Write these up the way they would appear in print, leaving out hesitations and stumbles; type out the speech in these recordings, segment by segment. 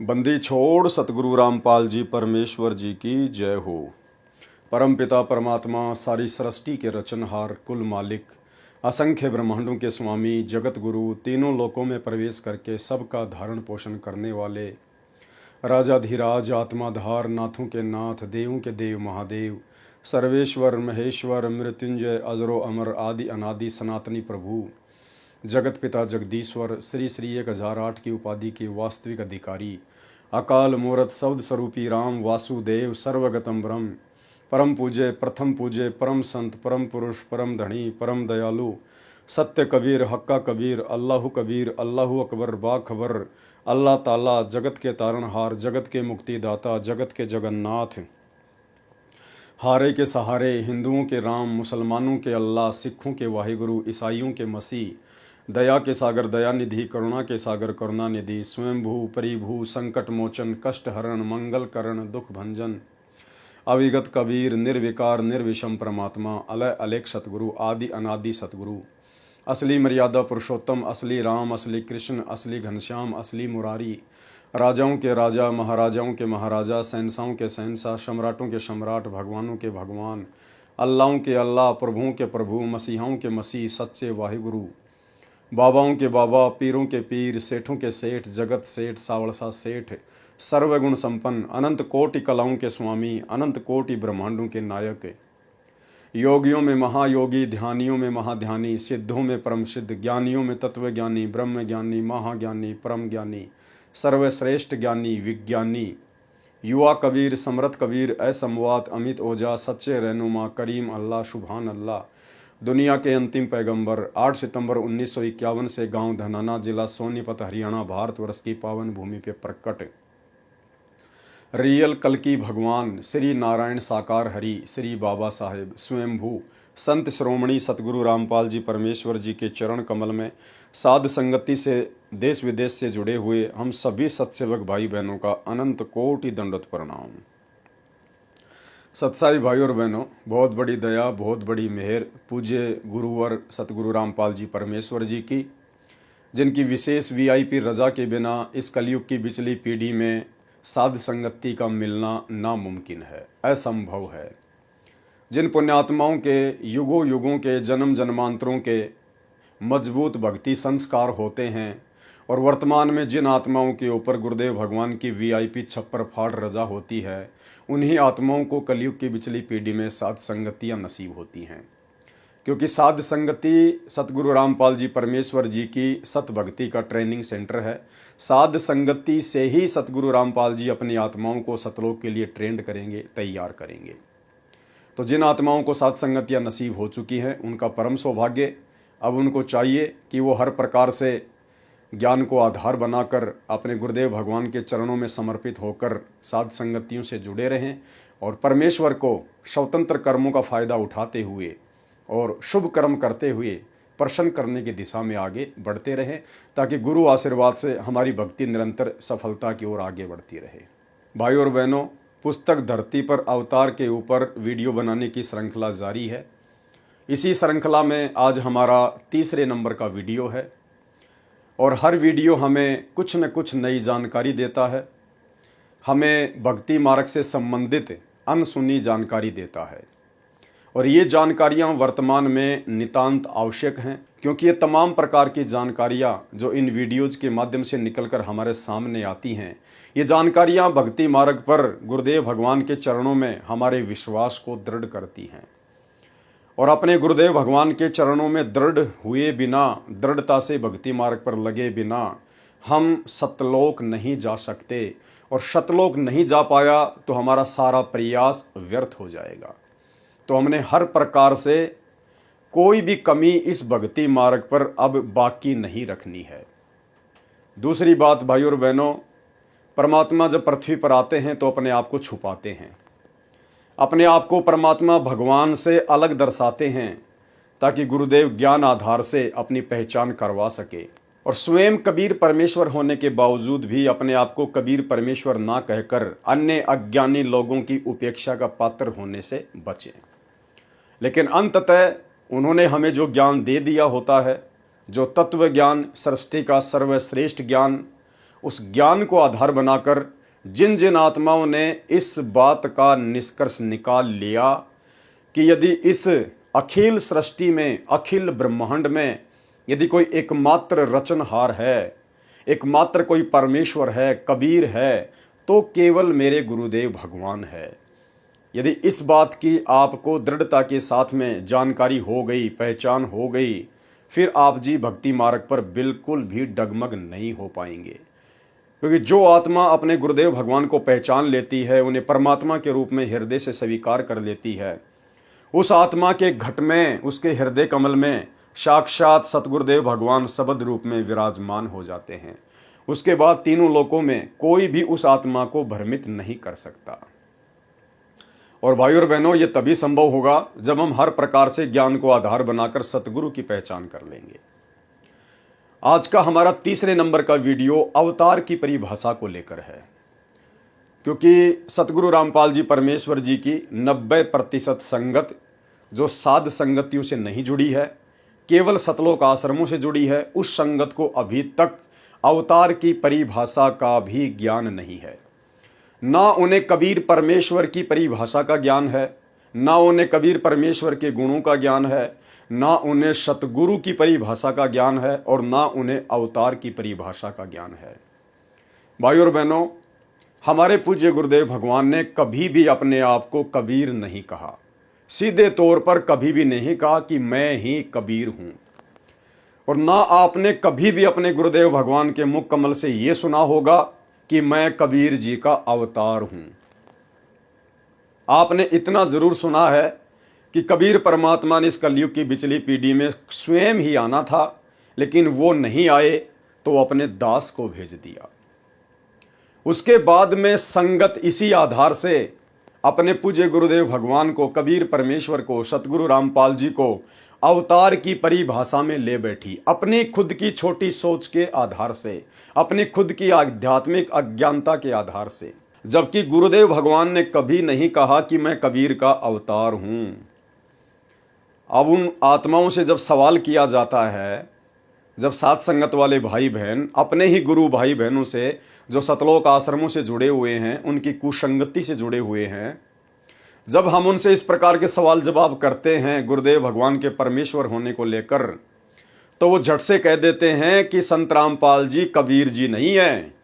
बंदी छोड़ सतगुरु रामपाल जी परमेश्वर जी की जय हो। परम पिता परमात्मा सारी सृष्टि के रचनहार कुल मालिक असंख्य ब्रह्मांडों के स्वामी जगत गुरु तीनों लोकों में प्रवेश करके सबका धारण पोषण करने वाले राजाधिराज आत्माधार नाथों के नाथ देवों के देव महादेव सर्वेश्वर महेश्वर मृत्युंजय अजरो अमर आदि अनादि सनातनी प्रभु जगत पिता जगदीश्वर श्री श्री 1008 की उपाधि के वास्तविक अधिकारी अकाल मूर्त शब्द स्वरूपी राम वासुदेव सर्वगतम ब्रह्म परम पूज्य प्रथम पूज्य परम संत परम पुरुष परम धनी परम दयालु सत्य कबीर हक्का कबीर अल्लाहु अकबर बाखबर अल्लाह ताला जगत के तारणहार जगत के मुक्तिदाता जगत के जगन्नाथ हारे के सहारे हिंदुओं के राम मुसलमानों के अल्लाह सिखों के वाहिगुरु ईसाइयों के मसीह दया के सागर दयानिधि करुणा के सागर करुणानिधि स्वयंभू परिभू संकट मोचन कष्ट हरण मंगल करण दुख भंजन अविगत कबीर निर्विकार निर्विषम परमात्मा अलय अलेख सतगुरु आदि अनादि सतगुरु असली मर्यादा पुरुषोत्तम असली राम असली कृष्ण असली घनश्याम असली मुरारी राजाओं के राजा महाराजाओं के महाराजा शहंशाहों के शहंशाह सम्राटों के सम्राट भगवानों के भगवान अल्लाहों के अल्लाह प्रभुओं के प्रभु मसीहाओं के मसीह सच्चे वाहिगुरु बाबाओं के बाबा पीरों के पीर सेठों के सेठ जगत सेठ सावड़सा सेठ सर्वगुण संपन्न अनंत कोटि कलाओं के स्वामी अनंत कोटि ब्रह्मांडों के नायक योगियों में महायोगी ध्यानियों में महाध्यानी सिद्धों में परम सिद्ध ज्ञानियों में तत्वज्ञानी ब्रह्म ज्ञानी महाज्ञानी परम ज्ञानी सर्वश्रेष्ठ ज्ञानी विज्ञानी युवा कबीर समरथ कबीर असमवात अमित ओझा सच्चे रहनुमा करीम अल्लाह सुभान अल्लाह दुनिया के अंतिम पैगंबर 8 सितंबर 1951 से गांव धनाना जिला सोनीपत हरियाणा भारतवर्ष की पावन भूमि पे प्रकट रियल कल्कि भगवान श्री नारायण साकार हरि श्री बाबा साहेब स्वयंभू संत श्रोमणी सतगुरु रामपाल जी परमेश्वर जी के चरण कमल में साध संगति से देश विदेश से जुड़े हुए हम सभी सत्सेवक भाई बहनों का अनंत कोटि दंडवत प्रणाम। सत्साई भाई और बहनों, बहुत बड़ी दया बहुत बड़ी मेहर पूज्य गुरुवर सतगुरु रामपाल जी परमेश्वर जी की, जिनकी विशेष वीआईपी रजा के बिना इस कलयुग की बिचली पीढ़ी में साध संगति का मिलना नामुमकिन है, असंभव है। जिन पुण्यात्माओं के युगों युगों के जन्म जन्मांतरों के मजबूत भक्ति संस्कार होते हैं और वर्तमान में जिन आत्माओं के ऊपर गुरुदेव भगवान की वीआईपी छप्पर फाड़ रजा होती है, उन्हीं आत्माओं को कलयुग की बिचली पीढ़ी में साध संगतियाँ नसीब होती हैं। क्योंकि साध संगति सतगुरु रामपाल जी परमेश्वर जी की सत भक्ति का ट्रेनिंग सेंटर है। साध संगति से ही सतगुरु रामपाल जी अपनी आत्माओं को सतलोक के लिए ट्रेंड करेंगे, तैयार करेंगे। तो जिन आत्माओं को साध संगतियाँ नसीब हो चुकी हैं, उनका परम सौभाग्य। अब उनको चाहिए कि वो हर प्रकार से ज्ञान को आधार बनाकर अपने गुरुदेव भगवान के चरणों में समर्पित होकर साध संगतियों से जुड़े रहें और परमेश्वर को स्वतंत्र कर्मों का फ़ायदा उठाते हुए और शुभ कर्म करते हुए प्रसन्न करने की दिशा में आगे बढ़ते रहें, ताकि गुरु आशीर्वाद से हमारी भक्ति निरंतर सफलता की ओर आगे बढ़ती रहे। भाई और बहनों, पुस्तक धरती पर अवतार के ऊपर वीडियो बनाने की श्रृंखला जारी है। इसी श्रृंखला में आज हमारा तीसरे नंबर का वीडियो है और हर वीडियो हमें कुछ न कुछ नई जानकारी देता है, हमें भक्ति मार्ग से संबंधित अनसुनी जानकारी देता है। और ये जानकारियाँ वर्तमान में नितांत आवश्यक हैं, क्योंकि ये तमाम प्रकार की जानकारियाँ जो इन वीडियोज़ के माध्यम से निकलकर हमारे सामने आती हैं, ये जानकारियाँ भक्ति मार्ग पर गुरुदेव भगवान के चरणों में हमारे विश्वास को दृढ़ करती हैं। और अपने गुरुदेव भगवान के चरणों में दृढ़ हुए बिना, दृढ़ता से भक्ति मार्ग पर लगे बिना हम सतलोक नहीं जा सकते, और सतलोक नहीं जा पाया तो हमारा सारा प्रयास व्यर्थ हो जाएगा। तो हमने हर प्रकार से कोई भी कमी इस भक्ति मार्ग पर अब बाकी नहीं रखनी है। दूसरी बात भाई और बहनों, परमात्मा जब पृथ्वी पर आते हैं तो अपने आप को छुपाते हैं, अपने आप को परमात्मा भगवान से अलग दर्शाते हैं, ताकि गुरुदेव ज्ञान आधार से अपनी पहचान करवा सके। और स्वयं कबीर परमेश्वर होने के बावजूद भी अपने आप को कबीर परमेश्वर ना कहकर अन्य अज्ञानी लोगों की उपेक्षा का पात्र होने से बचें। लेकिन अंततः उन्होंने हमें जो ज्ञान दे दिया होता है, जो तत्व ज्ञान, सृष्टि का सर्वश्रेष्ठ ज्ञान, उस ज्ञान को आधार बनाकर जिन जिन आत्माओं ने इस बात का निष्कर्ष निकाल लिया कि यदि इस अखिल सृष्टि में, अखिल ब्रह्मांड में यदि कोई एकमात्र रचनहार है, एकमात्र कोई परमेश्वर है, कबीर है, तो केवल मेरे गुरुदेव भगवान है। यदि इस बात की आपको दृढ़ता के साथ में जानकारी हो गई, पहचान हो गई, फिर आप जी भक्ति मार्ग पर बिल्कुल भी डगमग नहीं हो पाएंगे। क्योंकि जो आत्मा अपने गुरुदेव भगवान को पहचान लेती है, उन्हें परमात्मा के रूप में हृदय से स्वीकार कर लेती है, उस आत्मा के घट में, उसके हृदय कमल में साक्षात सतगुरुदेव भगवान शब्द रूप में विराजमान हो जाते हैं। उसके बाद तीनों लोकों में कोई भी उस आत्मा को भ्रमित नहीं कर सकता। और भाइयों और बहनों, ये तभी संभव होगा जब हम हर प्रकार से ज्ञान को आधार बनाकर सतगुरु की पहचान कर लेंगे। आज का हमारा तीसरे नंबर का वीडियो अवतार की परिभाषा को लेकर है, क्योंकि सतगुरु रामपाल जी परमेश्वर जी की 90% संगत जो साध संगतियों से नहीं जुड़ी है, केवल सतलोक आश्रमों से जुड़ी है, उस संगत को अभी तक अवतार की परिभाषा का भी ज्ञान नहीं है। ना उन्हें कबीर परमेश्वर की परिभाषा का ज्ञान है, ना उन्हें कबीर परमेश्वर के गुणों का ज्ञान है, ना उन्हें सतगुरु की परिभाषा का ज्ञान है, और ना उन्हें अवतार की परिभाषा का ज्ञान है। भाइयों और बहनों, हमारे पूज्य गुरुदेव भगवान ने कभी भी अपने आप को कबीर नहीं कहा। सीधे तौर पर कभी भी नहीं कहा कि मैं ही कबीर हूं। और ना आपने कभी भी अपने गुरुदेव भगवान के मुख कमल से यह सुना होगा कि मैं कबीर जी का अवतार हूं। आपने इतना जरूर सुना है कि कबीर परमात्मा ने इस कलयुग की बिचली पीढ़ी में स्वयं ही आना था, लेकिन वो नहीं आए तो अपने दास को भेज दिया। उसके बाद में संगत इसी आधार से अपने पूज्य गुरुदेव भगवान को, कबीर परमेश्वर को, सतगुरु रामपाल जी को अवतार की परिभाषा में ले बैठी, अपनी खुद की छोटी सोच के आधार से, अपनी खुद की आध्यात्मिक अज्ञानता के आधार से। जबकि गुरुदेव भगवान ने कभी नहीं कहा कि मैं कबीर का अवतार हूं। अब उन आत्माओं से जब सवाल किया जाता है, जब साथ संगत वाले भाई बहन अपने ही गुरु भाई बहनों से जो सतलोक आश्रमों से जुड़े हुए हैं, उनकी कुसंगति से जुड़े हुए हैं, जब हम उनसे इस प्रकार के सवाल जवाब करते हैं गुरुदेव भगवान के परमेश्वर होने को लेकर, तो वो झट से कह देते हैं कि संत रामपाल जी कबीर जी नहीं है,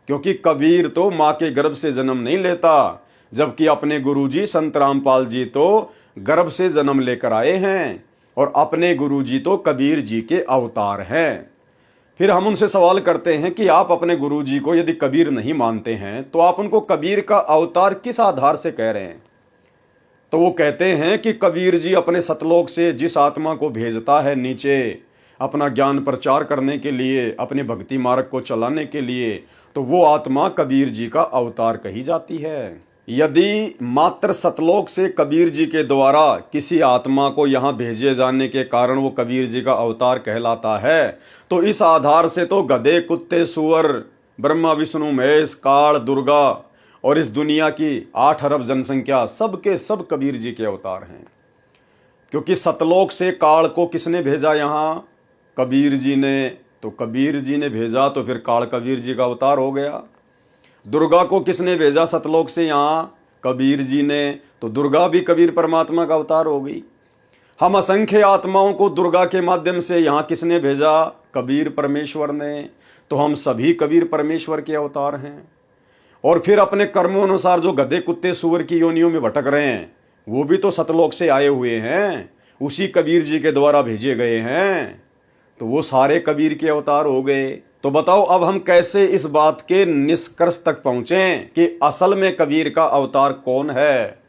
क्योंकि कबीर तो माँ के गर्भ से जन्म नहीं लेता, जबकि अपने गुरुजी संत रामपाल जी तो गर्भ से जन्म लेकर आए हैं, और अपने गुरुजी तो कबीर जी के अवतार हैं। फिर हम उनसे सवाल करते हैं कि आप अपने गुरुजी को यदि कबीर नहीं मानते हैं, तो आप उनको कबीर का अवतार किस आधार से कह रहे हैं? तो वो कहते हैं कि कबीर जी अपने सतलोक से जिस आत्मा को भेजता है नीचे अपना ज्ञान प्रचार करने के लिए, अपने भक्ति मार्ग को चलाने के लिए, तो वो आत्मा कबीर जी का अवतार कही जाती है। यदि मात्र सतलोक से कबीर जी के द्वारा किसी आत्मा को यहाँ भेजे जाने के कारण वो कबीर जी का अवतार कहलाता है, तो इस आधार से तो गधे, कुत्ते, सुअर, ब्रह्मा, विष्णु, महेश, काल, दुर्गा और इस दुनिया की 8 अरब जनसंख्या सब के सब कबीर जी के अवतार हैं। क्योंकि सतलोक से काल को किसने भेजा यहाँ? कबीर जी ने। तो कबीर जी ने भेजा तो फिर काल कबीर जी का अवतार हो गया। दुर्गा को किसने भेजा सतलोक से यहाँ? कबीर जी ने। तो दुर्गा भी कबीर परमात्मा का अवतार हो गई। हम असंख्य आत्माओं को दुर्गा के माध्यम से यहाँ किसने भेजा? कबीर परमेश्वर ने। तो हम सभी कबीर परमेश्वर के अवतार हैं। और फिर अपने कर्मों अनुसार जो गधे, कुत्ते, सुअर की योनियों में भटक रहे हैं, वो भी तो सतलोक से आए हुए हैं, उसी कबीर जी के द्वारा भेजे गए हैं। तो वो सारे कबीर के अवतार हो गए। तो बताओ अब हम कैसे इस बात के निष्कर्ष तक पहुंचें कि असल में कबीर का अवतार कौन है?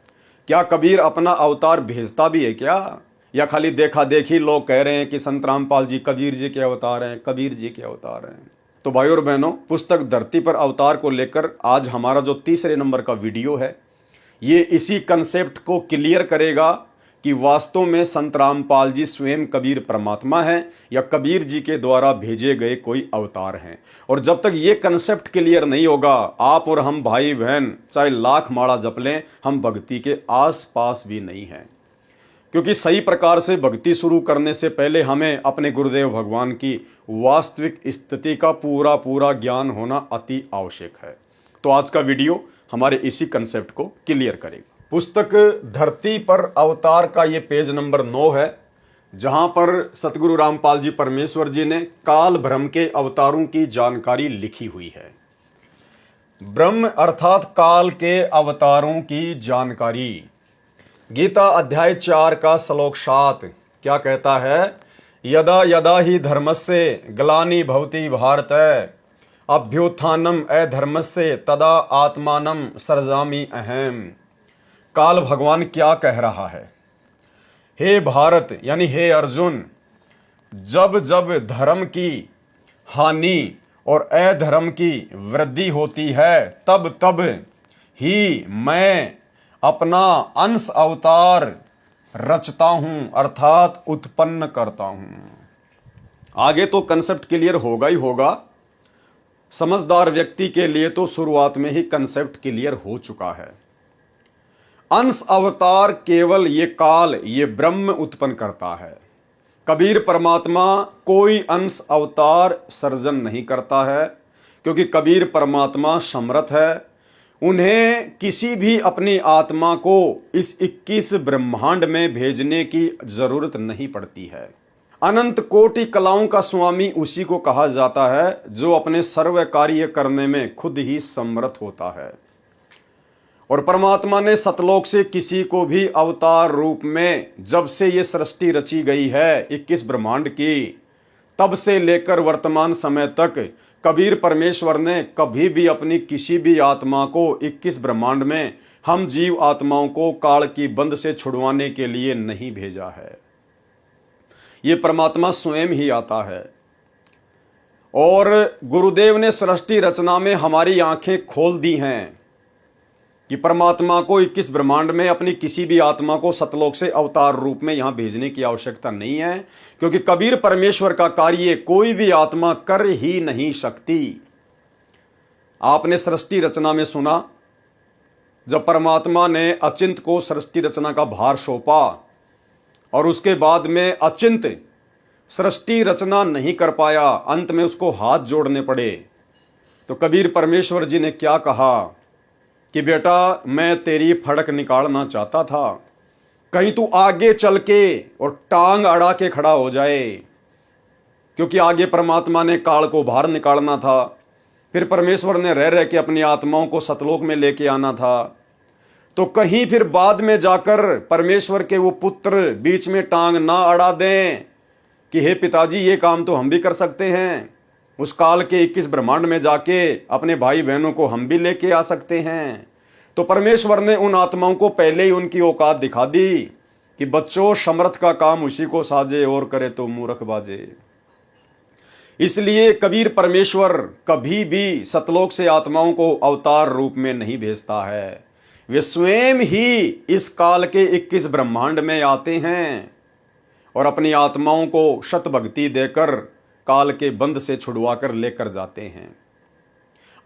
क्या कबीर अपना अवतार भेजता भी है क्या, या खाली देखा देखी लोग कह रहे हैं कि संत रामपाल जी कबीर जी के अवतार हैं, कबीर जी के अवतार हैं? तो भाइयों और बहनों, पुस्तक धरती पर अवतार को लेकर आज हमारा जो तीसरे नंबर का वीडियो है, ये इसी कंसेप्ट को क्लियर करेगा कि वास्तव में संत रामपाल जी स्वयं कबीर परमात्मा हैं या कबीर जी के द्वारा भेजे गए कोई अवतार हैं। और जब तक ये कंसेप्ट क्लियर नहीं होगा, आप और हम भाई बहन चाहे लाख माला जप लें, हम भक्ति के आस पास भी नहीं हैं। क्योंकि सही प्रकार से भक्ति शुरू करने से पहले हमें अपने गुरुदेव भगवान की वास्तविक स्थिति का पूरा पूरा ज्ञान होना अति आवश्यक है। तो आज का वीडियो हमारे इसी कंसेप्ट को क्लियर करेगा। पुस्तक धरती पर अवतार का ये पेज नंबर 9 है, जहां पर सतगुरु रामपाल जी परमेश्वर जी ने काल ब्रह्म के अवतारों की जानकारी लिखी हुई है। ब्रह्म अर्थात काल के अवतारों की जानकारी। गीता अध्याय 4 का श्लोक 7 क्या कहता है? यदा यदा ही धर्मस्य ग्लानि भवति भारत अभ्युत्थानम अधर्मस्य तदा आत्मानं सृजामि अहम्। काल भगवान क्या कह रहा है? हे भारत यानी हे अर्जुन, जब जब धर्म की हानि और अधर्म की वृद्धि होती है तब तब ही मैं अपना अंश अवतार रचता हूं अर्थात उत्पन्न करता हूं। आगे तो कंसेप्ट क्लियर होगा ही होगा। समझदार व्यक्ति के लिए तो शुरुआत में ही कंसेप्ट क्लियर हो चुका है। अंश अवतार केवल ये काल, ये ब्रह्म उत्पन्न करता है। कबीर परमात्मा कोई अंश अवतार सर्जन नहीं करता है, क्योंकि कबीर परमात्मा समर्थ है। उन्हें किसी भी अपनी आत्मा को इस 21 ब्रह्मांड में भेजने की जरूरत नहीं पड़ती है। अनंत कोटि कलाओं का स्वामी उसी को कहा जाता है जो अपने सर्व कार्य करने में खुद ही समर्थ होता है। और परमात्मा ने सतलोक से किसी को भी अवतार रूप में, जब से ये सृष्टि रची गई है 21 ब्रह्मांड की, तब से लेकर वर्तमान समय तक कबीर परमेश्वर ने कभी भी अपनी किसी भी आत्मा को 21 ब्रह्मांड में हम जीव आत्माओं को काल की बंध से छुड़वाने के लिए नहीं भेजा है। ये परमात्मा स्वयं ही आता है। और गुरुदेव ने सृष्टि रचना में हमारी आंखें खोल दी हैं कि परमात्मा को 21 ब्रह्मांड में अपनी किसी भी आत्मा को सतलोक से अवतार रूप में यहां भेजने की आवश्यकता नहीं है, क्योंकि कबीर परमेश्वर का कार्य कोई भी आत्मा कर ही नहीं सकती। आपने सृष्टि रचना में सुना, जब परमात्मा ने अचिंत को सृष्टि रचना का भार सौंपा और उसके बाद में अचिंत सृष्टि रचना नहीं कर पाया, अंत में उसको हाथ जोड़ने पड़े, तो कबीर परमेश्वर जी ने क्या कहा कि बेटा मैं तेरी फड़क निकालना चाहता था, कहीं तू आगे चल के और टांग अड़ा के खड़ा हो जाए, क्योंकि आगे परमात्मा ने काल को बाहर निकालना था, फिर परमेश्वर ने रह रह के अपनी आत्माओं को सतलोक में लेके आना था। तो कहीं फिर बाद में जाकर परमेश्वर के वो पुत्र बीच में टांग ना अड़ा दें कि हे पिताजी ये काम तो हम भी कर सकते हैं, उस काल के 21 ब्रह्मांड में जाके अपने भाई बहनों को हम भी लेके आ सकते हैं। तो परमेश्वर ने उन आत्माओं को पहले ही उनकी औकात दिखा दी कि बच्चों समर्थ का काम उसी को साजे और करे तो मूर्ख बाजे। इसलिए कबीर परमेश्वर कभी भी सतलोक से आत्माओं को अवतार रूप में नहीं भेजता है। वे स्वयं ही इस काल के 21 ब्रह्मांड में आते हैं और अपनी आत्माओं को शत भक्ति देकर काल के बंध से छुड़वा कर लेकर जाते हैं।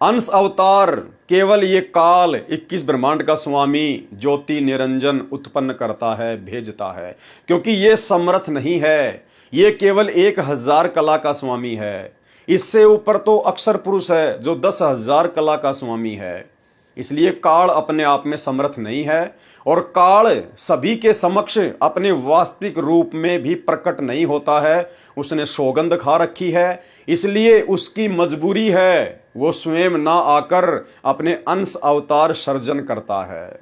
अंश अवतार केवल ये काल 21 ब्रह्मांड का स्वामी ज्योति निरंजन उत्पन्न करता है, भेजता है, क्योंकि ये समर्थ नहीं है। ये केवल 1000 कला का स्वामी है। इससे ऊपर तो अक्षर पुरुष है जो 10,000 कला का स्वामी है। इसलिए काल अपने आप में समर्थ नहीं है और काल सभी के समक्ष अपने वास्तविक रूप में भी प्रकट नहीं होता है। उसने सौगंध खा रखी है, इसलिए उसकी मजबूरी है वो स्वयं ना आकर अपने अंश अवतार सर्जन करता है।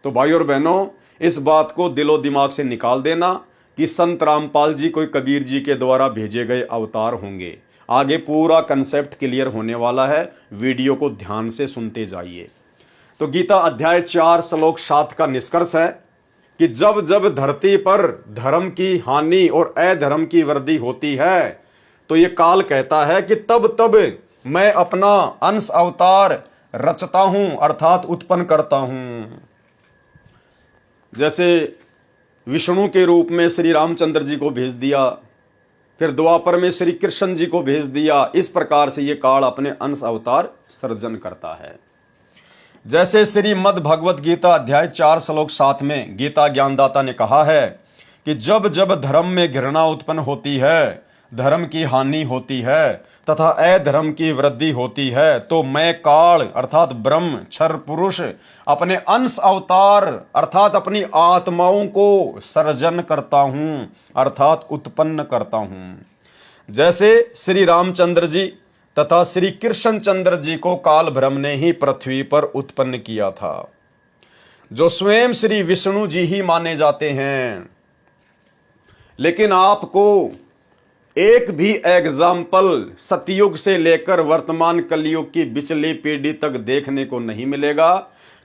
तो भाई और बहनों, इस बात को दिलो दिमाग से निकाल देना कि संत रामपाल जी कोई कबीर जी के द्वारा भेजे गए अवतार होंगे। आगे पूरा कंसेप्ट क्लियर होने वाला है, वीडियो को ध्यान से सुनते जाइए। तो गीता अध्याय 4 श्लोक 7 का निष्कर्ष है कि जब जब धरती पर धर्म की हानि और अधर्म की वृद्धि होती है तो ये काल कहता है कि तब तब मैं अपना अंश अवतार रचता हूं अर्थात उत्पन्न करता हूं। जैसे विष्णु के रूप में श्री रामचंद्र जी को भेज दिया, फिर द्वापर में श्री कृष्ण जी को भेज दिया। इस प्रकार से ये काल अपने अंश अवतार सर्जन करता है। जैसे श्रीमद् भगवत गीता अध्याय 4 श्लोक 7 में गीता ज्ञानदाता ने कहा है कि जब जब धर्म में घृणा उत्पन्न होती है, धर्म की हानि होती है तथा अधर्म की वृद्धि होती है, तो मैं काल अर्थात ब्रह्म क्षर पुरुष अपने अंश अवतार अर्थात अपनी आत्माओं को सर्जन करता हूं अर्थात उत्पन्न करता हूं। जैसे श्री रामचंद्र जी तथा श्री कृष्णचंद्र जी को काल ब्रह्म ने ही पृथ्वी पर उत्पन्न किया था, जो स्वयं श्री विष्णु जी ही माने जाते हैं। लेकिन आपको एक भी एग्जाम्पल सतयुग से लेकर वर्तमान कलयुग की पिछली पीढ़ी तक देखने को नहीं मिलेगा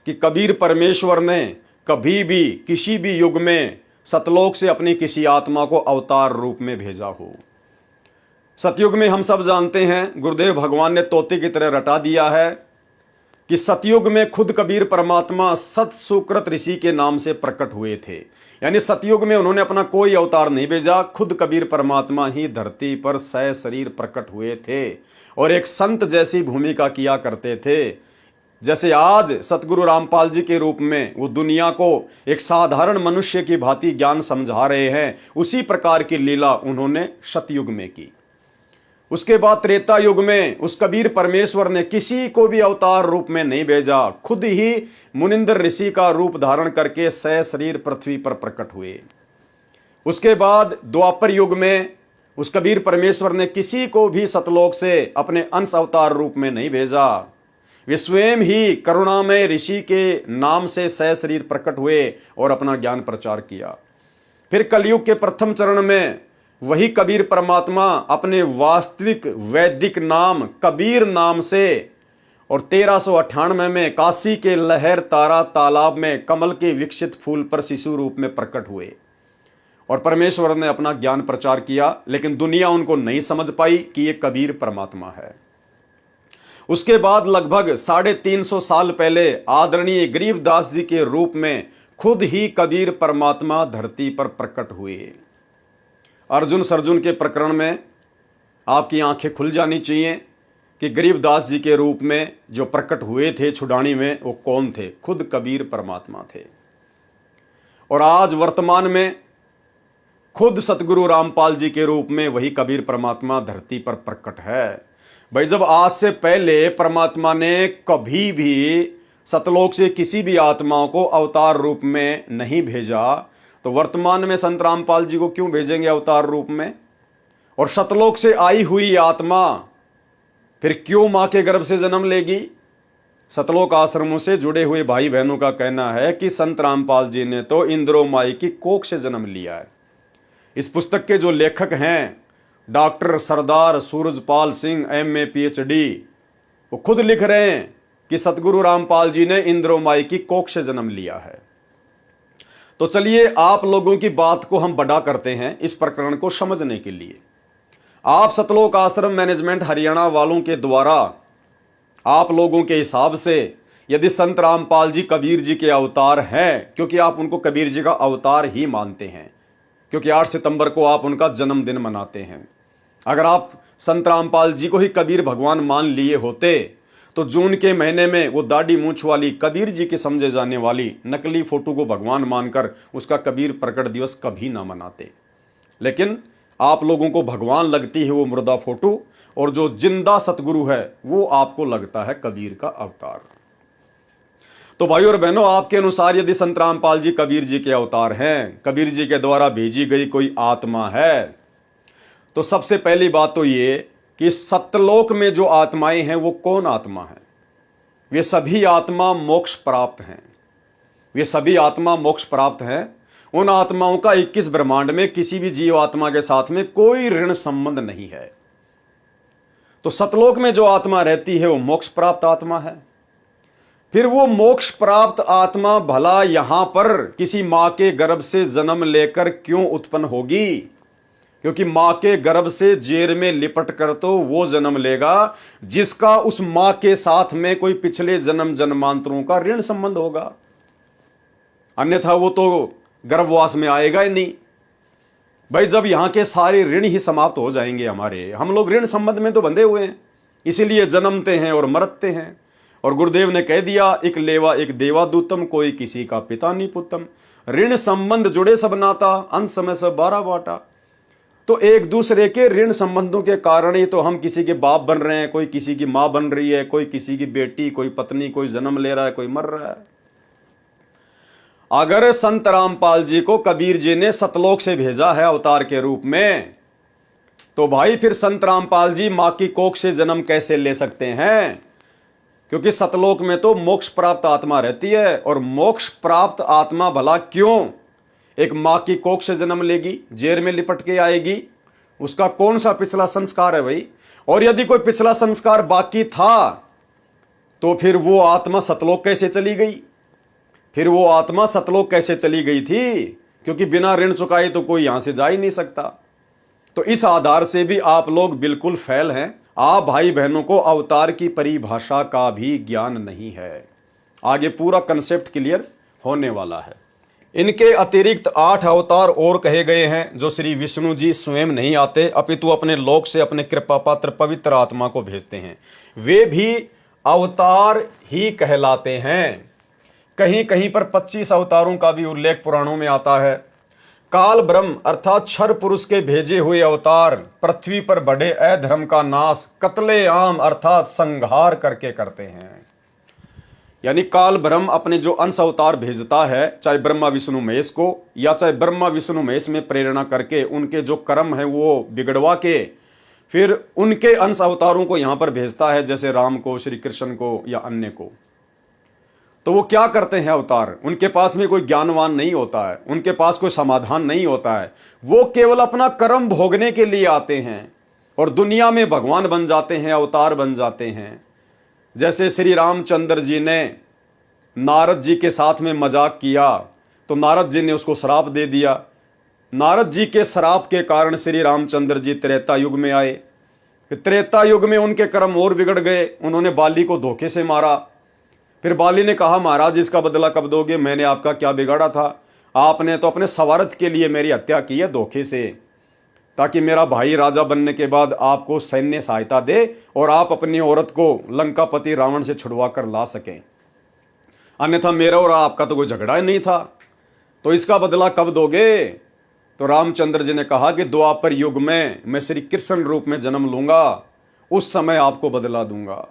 कि कबीर परमेश्वर ने कभी भी किसी भी युग में सतलोक से अपनी किसी आत्मा को अवतार रूप में भेजा हो। सतयुग में हम सब जानते हैं, गुरुदेव भगवान ने तोते की तरह रटा दिया है कि सतयुग में खुद कबीर परमात्मा सत सुकृत ऋषि के नाम से प्रकट हुए थे। यानी सतयुग में उन्होंने अपना कोई अवतार नहीं भेजा, खुद कबीर परमात्मा ही धरती पर सशरीर प्रकट हुए थे और एक संत जैसी भूमिका किया करते थे। जैसे आज सतगुरु रामपाल जी के रूप में वो दुनिया को एक साधारण मनुष्य की भांति ज्ञान समझा रहे हैं, उसी प्रकार की लीला उन्होंने सतयुग में की। उसके बाद त्रेता युग में उस कबीर परमेश्वर ने किसी को भी अवतार रूप में नहीं भेजा, खुद ही मुनिंदर ऋषि का रूप धारण करके सशरीर पृथ्वी पर प्रकट हुए। उसके बाद द्वापर युग में उस कबीर परमेश्वर ने किसी को भी सतलोक से अपने अंश अवतार रूप में नहीं भेजा, वे स्वयं ही करुणामय ऋषि के नाम से सशरीर प्रकट हुए और अपना ज्ञान प्रचार किया। फिर कलयुग के प्रथम चरण में वही कबीर परमात्मा अपने वास्तविक वैदिक नाम कबीर नाम से और 1398 में काशी के लहर तारा तालाब में कमल के विकसित फूल पर शिशु रूप में प्रकट हुए और परमेश्वर ने अपना ज्ञान प्रचार किया। लेकिन दुनिया उनको नहीं समझ पाई कि ये कबीर परमात्मा है। उसके बाद लगभग 350 साल पहले आदरणीय गरीबदास जी के रूप में खुद ही कबीर परमात्मा धरती पर प्रकट हुए। अर्जुन सर्जुन के प्रकरण में आपकी आंखें खुल जानी चाहिए कि गरीबदास जी के रूप में जो प्रकट हुए थे छुडानी में, वो कौन थे? खुद कबीर परमात्मा थे। और आज वर्तमान में खुद सतगुरु रामपाल जी के रूप में वही कबीर परमात्मा धरती पर प्रकट है। भाई, जब आज से पहले परमात्मा ने कभी भी सतलोक से किसी भी आत्माओं को अवतार रूप में नहीं भेजा, तो वर्तमान में संत रामपाल जी को क्यों भेजेंगे अवतार रूप में? और सतलोक से आई हुई आत्मा फिर क्यों मां के गर्भ से जन्म लेगी? सतलोक आश्रमों से जुड़े हुए भाई बहनों का कहना है कि संत रामपाल जी ने तो इंद्रो माई की कोख से जन्म लिया है। इस पुस्तक के जो लेखक हैं डॉक्टर सरदार सूरजपाल सिंह MA PhD, वो खुद लिख रहे हैं कि सतगुरु रामपाल जी ने इंद्रो माई की कोख से जन्म लिया है। तो चलिए आप लोगों की बात को हम बड़ा करते हैं इस प्रकरण को समझने के लिए। आप सतलोक आश्रम मैनेजमेंट हरियाणा वालों के द्वारा आप लोगों के हिसाब से यदि संत रामपाल जी कबीर जी के अवतार हैं, क्योंकि आप उनको कबीर जी का अवतार ही मानते हैं, क्योंकि 8 सितंबर को आप उनका जन्मदिन मनाते हैं। अगर आप संत रामपाल जी को ही कबीर भगवान मान लिए होते तो जून के महीने में वो दाढ़ी मूंछ वाली कबीर जी के समझे जाने वाली नकली फोटो को भगवान मानकर उसका कबीर प्रकट दिवस कभी ना मनाते। लेकिन आप लोगों को भगवान लगती है वो मुर्दा फोटो, और जो जिंदा सतगुरु है वो आपको लगता है कबीर का अवतार। तो भाई और बहनों, आपके अनुसार यदि संत रामपाल जी कबीर जी के अवतार हैं, कबीर जी के द्वारा भेजी गई कोई आत्मा है, तो सबसे पहली बात तो ये कि सतलोक में जो आत्माएं हैं वो कौन आत्मा है? वे सभी आत्मा मोक्ष प्राप्त हैं। वे सभी आत्मा मोक्ष प्राप्त हैं। उन आत्माओं का 21 ब्रह्मांड में किसी भी जीव आत्मा के साथ में कोई ऋण संबंध नहीं है। तो सतलोक में जो आत्मा रहती है वो मोक्ष प्राप्त आत्मा है। फिर वो मोक्ष प्राप्त आत्मा भला यहां पर किसी मां के गर्भ से जन्म लेकर क्यों उत्पन्न होगी? क्योंकि मां के गर्भ से जेर में लिपट कर तो वो जन्म लेगा जिसका उस मां के साथ में कोई पिछले जन्म जन्मांतरों का ऋण संबंध होगा, अन्यथा वो तो गर्भवास में आएगा ही नहीं। भाई, जब यहां के सारे ऋण ही समाप्त हो जाएंगे हमारे, हम लोग ऋण संबंध में तो बंधे हुए हैं, इसीलिए जन्मते हैं और मरते हैं। और गुरुदेव ने कह दिया, एक लेवा एक देवा दूतम, कोई किसी का पिता नहीं पुतम, ऋण संबंध जुड़े सब नाता, अंत समय सब 12 बाटा। तो एक दूसरे के ऋण संबंधों के कारण ही तो हम किसी के बाप बन रहे हैं, कोई किसी की मां बन रही है, कोई किसी की बेटी, कोई पत्नी, कोई जन्म ले रहा है, कोई मर रहा है। अगर संत रामपाल जी को कबीर जी ने सतलोक से भेजा है अवतार के रूप में, तो भाई फिर संत रामपाल जी मां की कोख से जन्म कैसे ले सकते हैं? क्योंकि सतलोक में तो मोक्ष प्राप्त आत्मा रहती है, और मोक्ष प्राप्त आत्मा भला क्यों एक मां की कोख से जन्म लेगी, जेर में लिपट के आएगी? उसका कौन सा पिछला संस्कार है भाई? और यदि कोई पिछला संस्कार बाकी था तो फिर वो आत्मा सतलोक कैसे चली गई? फिर वो आत्मा सतलोक कैसे चली गई थी? क्योंकि बिना ऋण चुकाए तो कोई यहां से जा ही नहीं सकता। तो इस आधार से भी आप लोग बिल्कुल फेल हैं। आप भाई बहनों को अवतार की परिभाषा का भी ज्ञान नहीं है। आगे पूरा कंसेप्ट क्लियर होने वाला है। इनके अतिरिक्त 8 अवतार और कहे गए हैं, जो श्री विष्णु जी स्वयं नहीं आते, अपितु अपने लोक से अपने कृपा पात्र पवित्र आत्मा को भेजते हैं। वे भी अवतार ही कहलाते हैं। कहीं कहीं पर 25 अवतारों का भी उल्लेख पुराणों में आता है। काल ब्रह्म अर्थात क्षर पुरुष के भेजे हुए अवतार पृथ्वी पर बढ़े अधर्म का नाश कत्ले आम अर्थात संहार करके करते हैं। यानी काल ब्रह्म अपने जो अंश अवतार भेजता है, चाहे ब्रह्मा विष्णु महेश को, या चाहे ब्रह्मा विष्णु महेश में प्रेरणा करके उनके जो कर्म है वो बिगड़वा के फिर उनके अंश अवतारों को यहां पर भेजता है, जैसे राम को, श्री कृष्ण को या अन्य को। तो वो क्या करते हैं अवतार? उनके पास में कोई ज्ञानवान नहीं होता है, उनके पास कोई समाधान नहीं होता है। वो केवल अपना कर्म भोगने के लिए आते हैं और दुनिया में भगवान बन जाते हैं, अवतार बन जाते हैं। जैसे श्री रामचंद्र जी ने नारद जी के साथ में मजाक किया तो नारद जी ने उसको श्राप दे दिया। नारद जी के श्राप के कारण श्री रामचंद्र जी त्रेता युग में आए। फिर त्रेता युग में उनके कर्म और बिगड़ गए, उन्होंने बाली को धोखे से मारा। फिर बाली ने कहा, महाराज इसका बदला कब दोगे? मैंने आपका क्या बिगाड़ा था? आपने तो अपने स्वार्थ के लिए मेरी हत्या की है धोखे से, ताकि मेरा भाई राजा बनने के बाद आपको सैन्य सहायता दे और आप अपनी औरत को लंकापति रावण से छुड़वा कर ला सकें। अन्यथा मेरा और आपका तो कोई झगड़ा ही नहीं था, तो इसका बदला कब दोगे? तो रामचंद्र जी ने कहा कि द्वापर युग में मैं श्री कृष्ण रूप में जन्म लूंगा, उस समय आपको बदला दूंगा।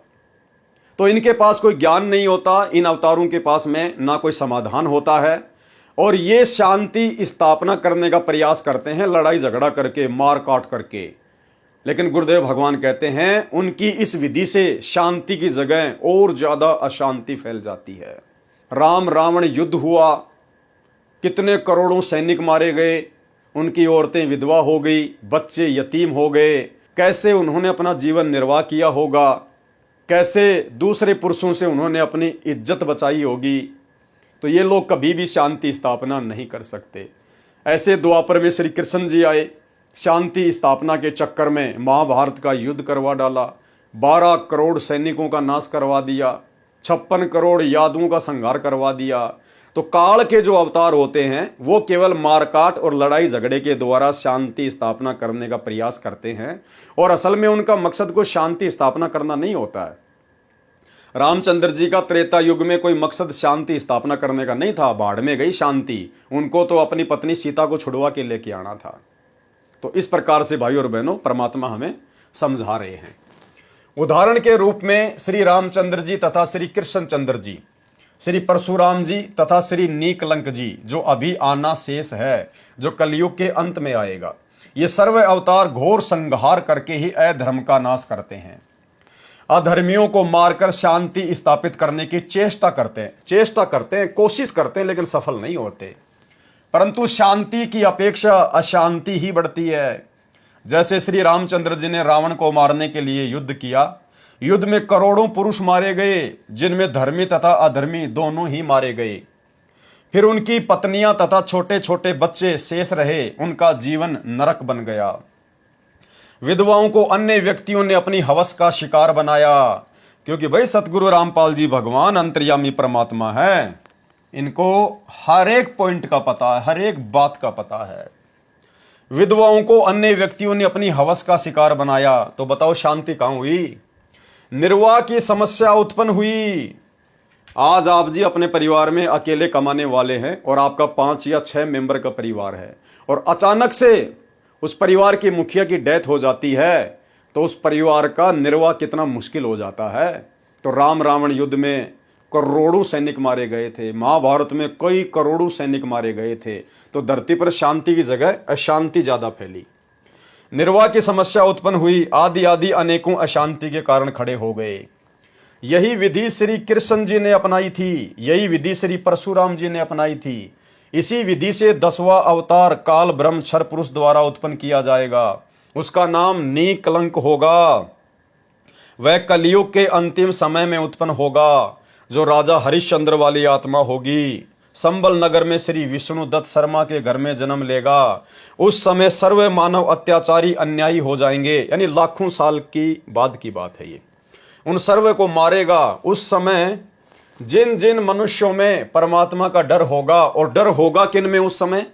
तो इनके पास कोई ज्ञान नहीं होता, इन अवतारों के पास में ना कोई समाधान होता है, और ये शांति स्थापना करने का प्रयास करते हैं, लड़ाई झगड़ा करके, मार काट करके। लेकिन गुरुदेव भगवान कहते हैं उनकी इस विधि से शांति की जगह और ज्यादा अशांति फैल जाती है। राम रावण युद्ध हुआ, कितने करोड़ों सैनिक मारे गए, उनकी औरतें विधवा हो गई, बच्चे यतीम हो गए। कैसे उन्होंने अपना जीवन निर्वाह किया होगा, कैसे दूसरे पुरुषों से उन्होंने अपनी इज्जत बचाई होगी। तो ये लोग कभी भी शांति स्थापना नहीं कर सकते। ऐसे द्वापर में श्री कृष्ण जी आए, शांति स्थापना के चक्कर में महाभारत का युद्ध करवा डाला, 12 करोड़ सैनिकों का नाश करवा दिया, 56 करोड़ यादवों का संहार करवा दिया। तो काल के जो अवतार होते हैं वो केवल मारकाट और लड़ाई झगड़े के द्वारा शांति स्थापना करने का प्रयास करते हैं, और असल में उनका मकसद कोई शांति स्थापना करना नहीं होता है। रामचंद्र जी का त्रेता युग में कोई मकसद शांति स्थापना करने का नहीं था, बाढ़ में गई शांति, उनको तो अपनी पत्नी सीता को छुड़वा के लेके आना था। तो इस प्रकार से भाई और बहनों परमात्मा हमें समझा रहे हैं। उदाहरण के रूप में श्री रामचंद्र जी तथा श्री कृष्णचंद्र जी, श्री परशुराम जी तथा श्री नीकलंक जी, जो अभी आना शेष है, जो कलयुग के अंत में आएगा, ये सर्व अवतार घोर संहार करके ही अधर्म का नाश करते हैं। अधर्मियों को मारकर शांति स्थापित करने की चेष्टा करते हैं, कोशिश करते हैं, लेकिन सफल नहीं होते। परंतु शांति की अपेक्षा अशांति ही बढ़ती है। जैसे श्री रामचंद्र जी ने रावण को मारने के लिए युद्ध किया, युद्ध में करोड़ों पुरुष मारे गए, जिनमें धर्मी तथा अधर्मी दोनों ही मारे गए। फिर उनकी पत्नियां तथा छोटे छोटे बच्चे शेष रहे, उनका जीवन नरक बन गया। विधवाओं को अन्य व्यक्तियों ने अपनी हवस का शिकार बनाया, क्योंकि भाई सतगुरु रामपाल जी भगवान अंतर्यामी परमात्मा है, इनको हर एक पॉइंट का पता है, हर एक बात का पता है। विधवाओं को अन्य व्यक्तियों ने अपनी हवस का शिकार बनाया, तो बताओ शांति कहां हुई? निर्वाह की समस्या उत्पन्न हुई। आज आप जी अपने परिवार में अकेले कमाने वाले हैं और आपका 5 या 6 मेंबर का परिवार है, और अचानक से उस परिवार की मुखिया की डेथ हो जाती है, तो उस परिवार का निर्वाह कितना मुश्किल हो जाता है। तो राम रावण युद्ध में करोड़ों सैनिक मारे गए थे, महाभारत में कई करोड़ों सैनिक मारे गए थे, तो धरती पर शांति की जगह अशांति ज्यादा फैली। निर्वाह की समस्या उत्पन्न हुई, आदि आदि अनेकों अशांति के कारण खड़े हो गए। यही विधि श्री कृष्ण जी ने अपनाई थी, यही विधि श्री परशुराम जी ने अपनाई थी। इसी विधि से 10वां अवतार काल ब्रह्म क्षर पुरुष द्वारा उत्पन्न किया जाएगा। उसका नाम निकलंक होगा। वह कलयुग के अंतिम समय में उत्पन्न होगा, जो राजा हरिश्चंद्र वाली आत्मा होगी। संबल नगर में श्री विष्णु दत्त शर्मा के घर में जन्म लेगा। उस समय सर्व मानव अत्याचारी अन्यायी हो जाएंगे, यानी लाखों साल की बाद की बात है ये। उन सर्व को मारेगा। उस समय जिन जिन मनुष्यों में परमात्मा का डर होगा, और डर होगा किन में उस समय,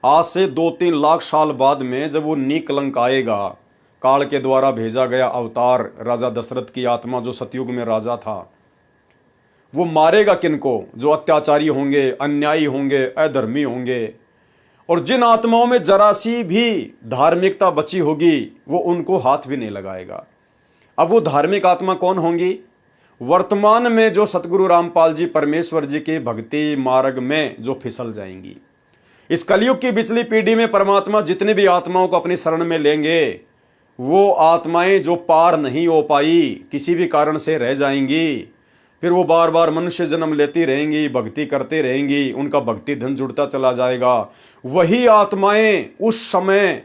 आज से 2-3 लाख साल बाद में जब वो निकलंक आएगा, काल के द्वारा भेजा गया अवतार राजा दशरथ की आत्मा जो सतयुग में राजा था, वो मारेगा किनको, जो अत्याचारी होंगे, अन्यायी होंगे, अधर्मी होंगे। और जिन आत्माओं में जरा सी भी धार्मिकता बची होगी, वो उनको हाथ भी नहीं लगाएगा। अब वो धार्मिक आत्मा कौन होंगी? वर्तमान में जो सतगुरु रामपाल जी परमेश्वर जी के भक्ति मार्ग में जो फिसल जाएंगी। इस कलयुग की पिछली पीढ़ी में परमात्मा जितने भी आत्माओं को अपनी शरण में लेंगे, वो आत्माएं जो पार नहीं हो पाई, किसी भी कारण से रह जाएंगी, फिर वो बार बार मनुष्य जन्म लेती रहेंगी, भक्ति करते रहेंगी, उनका भक्ति धन जुड़ता चला जाएगा। वही आत्माएं उस समय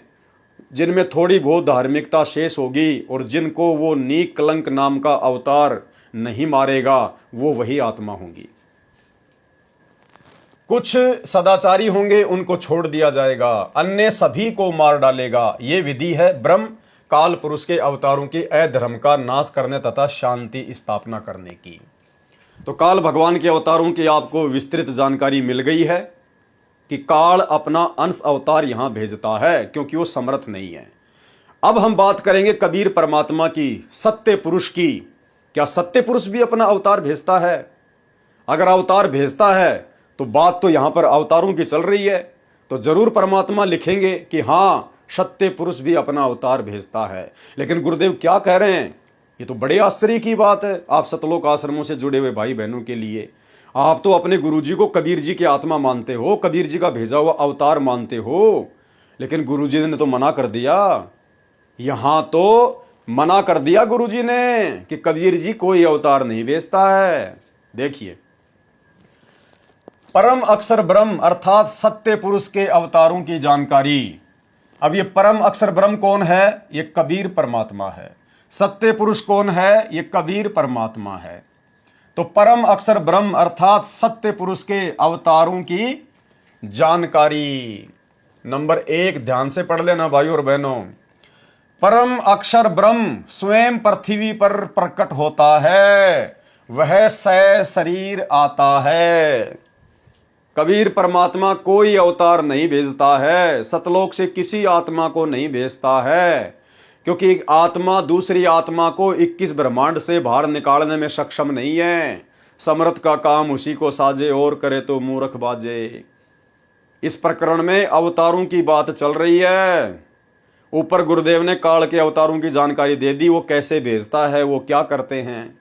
जिनमें थोड़ी बहुत धार्मिकता शेष होगी, और जिनको वो निकलंक नाम का अवतार नहीं मारेगा, वो वही आत्मा होंगी। कुछ सदाचारी होंगे, उनको छोड़ दिया जाएगा, अन्य सभी को मार डालेगा। ये विधि है ब्रह्म काल पुरुष के अवतारों की अधर्म का नाश करने तथा शांति स्थापना करने की। तो काल भगवान के अवतारों की आपको विस्तृत जानकारी मिल गई है कि काल अपना अंश अवतार यहां भेजता है, क्योंकि वो समर्थ नहीं है। अब हम बात करेंगे कबीर परमात्मा की, सत्य पुरुष की। क्या सत्य पुरुष भी अपना अवतार भेजता है? अगर अवतार भेजता है तो बात तो यहां पर अवतारों की चल रही है, तो जरूर परमात्मा लिखेंगे कि हां सत्य पुरुष भी अपना अवतार भेजता है। लेकिन गुरुदेव क्या कह रहे हैं, ये तो बड़े आश्चर्य की बात है आप सतलोक आश्रमों से जुड़े हुए भाई बहनों के लिए। आप तो अपने गुरुजी को कबीर जी की आत्मा मानते हो, कबीर जी का भेजा हुआ अवतार मानते हो, लेकिन गुरुजी ने तो मना कर दिया। यहां तो मना कर दिया गुरुजी ने कि कबीर जी कोई अवतार नहीं भेजता है। देखिए, परम अक्षर ब्रह्म अर्थात सत्य पुरुष के अवतारों की जानकारी। अब ये परम अक्षर ब्रह्म कौन है? ये कबीर परमात्मा है। सत्य पुरुष कौन है? ये कबीर परमात्मा है। तो परम अक्षर ब्रह्म अर्थात सत्य पुरुष के अवतारों की जानकारी। नंबर 1 ध्यान से पढ़ लेना भाइयों और बहनों। परम अक्षर ब्रह्म स्वयं पृथ्वी पर प्रकट होता है, वह शरीर आता है। कबीर परमात्मा कोई अवतार नहीं भेजता है, सतलोक से किसी आत्मा को नहीं भेजता है, क्योंकि एक आत्मा दूसरी आत्मा को 21 ब्रह्मांड से बाहर निकालने में सक्षम नहीं है। समर्थ का काम उसी को साजे, और करे तो मूर्ख बाजे। इस प्रकरण में अवतारों की बात चल रही है। ऊपर गुरुदेव ने काल के अवतारों की जानकारी दे दी, वो कैसे भेजता है, वो क्या करते हैं।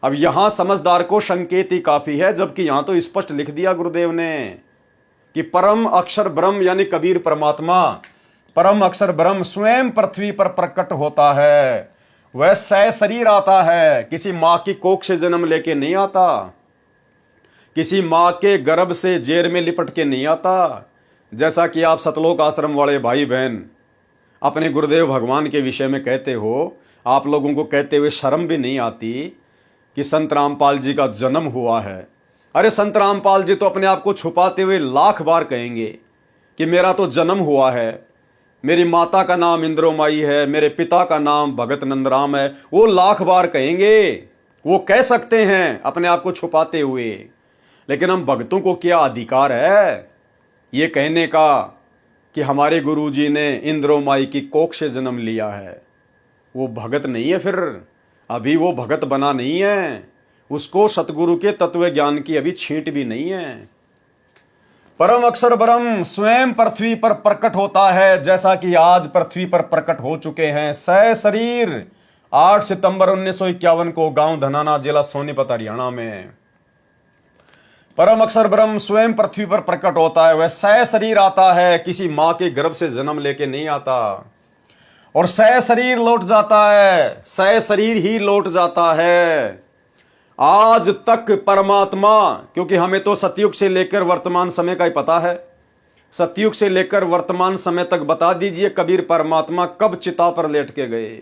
अब यहां समझदार को संकेत ही काफी है, जबकि यहां तो स्पष्ट लिख दिया गुरुदेव ने कि परम अक्षर ब्रह्म यानी कबीर परमात्मा, परम अक्षर ब्रह्म स्वयं पृथ्वी पर प्रकट होता है, वह शरीर आता है। किसी मां की कोख से जन्म लेके नहीं आता, किसी मां के गर्भ से जेर में लिपट के नहीं आता। जैसा कि आप सतलोक आश्रम वाले भाई बहन अपने गुरुदेव भगवान के विषय में कहते हो, आप लोगों को कहते हुए शर्म भी नहीं आती कि संत रामपाल जी का जन्म हुआ है। अरे संत रामपाल जी तो अपने आप को छुपाते हुए लाख बार कहेंगे कि मेरा तो जन्म हुआ है, मेरी माता का नाम इंद्रोमाई है, मेरे पिता का नाम भगत नंदराम है। वो लाख बार कहेंगे, वो कह सकते हैं अपने आप को छुपाते हुए। लेकिन हम भक्तों को क्या अधिकार है ये कहने का कि हमारे गुरुजी ने इंद्रोमाई की कोख से जन्म लिया है? वो भगत नहीं है फिर। अभी वो भगत बना नहीं है, उसको सतगुरु के तत्व ज्ञान की अभी छींट भी नहीं है। परम अक्षर ब्रह्म स्वयं पृथ्वी पर प्रकट होता है, जैसा कि आज पृथ्वी पर प्रकट हो चुके हैं। सह शरीर 8 सितंबर 1951 को गांव धनाना, जिला सोनीपत, हरियाणा में परम अक्षर ब्रह्म स्वयं पृथ्वी पर प्रकट होता है। वह सह शरीर आता है, किसी मां के गर्भ से जन्म लेके नहीं आता, और सह शरीर लौट जाता है, सह शरीर ही लौट जाता है। आज तक परमात्मा, क्योंकि हमें तो सतयुग से लेकर वर्तमान समय का ही पता है, सतयुग से लेकर वर्तमान समय तक बता दीजिए कबीर परमात्मा कब चिता पर लेट के गए,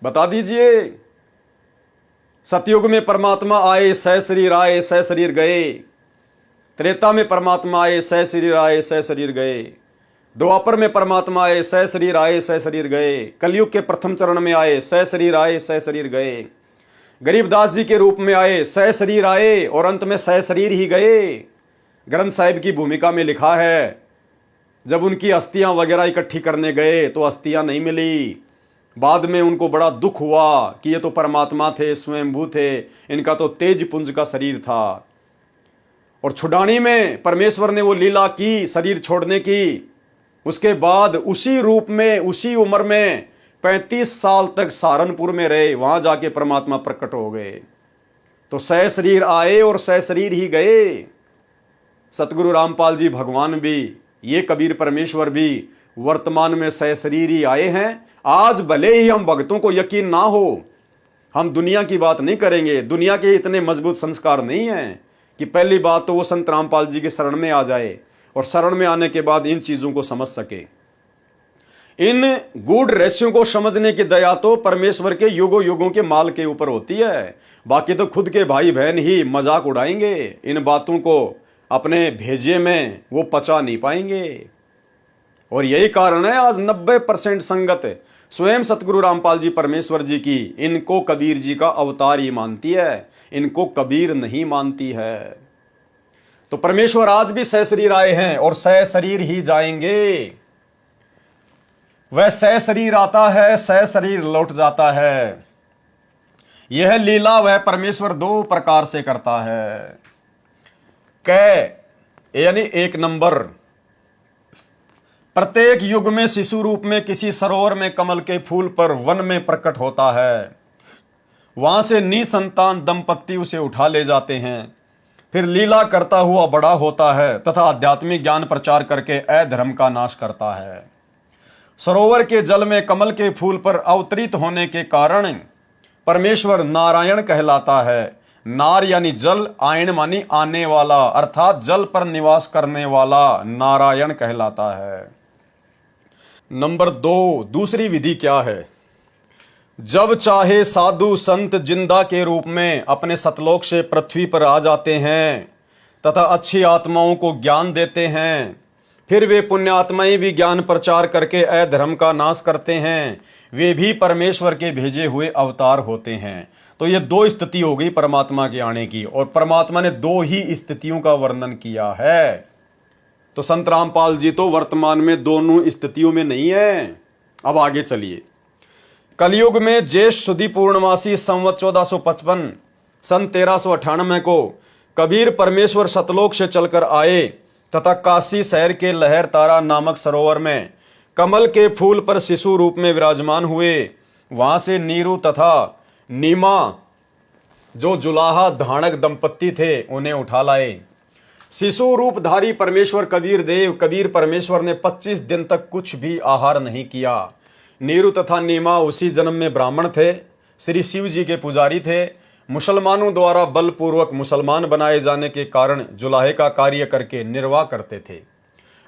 बता दीजिए। सतयुग में परमात्मा आए, सह शरीर आए, सह शरीर गए। त्रेता में परमात्मा आए, सह शरीर आए, सह शरीर गए। द्वापर में परमात्मा आए, सह शरीर आए, सह शरीर गए। कलयुग के प्रथम चरण में आए, सह शरीर आए, सह शरीर गए। गरीबदास जी के रूप में आए, सह शरीर आए, और अंत में सह शरीर ही गए। ग्रंथ साहिब की भूमिका में लिखा है, जब उनकी अस्थियां वगैरह इकट्ठी करने गए तो अस्थियां नहीं मिली। बाद में उनको बड़ा दुख हुआ कि ये तो परमात्मा थे, स्वयंभू थे, इनका तो तेज पुंज का शरीर था। और छुड़ानी में परमेश्वर ने वो लीला की शरीर छोड़ने की। उसके बाद उसी रूप में, उसी उम्र में 35 साल तक सहारनपुर में रहे, वहां जाके परमात्मा प्रकट हो गए। तो सह शरीर आए और सह शरीर ही गए। सतगुरु रामपाल जी भगवान भी, ये कबीर परमेश्वर भी वर्तमान में सह शरीर ही आए हैं। आज भले ही हम भक्तों को यकीन ना हो, हम दुनिया की बात नहीं करेंगे, दुनिया के इतने मजबूत संस्कार नहीं हैं कि पहली बात तो वो संत रामपाल जी के शरण में आ जाए और शरण में आने के बाद इन चीजों को समझ सके। इन गूढ़ रहस्यों को समझने की दया तो परमेश्वर के युगों युगों के माल के ऊपर होती है। बाकी तो खुद के भाई बहन ही मजाक उड़ाएंगे, इन बातों को अपने भेजे में वो पचा नहीं पाएंगे। और यही कारण है आज 90% संगत स्वयं सतगुरु रामपाल जी परमेश्वर जी की इनको कबीर जी का अवतार ही मानती है, इनको कबीर नहीं मानती है। तो परमेश्वर आज भी सह शरीर आए हैं और सह शरीर ही जाएंगे। वह सह शरीर आता है, सह शरीर लौट जाता है। यह लीला वह परमेश्वर 2 प्रकार से करता है। कै यानी 1 नंबर, प्रत्येक युग में शिशु रूप में किसी सरोवर में कमल के फूल पर वन में प्रकट होता है। वहां से निसंतान दंपत्ति उसे उठा ले जाते हैं, फिर लीला करता हुआ बड़ा होता है तथा आध्यात्मिक ज्ञान प्रचार करके अधर्म का नाश करता है। सरोवर के जल में कमल के फूल पर अवतरित होने के कारण परमेश्वर नारायण कहलाता है। नार यानी जल, आयन मानी आने वाला, अर्थात जल पर निवास करने वाला नारायण कहलाता है। नंबर 2, दूसरी विधि क्या है? जब चाहे साधु संत जिंदा के रूप में अपने सतलोक से पृथ्वी पर आ जाते हैं तथा अच्छी आत्माओं को ज्ञान देते हैं, फिर वे पुण्यात्माएं भी ज्ञान प्रचार करके अधर्म का नाश करते हैं। वे भी परमेश्वर के भेजे हुए अवतार होते हैं। तो ये 2 स्थिति हो गई परमात्मा के आने की, और परमात्मा ने 2 ही स्थितियों का वर्णन किया है। तो संत रामपाल जी तो वर्तमान में दोनों स्थितियों में नहीं है। अब आगे चलिए। कलयुग में ज्येष्ठ सुदी पूर्णमासी संवत 1455 सन 1398 को कबीर परमेश्वर सतलोक से चलकर आए तथा काशी शहर के लहर तारा नामक सरोवर में कमल के फूल पर शिशु रूप में विराजमान हुए। वहां से नीरू तथा नीमा जो जुलाहा धानक दंपत्ति थे उन्हें उठा लाए। शिशु रूपधारी परमेश्वर कबीर परमेश्वर ने 25 दिन तक कुछ भी आहार नहीं किया। नीरू तथा नीमा उसी जन्म में ब्राह्मण थे, श्री शिव जी के पुजारी थे। मुसलमानों द्वारा बलपूर्वक मुसलमान बनाए जाने के कारण जुलाहे का कार्य करके निर्वाह करते थे।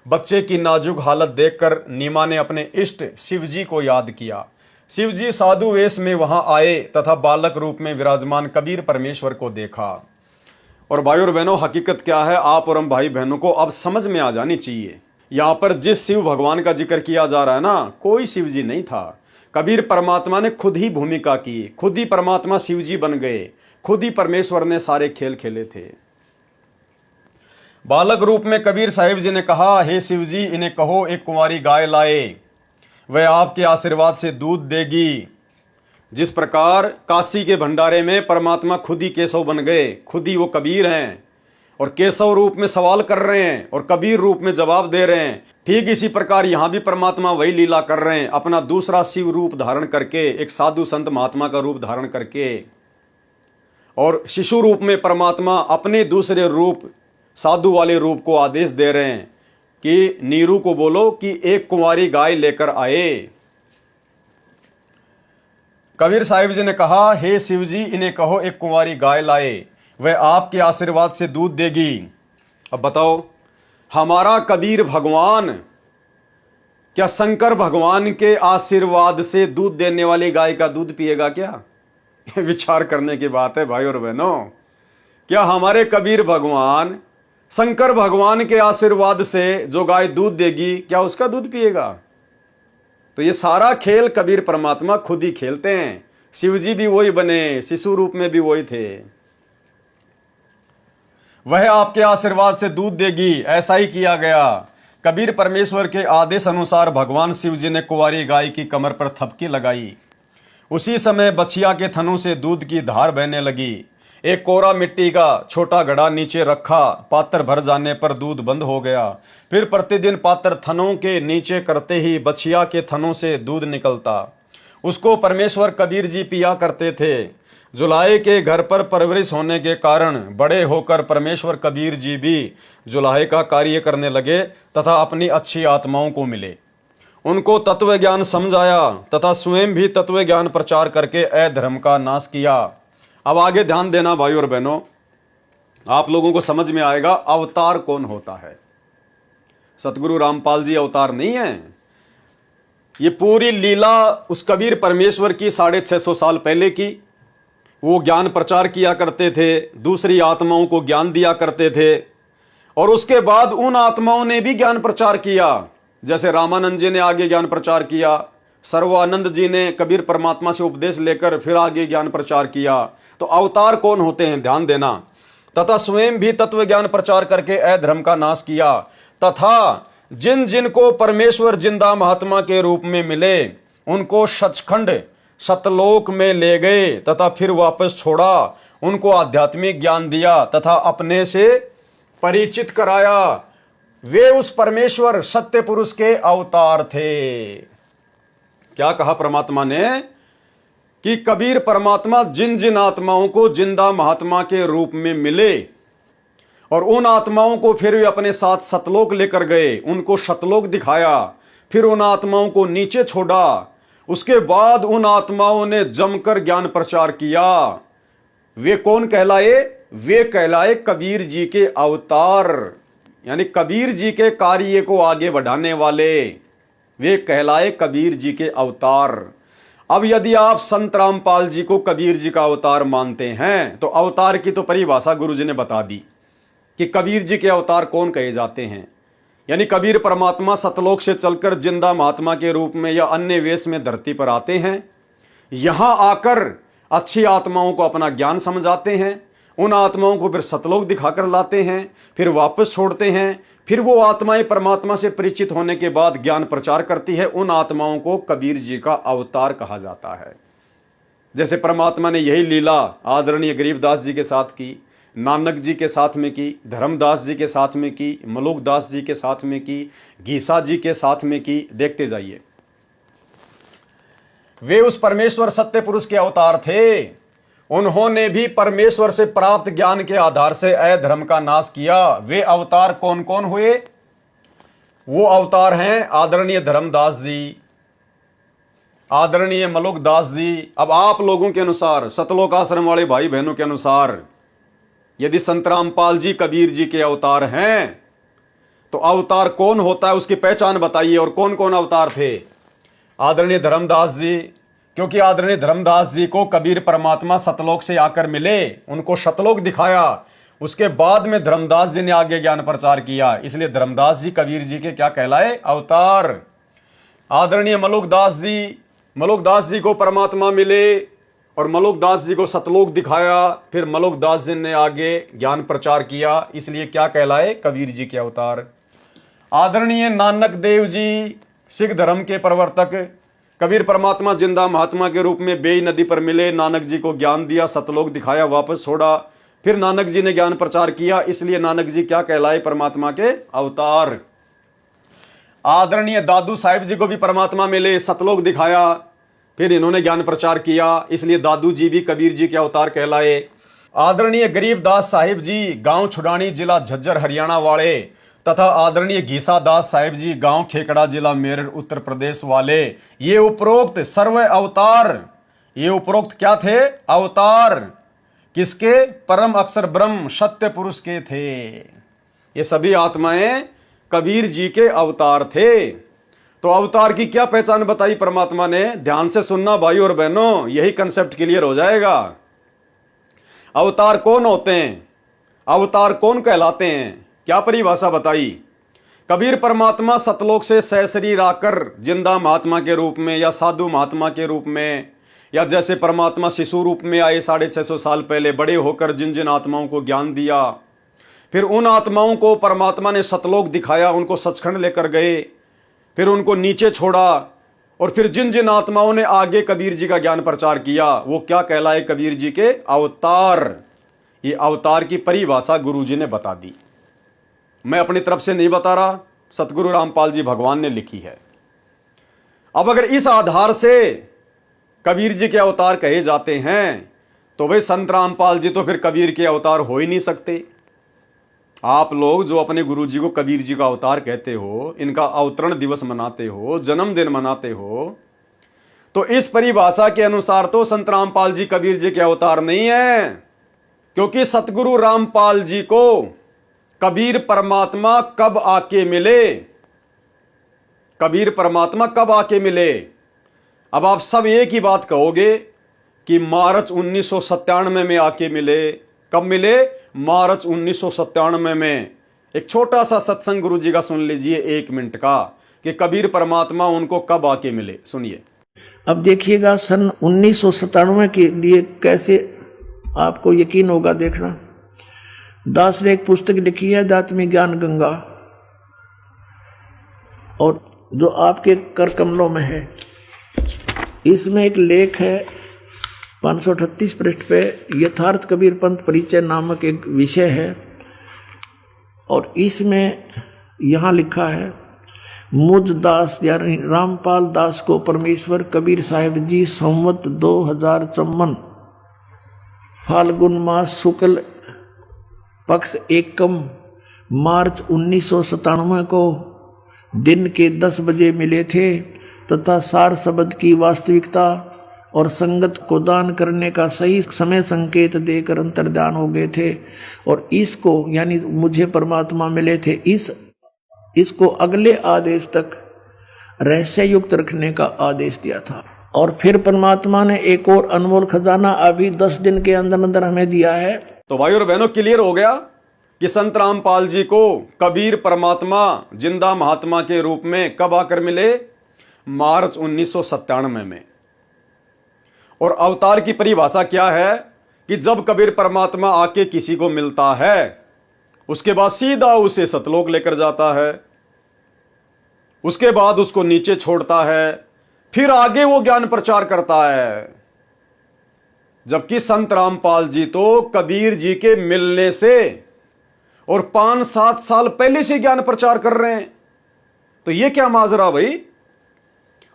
बच्चे की नाजुक हालत देखकर नीमा ने अपने इष्ट शिव जी को याद किया। शिव जी साधु वेश में वहां आए तथा बालक रूप में विराजमान कबीर परमेश्वर को देखा। और भाई और बहनों, हकीकत क्या है आप और हम भाई बहनों को अब समझ में आ जानी चाहिए। यहाँ पर जिस शिव भगवान का जिक्र किया जा रहा है ना, कोई शिव जी नहीं था। कबीर परमात्मा ने खुद ही भूमिका की, खुद ही परमात्मा शिव जी बन गए, खुद ही परमेश्वर ने सारे खेल खेले थे। बालक रूप में कबीर साहिब जी ने कहा, हे शिव जी, इन्हें कहो एक कुंवारी गाय लाए, वह आपके आशीर्वाद से दूध देगी। जिस प्रकार काशी के भंडारे में परमात्मा खुद ही केशव बन गए, खुद ही वो कबीर हैं और केशव रूप में सवाल कर रहे हैं और कबीर रूप में जवाब दे रहे हैं, ठीक इसी प्रकार यहां भी परमात्मा वही लीला कर रहे हैं, अपना दूसरा शिव रूप धारण करके, एक साधु संत महात्मा का रूप धारण करके, और शिशु रूप में परमात्मा अपने दूसरे रूप साधु वाले रूप को आदेश दे रहे हैं कि नीरू को बोलो कि एक कुंवारी गाय लेकर आए। कबीर साहिब जी ने कहा, हे शिव जी, इन्हें कहो एक कुंवारी गाय लाए, वह आपके आशीर्वाद से दूध देगी। अब बताओ, हमारा कबीर भगवान क्या शंकर भगवान के आशीर्वाद से दूध देने वाली गाय का दूध पिएगा क्या? विचार करने की बात है भाई और बहनों। क्या हमारे कबीर भगवान शंकर भगवान के आशीर्वाद से जो गाय दूध देगी, क्या उसका दूध पिएगा? तो ये सारा खेल कबीर परमात्मा खुद ही खेलते हैं। शिव जी भी वही बने, शिशु रूप में भी वही थे। वह आपके आशीर्वाद से दूध देगी, ऐसा ही किया गया। कबीर परमेश्वर के आदेश अनुसार भगवान शिव जी ने कुंवारी गाय की कमर पर थपकी लगाई। उसी समय बछिया के थनों से दूध की धार बहने लगी। एक कोरा मिट्टी का छोटा घड़ा नीचे रखा, पात्र भर जाने पर दूध बंद हो गया। फिर प्रतिदिन पात्र थनों के नीचे करते ही बछिया के थनों से दूध निकलता। उसको परमेश्वर कबीर जी पिया करते थे। जुलाहे के घर पर परवरिश होने के कारण बड़े होकर परमेश्वर कबीर जी भी जुलाहे का कार्य करने लगे तथा अपनी अच्छी आत्माओं को मिले। उनको तत्व ज्ञान समझाया तथा स्वयं भी तत्व ज्ञान प्रचार करके अधर्म का नाश किया। अब आगे ध्यान देना भाई और बहनों, आप लोगों को समझ में आएगा अवतार कौन होता है। सतगुरु रामपाल जी अवतार नहीं है। ये पूरी लीला उस कबीर परमेश्वर की 650 साल पहले की। वो ज्ञान प्रचार किया करते थे, दूसरी आत्माओं को ज्ञान दिया करते थे, और उसके बाद उन आत्माओं ने भी ज्ञान प्रचार किया। जैसे रामानंद जी ने आगे ज्ञान प्रचार किया, सर्वानंद जी ने कबीर परमात्मा से उपदेश लेकर फिर आगे ज्ञान प्रचार किया। तो अवतार कौन होते हैं, ध्यान देना। तथा स्वयं भी तत्व ज्ञान प्रचार करके अधर्म का नाश किया, तथा जिन जिन को परमेश्वर जिंदा महात्मा के रूप में मिले उनको सचखंड सतलोक में ले गए तथा फिर वापस छोड़ा। उनको आध्यात्मिक ज्ञान दिया तथा अपने से परिचित कराया। वे उस परमेश्वर सत्य पुरुष के अवतार थे। क्या कहा परमात्मा ने कि कबीर परमात्मा जिन जिन आत्माओं को जिंदा महात्मा के रूप में मिले और उन आत्माओं को फिर वे अपने साथ सतलोक लेकर गए, उनको सतलोक दिखाया, फिर उन आत्माओं को नीचे छोड़ा। उसके बाद उन आत्माओं ने जमकर ज्ञान प्रचार किया। वे कौन कहलाए? वे कहलाए कबीर जी के अवतार, यानी कबीर जी के कार्य को आगे बढ़ाने वाले। वे कहलाए कबीर जी के अवतार। अब यदि आप संत रामपाल जी को कबीर जी का अवतार मानते हैं तो अवतार की तो परिभाषा गुरु जी ने बता दी कि कबीर जी के अवतार कौन कहे जाते हैं। यानी कबीर परमात्मा सतलोक से चलकर जिंदा महात्मा के रूप में या अन्य वेश में धरती पर आते हैं। यहां आकर अच्छी आत्माओं को अपना ज्ञान समझाते हैं, उन आत्माओं को फिर सतलोक दिखाकर लाते हैं, फिर वापस छोड़ते हैं। फिर वो आत्माएं परमात्मा से परिचित होने के बाद ज्ञान प्रचार करती है। उन आत्माओं को कबीर जी का अवतार कहा जाता है। जैसे परमात्मा ने यही लीला आदरणीय गरीबदास जी के साथ की, नानक जी के साथ में की, धर्मदास जी के साथ में की, मलुकदास जी के साथ में की, गीसा जी के साथ में की। देखते जाइए, वे उस परमेश्वर सत्य पुरुष के अवतार थे। उन्होंने भी परमेश्वर से प्राप्त ज्ञान के आधार से अधर्म का नाश किया। वे अवतार कौन कौन हुए? वो अवतार हैं आदरणीय धर्मदास जी, आदरणीय मलुकदास जी। अब आप लोगों के अनुसार, सतलोक आश्रम वाले भाई बहनों के अनुसार, यदि संत रामपाल जी कबीर जी के अवतार हैं तो अवतार कौन होता है, उसकी पहचान बताइए। और कौन कौन अवतार थे? आदरणीय धर्मदास जी, क्योंकि आदरणीय धर्मदास जी को कबीर परमात्मा सतलोक से आकर मिले, उनको सतलोक दिखाया। उसके बाद में धर्मदास जी ने आगे ज्ञान प्रचार किया, इसलिए धर्मदास जी कबीर जी के क्या कहलाए? अवतार। आदरणीय मलुकदास जी को परमात्मा मिले और मलुकदास जी को सतलोक दिखाया, फिर मलुकदास जी ने आगे ज्ञान प्रचार किया, इसलिए क्या कहलाए? कबीर जी के अवतार। आदरणीय नानक देव जी सिख धर्म के प्रवर्तक, कबीर परमात्मा जिंदा महात्मा के रूप में बेई नदी पर मिले, नानक जी को ज्ञान दिया, सतलोक दिखाया, वापस छोड़ा, फिर नानक जी ने ज्ञान प्रचार किया, इसलिए नानक जी क्या कहलाए? परमात्मा के अवतार। आदरणीय दादू साहिब जी को भी परमात्मा मिले, सतलोक दिखाया, फिर इन्होंने ज्ञान प्रचार किया, इसलिए दादू जी भी कबीर जी के अवतार कहलाए। आदरणीय गरीबदास साहिब जी गांव छुडानी जिला झज्जर हरियाणा वाले तथा आदरणीय घीसा दास साहिब जी गांव खेकड़ा जिला मेरठ उत्तर प्रदेश वाले, ये उपरोक्त सर्व अवतार, ये उपरोक्त क्या थे? अवतार। किसके? परम अक्षर ब्रह्म सत्य पुरुष के थे। ये सभी आत्माएं कबीर जी के अवतार थे। तो अवतार की क्या पहचान बताई परमात्मा ने? ध्यान से सुनना भाई और बहनों, यही कंसेप्ट क्लियर हो जाएगा। अवतार कौन होते हैं? अवतार कौन कहलाते हैं? क्या परिभाषा बताई? कबीर परमात्मा सतलोक से सशरीर आकर जिंदा महात्मा के रूप में या साधु महात्मा के रूप में, या जैसे परमात्मा शिशु रूप में आए 650 साल पहले, बड़े होकर जिन जिन आत्माओं को ज्ञान दिया, फिर उन आत्माओं को परमात्मा ने सतलोक दिखाया, उनको सचखंड लेकर गए, फिर उनको नीचे छोड़ा, और फिर जिन जिन आत्माओं ने आगे कबीर जी का ज्ञान प्रचार किया, वो क्या कहलाए? कबीर जी के अवतार। ये अवतार की परिभाषा गुरु जी ने बता दी, मैं अपनी तरफ से नहीं बता रहा, सतगुरु रामपाल जी भगवान ने लिखी है। अब अगर इस आधार से कबीर जी के अवतार कहे जाते हैं, तो भाई संत रामपाल जी तो फिर कबीर के अवतार हो ही नहीं सकते। आप लोग जो अपने गुरु जी को कबीर जी का अवतार कहते हो, इनका अवतरण दिवस मनाते हो, जन्मदिन मनाते हो, तो इस परिभाषा के अनुसार तो संत रामपाल जी कबीर जी के अवतार नहीं है, क्योंकि सतगुरु रामपाल जी को कबीर परमात्मा कब आके मिले? कबीर परमात्मा कब आके मिले? अब आप सब एक ही बात कहोगे कि मार्च 1997 में आके मिले। कब मिले? मार्च 1997 में। एक छोटा सा सत्संग गुरु जी का सुन लीजिए 1 मिनट का, कि कबीर परमात्मा उनको कब आके मिले। सुनिए। अब देखिएगा सन 1997 के लिए कैसे आपको यकीन होगा, देखना। दास ने एक पुस्तक लिखी है दात्मी ज्ञान गंगा, और जो आपके कर कमलों में है, इसमें एक लेख है 538 पृष्ठ पे, यथार्थ कबीर पंथ परिचय नामक एक विषय है, और इसमें यहाँ लिखा है, मुझ दास यानी रामपाल दास को परमेश्वर कबीर साहिब जी संवत 2054 फाल्गुन मास शुक्ल पक्ष एकम मार्च 1997 को दिन के 10 बजे मिले थे, तथा सार शब्द की वास्तविकता और संगत को दान करने का सही समय संकेत देकर अंतर्ध्यान हो गए थे, और इसको यानी मुझे परमात्मा मिले थे, इसको अगले आदेश तक रहस्य युक्त रखने का आदेश दिया था। और फिर परमात्मा ने एक और अनमोल खजाना अभी 10 दिन के अंदर अंदर हमें दिया है। तो भाई और बहनों, क्लियर हो गया कि संत रामपाल जी को कबीर परमात्मा जिंदा महात्मा के रूप में कब आकर मिले? मार्च 1997 में। और अवतार की परिभाषा क्या है कि जब कबीर परमात्मा आके किसी को मिलता है, उसके बाद सीधा उसे सतलोक लेकर जाता है, उसके बाद उसको नीचे छोड़ता है, फिर आगे वो ज्ञान प्रचार करता है। जबकि संत रामपाल जी तो कबीर जी के मिलने से और 5-7 साल पहले से ज्ञान प्रचार कर रहे हैं। तो ये क्या माजरा भाई?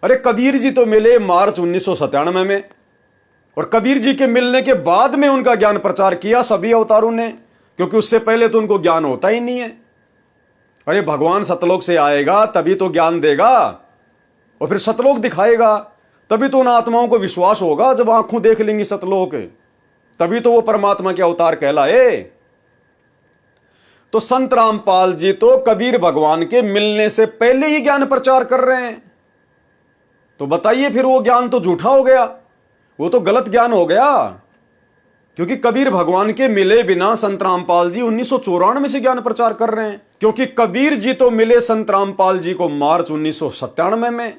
अरे कबीर जी तो मिले मार्च 1997 में, और कबीर जी के मिलने के बाद में उनका ज्ञान प्रचार किया सभी अवतारों ने, क्योंकि उससे पहले तो उनको ज्ञान होता ही नहीं है। अरे भगवान सतलोक से आएगा तभी तो ज्ञान देगा, और फिर सतलोक दिखाएगा, तभी तो उन आत्माओं को विश्वास होगा। जब आंखों देख लेंगी सतलोक, तभी तो वो परमात्मा के अवतार कहलाए। तो संत रामपाल जी तो कबीर भगवान के मिलने से पहले ही ज्ञान प्रचार कर रहे हैं। तो बताइए फिर वो ज्ञान तो झूठा हो गया, वो तो गलत ज्ञान हो गया, क्योंकि कबीर भगवान के मिले बिना संत रामपाल जी 1994 से ज्ञान प्रचार कर रहे हैं। क्योंकि कबीर जी तो मिले संत रामपाल जी को मार्च 1997 में,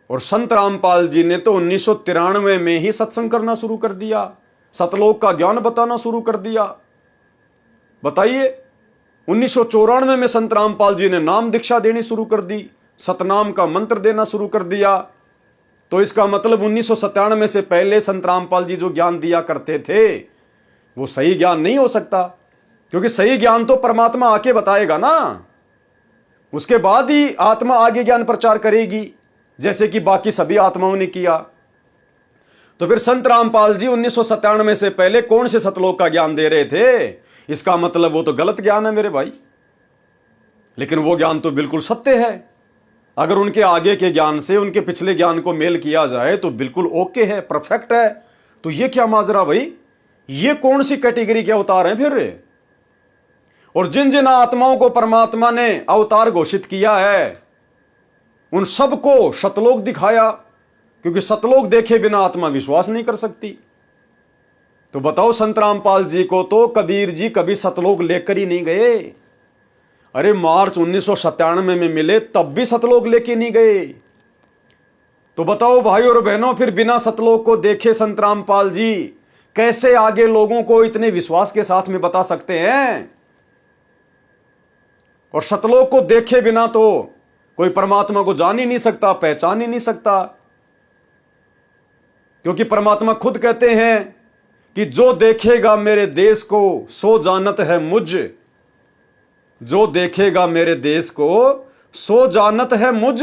और संत रामपाल जी ने तो 1993 में ही सत्संग करना शुरू कर दिया, सतलोक का ज्ञान बताना शुरू कर दिया। बताइए, 1994 में संत रामपाल जी ने नाम दीक्षा देनी शुरू कर दी, सतनाम का मंत्र देना शुरू कर दिया, तो इसका मतलब 1997 से पहले संत रामपाल जी जो ज्ञान दिया करते थे वो सही ज्ञान नहीं हो सकता, क्योंकि सही ज्ञान तो परमात्मा आके बताएगा ना, उसके बाद ही आत्मा आगे ज्ञान प्रचार करेगी, जैसे कि बाकी सभी आत्माओं ने किया। तो फिर संत रामपाल जी 1997 से पहले कौन से सतलोक का ज्ञान दे रहे थे? इसका मतलब वो तो गलत ज्ञान है मेरे भाई। लेकिन वो ज्ञान तो बिल्कुल सत्य है। अगर उनके आगे के ज्ञान से उनके पिछले ज्ञान को मेल किया जाए तो बिल्कुल ओके है, परफेक्ट है। तो ये क्या माजरा भाई, ये कौन सी कैटेगरी के अवतार हैं फिर? और जिन जिन आत्माओं को परमात्मा ने अवतार घोषित किया है उन सबको सतलोक दिखाया, क्योंकि सतलोक देखे बिना आत्मा विश्वास नहीं कर सकती। तो बताओ, संत रामपाल जी को तो कबीर जी कभी सतलोक लेकर ही नहीं गए। अरे मार्च 1997 में मिले तब भी सतलोक लेके नहीं गए। तो बताओ भाई और बहनों, फिर बिना सतलोक को देखे संत रामपाल जी कैसे आगे लोगों को इतने विश्वास के साथ में बता सकते हैं? और सतलोक को देखे बिना तो कोई परमात्मा को जान ही नहीं सकता, पहचान ही नहीं सकता, क्योंकि परमात्मा खुद कहते हैं कि जो देखेगा मेरे देश को सो जानत है मुझ, जो देखेगा मेरे देश को सो जानत है मुझ।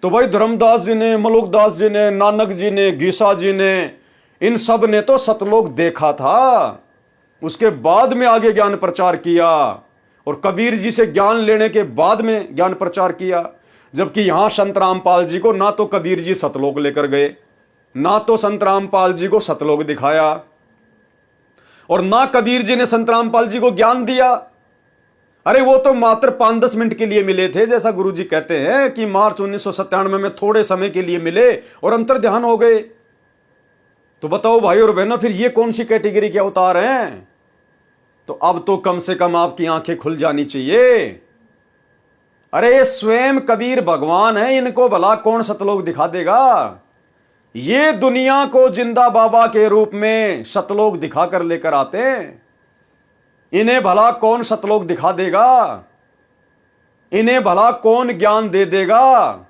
तो भाई धर्मदास जी ने, मलुकदास जी ने, नानक जी ने, गीसा जी ने, इन सब ने तो सतलोक देखा था, उसके बाद में आगे ज्ञान प्रचार किया, और कबीर जी से ज्ञान लेने के बाद में ज्ञान प्रचार किया। जबकि यहां संत रामपाल जी को ना तो कबीर जी सतलोक लेकर गए, ना तो संत रामपाल जी को सतलोक दिखाया, और ना कबीर जी ने संत रामपाल जी को ज्ञान दिया। अरे वो तो मात्र 5-10 मिनट के लिए मिले थे, जैसा गुरु जी कहते हैं कि मार्च 1997 में थोड़े समय के लिए मिले और अंतर ध्यान हो गए। तो बताओ भाई और बहनों, फिर ये कौन सी कैटेगरी के अवतार हैं? तो अब तो कम से कम आपकी आंखें खुल जानी चाहिए। अरे ये स्वयं कबीर भगवान है, इनको भला कौन सतलोक दिखा देगा? ये दुनिया को जिंदा बाबा के रूप में सतलोक दिखाकर लेकर आते हैं। इन्हें भला कौन सतलोक दिखा देगा? इन्हें भला कौन ज्ञान दे देगा?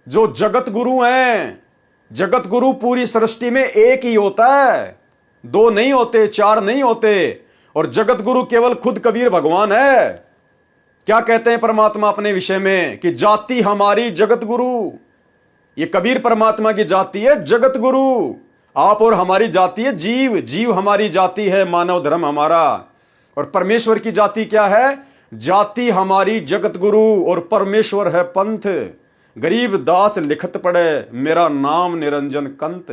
जो जगत गुरु हैं। जगत गुरु पूरी सृष्टि में एक ही होता है, 2 नहीं होते, 4 नहीं होते। और जगत गुरु केवल खुद कबीर भगवान है। क्या कहते हैं परमात्मा अपने विषय में कि जाति हमारी जगत गुरु। ये कबीर परमात्मा की जाति है जगत गुरु। आप और हमारी जाति है जीव, जीव हमारी जाति है, मानव धर्म हमारा। और परमेश्वर की जाति क्या है? जाति हमारी जगत गुरु और परमेश्वर है पंथ। गरीब दास लिखत पड़े, मेरा नाम निरंजन कंत।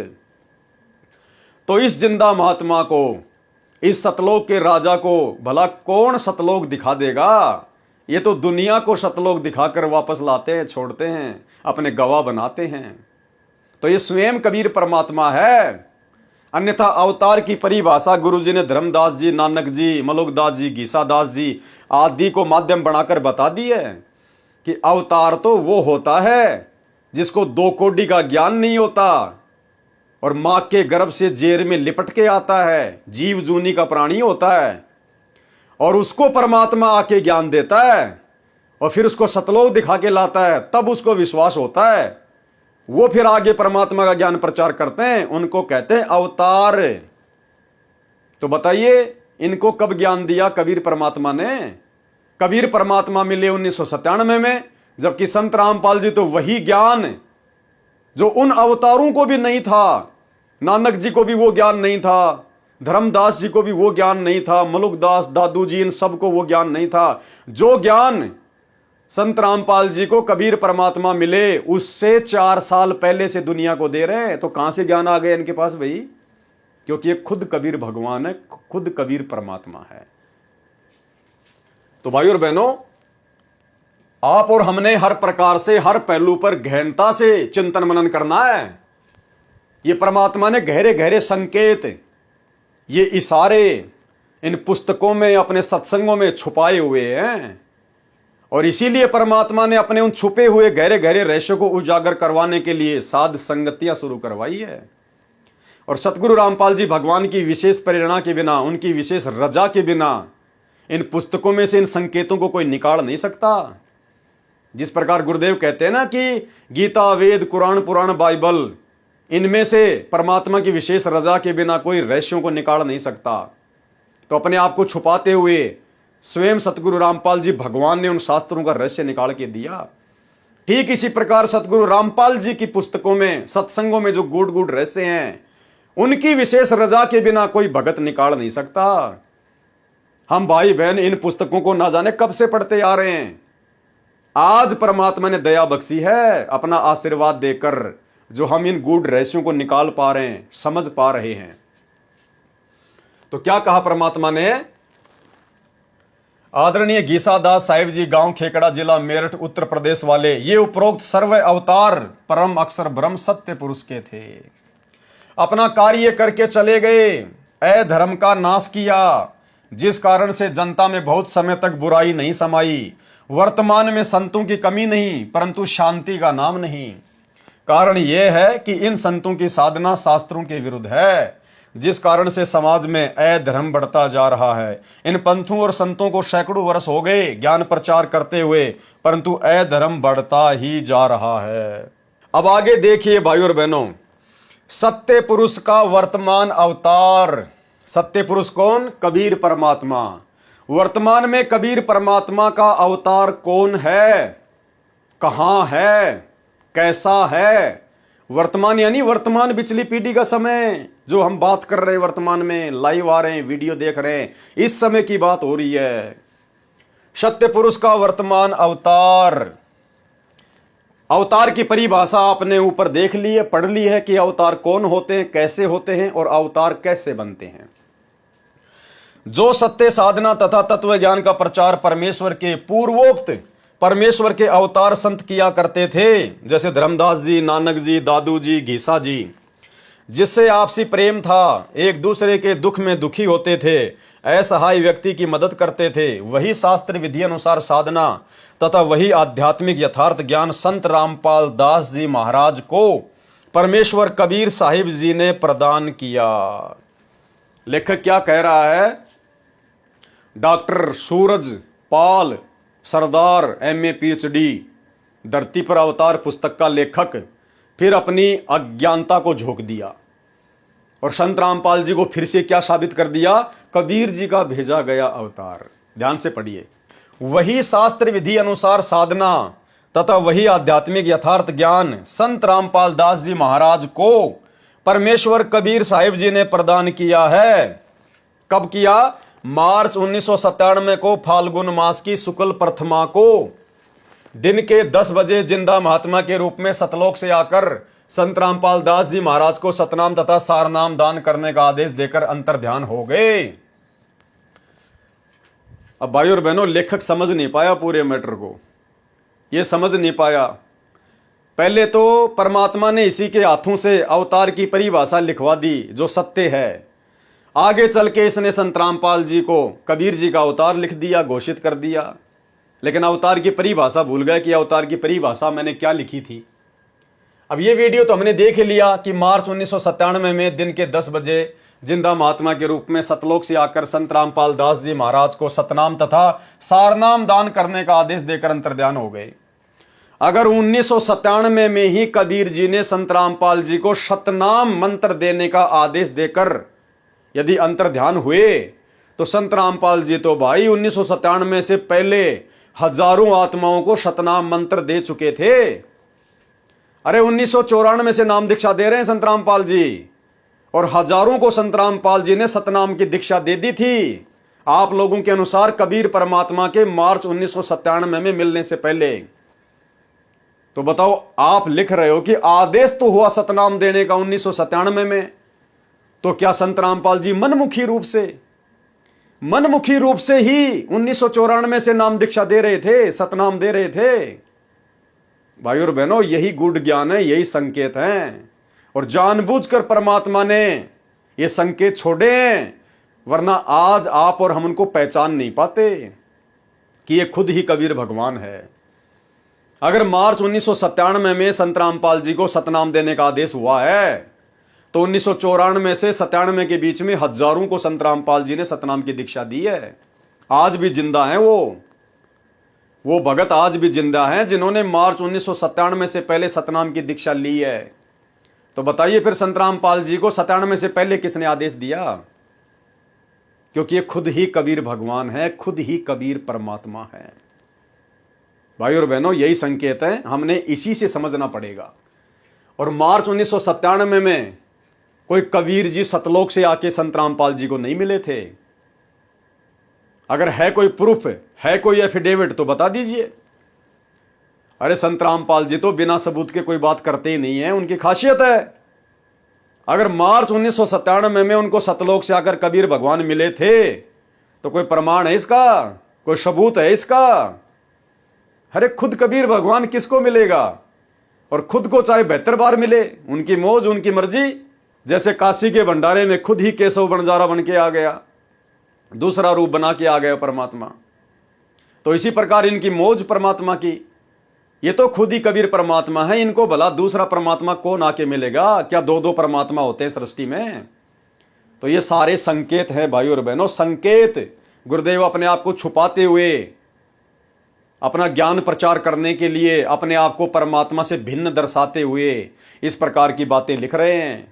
तो इस जिंदा महात्मा को, इस सतलोक के राजा को भला कौन सतलोक दिखा देगा? ये तो दुनिया को सतलोक दिखाकर वापस लाते हैं, छोड़ते हैं, अपने गवाह बनाते हैं। तो ये स्वयं कबीर परमात्मा है। अन्यथा अवतार की परिभाषा गुरु जी ने धर्मदास जी, नानक जी, मलुकदास जी, गीसा दास जी आदि को माध्यम बनाकर बता दी है कि अवतार तो वो होता है जिसको 2 कोड़ी का ज्ञान नहीं होता और मां के गर्भ से जेर में लिपट के आता है, जीव जूनी का प्राणी होता है, और उसको परमात्मा आके ज्ञान देता है और फिर उसको सतलोक दिखा के लाता है, तब उसको विश्वास होता है। वो फिर आगे परमात्मा का ज्ञान प्रचार करते हैं, उनको कहते हैं अवतार। तो बताइए, इनको कब ज्ञान दिया कबीर परमात्मा ने? कबीर परमात्मा मिले 1997 में, जबकि संत रामपाल जी तो वही ज्ञान जो उन अवतारों को भी नहीं था। नानक जी को भी वो ज्ञान नहीं था, धर्मदास जी को भी वो ज्ञान नहीं था, मलुकदास, दादू जी, इन सबको वो ज्ञान नहीं था। जो ज्ञान संत रामपाल जी को कबीर परमात्मा मिले उससे 4 साल पहले से दुनिया को दे रहे हैं। तो कहां से ज्ञान आ गया इनके पास भाई? क्योंकि ये खुद कबीर भगवान है, खुद कबीर परमात्मा है। तो भाई और बहनों, आप और हमने हर प्रकार से, हर पहलू पर गहनता से चिंतन मनन करना है। ये परमात्मा ने गहरे गहरे संकेत, ये इशारे इन पुस्तकों में, अपने सत्संगों में छुपाए हुए हैं, और इसीलिए परमात्मा ने अपने उन छुपे हुए गहरे गहरे रहस्यों को उजागर करवाने के लिए साध संगतियां शुरू करवाई है। और सतगुरु रामपाल जी भगवान की विशेष प्रेरणा के बिना, उनकी विशेष रजा के बिना इन पुस्तकों में से इन संकेतों को कोई निकाल नहीं सकता। जिस प्रकार गुरुदेव कहते हैं ना कि गीता, वेद, कुरान, पुराण, बाइबल, इनमें से परमात्मा की विशेष रजा के बिना कोई रहस्यों को निकाल नहीं सकता। तो अपने आप को छुपाते हुए स्वयं सतगुरु रामपाल जी भगवान ने उन शास्त्रों का रहस्य निकाल के दिया। ठीक इसी प्रकार सतगुरु रामपाल जी की पुस्तकों में, सत्संगों में जो गूढ़ गूढ़ रहस्य हैं, उनकी विशेष रजा के बिना कोई भगत निकाल नहीं सकता। हम भाई बहन इन पुस्तकों को ना जाने कब से पढ़ते आ रहे हैं। आज परमात्मा ने दया बख्शी है अपना आशीर्वाद देकर, जो हम इन गूढ़ रहस्यों को निकाल पा रहे हैं, समझ पा रहे हैं। तो क्या कहा परमात्मा ने? आदरणीय गीसादास साहिब जी, गांव खेकड़ा, जिला मेरठ, उत्तर प्रदेश वाले, ये उपरोक्त सर्व अवतार परम अक्षर ब्रह्म सत्य पुरुष के थे। अपना कार्य करके चले गए, अधर्म का नाश किया, जिस कारण से जनता में बहुत समय तक बुराई नहीं समाई। वर्तमान में संतों की कमी नहीं, परंतु शांति का नाम नहीं। कारण यह है कि इन संतों की साधना शास्त्रों के विरुद्ध है, जिस कारण से समाज में अधर्म बढ़ता जा रहा है। इन पंथों और संतों को सैकड़ों वर्ष हो गए ज्ञान प्रचार करते हुए, परंतु अधर्म बढ़ता ही जा रहा है। अब आगे देखिए भाइयों और बहनों, सत्य पुरुष का वर्तमान अवतार। सत्य पुरुष कौन? कबीर परमात्मा। वर्तमान में कबीर परमात्मा का अवतार कौन है, कहां है, कैसा है? वर्तमान यानी वर्तमान पिछली पीढ़ी का समय, जो हम बात कर रहे हैं वर्तमान में, लाइव आ रहे हैं, वीडियो देख रहे हैं, इस समय की बात हो रही है। सत्य पुरुष का वर्तमान अवतार। अवतार की परिभाषा आपने ऊपर देख ली है, पढ़ ली है कि अवतार कौन होते हैं, कैसे होते हैं और अवतार कैसे बनते हैं। जो सत्य साधना तथा तत्व ज्ञान का प्रचार परमेश्वर के पूर्वोक्त परमेश्वर के अवतार संत किया करते थे, जैसे धर्मदास जी, नानक जी, दादू जी, घीसा जी, जिससे आपसी प्रेम था, एक दूसरे के दुख में दुखी होते थे, असहाय व्यक्ति की मदद करते थे, वही शास्त्र विधि अनुसार साधना तथा वही आध्यात्मिक यथार्थ ज्ञान संत रामपाल दास जी महाराज को परमेश्वर कबीर साहिब जी ने प्रदान किया। लेखक क्या कह रहा है? डॉक्टर सूरज पाल सरदार MA PhD, धरती पर अवतार पुस्तक का लेखक, फिर अपनी अज्ञानता को झोंक दिया और संत रामपाल जी को फिर से क्या साबित कर दिया? कबीर जी का भेजा गया अवतार। ध्यान से पढ़िए, वही शास्त्र विधि अनुसार साधना तथा वही आध्यात्मिक यथार्थ ज्ञान संत रामपाल दास जी महाराज को परमेश्वर कबीर साहिब जी ने प्रदान किया है। कब किया? मार्च 1997 को फाल्गुन मास की शुक्ल प्रथमा को दिन के 10 बजे जिंदा महात्मा के रूप में सतलोक से आकर संत रामपाल दास जी महाराज को सतनाम तथा सारनाम दान करने का आदेश देकर अंतर्ध्यान हो गए। अब भाई और बहनों, लेखक समझ नहीं पाया पूरे मैटर को, ये समझ नहीं पाया। पहले तो परमात्मा ने इसी के हाथों से अवतार की परिभाषा लिखवा दी जो सत्य है। आगे चल के इसने संत रामपाल जी को कबीर जी का अवतार लिख दिया, घोषित कर दिया, लेकिन अवतार की परिभाषा भूल गए कि अवतार की परिभाषा मैंने क्या लिखी थी। अब ये वीडियो तो हमने देख लिया कि मार्च 1997 में दिन के 10 बजे जिंदा महात्मा के रूप में सतलोक से आकर संत रामपाल दास जी महाराज को सतनाम तथा सारनाम दान करने का आदेश देकर अंतर्ध्यान हो गए। अगर 1997 में ही कबीर जी ने संत रामपाल जी को सतनाम मंत्र देने का आदेश देकर यदि अंतर्ध्यान हुए, तो संत रामपाल जी तो भाई 1997 से पहले हजारों आत्माओं को सतनाम मंत्र दे चुके थे। अरे 1994 से नाम दीक्षा दे रहे हैं संत रामपाल जी, और हजारों को संत रामपाल जी ने सतनाम की दीक्षा दे दी थी। आप लोगों के अनुसार कबीर परमात्मा के मार्च 1997 में मिलने से पहले। तो बताओ, आप लिख रहे हो कि आदेश तो हुआ सतनाम देने का 1997 में, तो क्या संत रामपाल जी मनमुखी रूप से ही 1994 से नाम दीक्षा दे रहे थे, सतनाम दे रहे थे? भाई और बहनों, यही गूढ़ ज्ञान है, यही संकेत हैं, और जानबूझकर परमात्मा ने ये संकेत छोड़े हैं, वरना आज आप और हम उनको पहचान नहीं पाते कि ये खुद ही कबीर भगवान है। अगर मार्च 1997 में संत रामपाल जी को सतनाम देने का आदेश हुआ है, तो 1994 से 97 के बीच में हजारों को संत रामपाल जी ने सतनाम की दीक्षा दी है। आज भी जिंदा हैं वो। वो भगत आज भी जिंदा हैं जिन्होंने मार्च 1997 से पहले सतनाम की दीक्षा ली है। तो बताइए फिर संत रामपाल जी को 97 से पहले किसने आदेश दिया? क्योंकि ये खुद ही कबीर भगवान है, खुद ही कबीर परमात्मा है। भाई और बहनों, यही संकेत है, हमने इसी से समझना पड़ेगा। और मार्च 1997 में कोई कबीर जी सतलोक से आके संत रामपाल जी को नहीं मिले थे। अगर है कोई प्रूफ, है कोई एफिडेविट तो बता दीजिए। अरे संत रामपाल जी तो बिना सबूत के कोई बात करते ही नहीं है, उनकी खासियत है। अगर मार्च 1997 में उनको सतलोक से आकर कबीर भगवान मिले थे तो कोई प्रमाण है इसका, कोई सबूत है इसका? अरे खुद कबीर भगवान किसको मिलेगा? और खुद को चाहे 72 बार मिले, उनकी मौज उनकी मर्जी। जैसे काशी के भंडारे में खुद ही केशव बंजारा बन के आ गया, दूसरा रूप बना के आ गया परमात्मा, तो इसी प्रकार इनकी मौज परमात्मा की। ये तो खुद ही कबीर परमात्मा है, इनको भला दूसरा परमात्मा कौन आके मिलेगा? क्या दो दो परमात्मा होते हैं सृष्टि में? तो ये सारे संकेत हैं भाई और बहनों, संकेत। गुरुदेव अपने आप को छुपाते हुए, अपना ज्ञान प्रचार करने के लिए, अपने आप को परमात्मा से भिन्न दर्शाते हुए इस प्रकार की बातें लिख रहे हैं।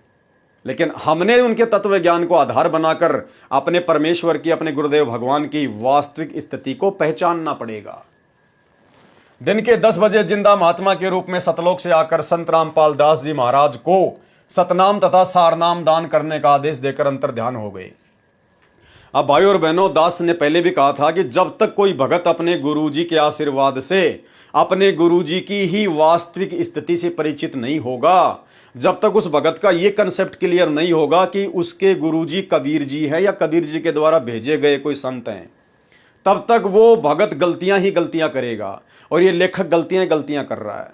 लेकिन हमने उनके तत्व ज्ञान को आधार बनाकर अपने परमेश्वर की, अपने गुरुदेव भगवान की वास्तविक स्थिति को पहचानना पड़ेगा। दिन के 10 बजे जिंदा महात्मा के रूप में सतलोक से आकर संत रामपाल दास जी महाराज को सतनाम तथा सारनाम दान करने का आदेश देकर अंतर ध्यान हो गए। अब भाई और बहनों, दास ने पहले भी कहा था कि जब तक कोई भगत अपने गुरुजी के आशीर्वाद से अपने गुरुजी की ही वास्तविक स्थिति से परिचित नहीं होगा, जब तक उस भगत का ये कंसेप्ट क्लियर नहीं होगा कि उसके गुरुजी कबीर जी है या कबीर जी के द्वारा भेजे गए कोई संत हैं, तब तक वो भगत गलतियां ही गलतियां करेगा। और ये लेखक गलतियां कर रहा है।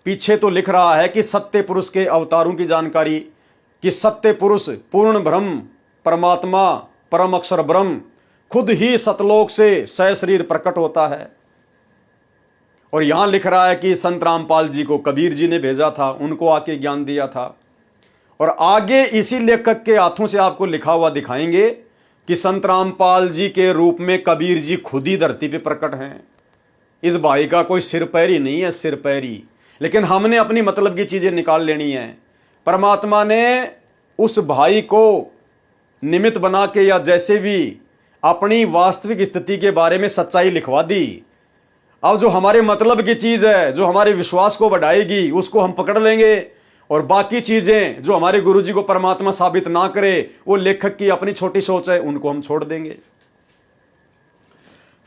पीछे तो लिख रहा है कि सत्य पुरुष के अवतारों की जानकारी, कि सत्य पुरुष पूर्ण ब्रह्म परमात्मा परम अक्षर ब्रह्म खुद ही सतलोक से सशरीर प्रकट होता है। और यहां लिख रहा है कि संत रामपाल जी को कबीर जी ने भेजा था, उनको आके ज्ञान दिया था। और आगे इसी लेखक के हाथों से आपको लिखा हुआ दिखाएंगे कि संत रामपाल जी के रूप में कबीर जी खुद ही धरती पे प्रकट हैं। इस भाई का कोई सिर पैर ही नहीं है, सिर पैर ही। लेकिन हमने अपनी मतलब की चीजें निकाल लेनी है। परमात्मा ने उस भाई को निमित्त बना के या जैसे भी अपनी वास्तविक स्थिति के बारे में सच्चाई लिखवा दी। अब जो हमारे मतलब की चीज है, जो हमारे विश्वास को बढ़ाएगी, उसको हम पकड़ लेंगे। और बाकी चीजें जो हमारे गुरुजी को परमात्मा साबित ना करे, वो लेखक की अपनी छोटी सोच है, उनको हम छोड़ देंगे।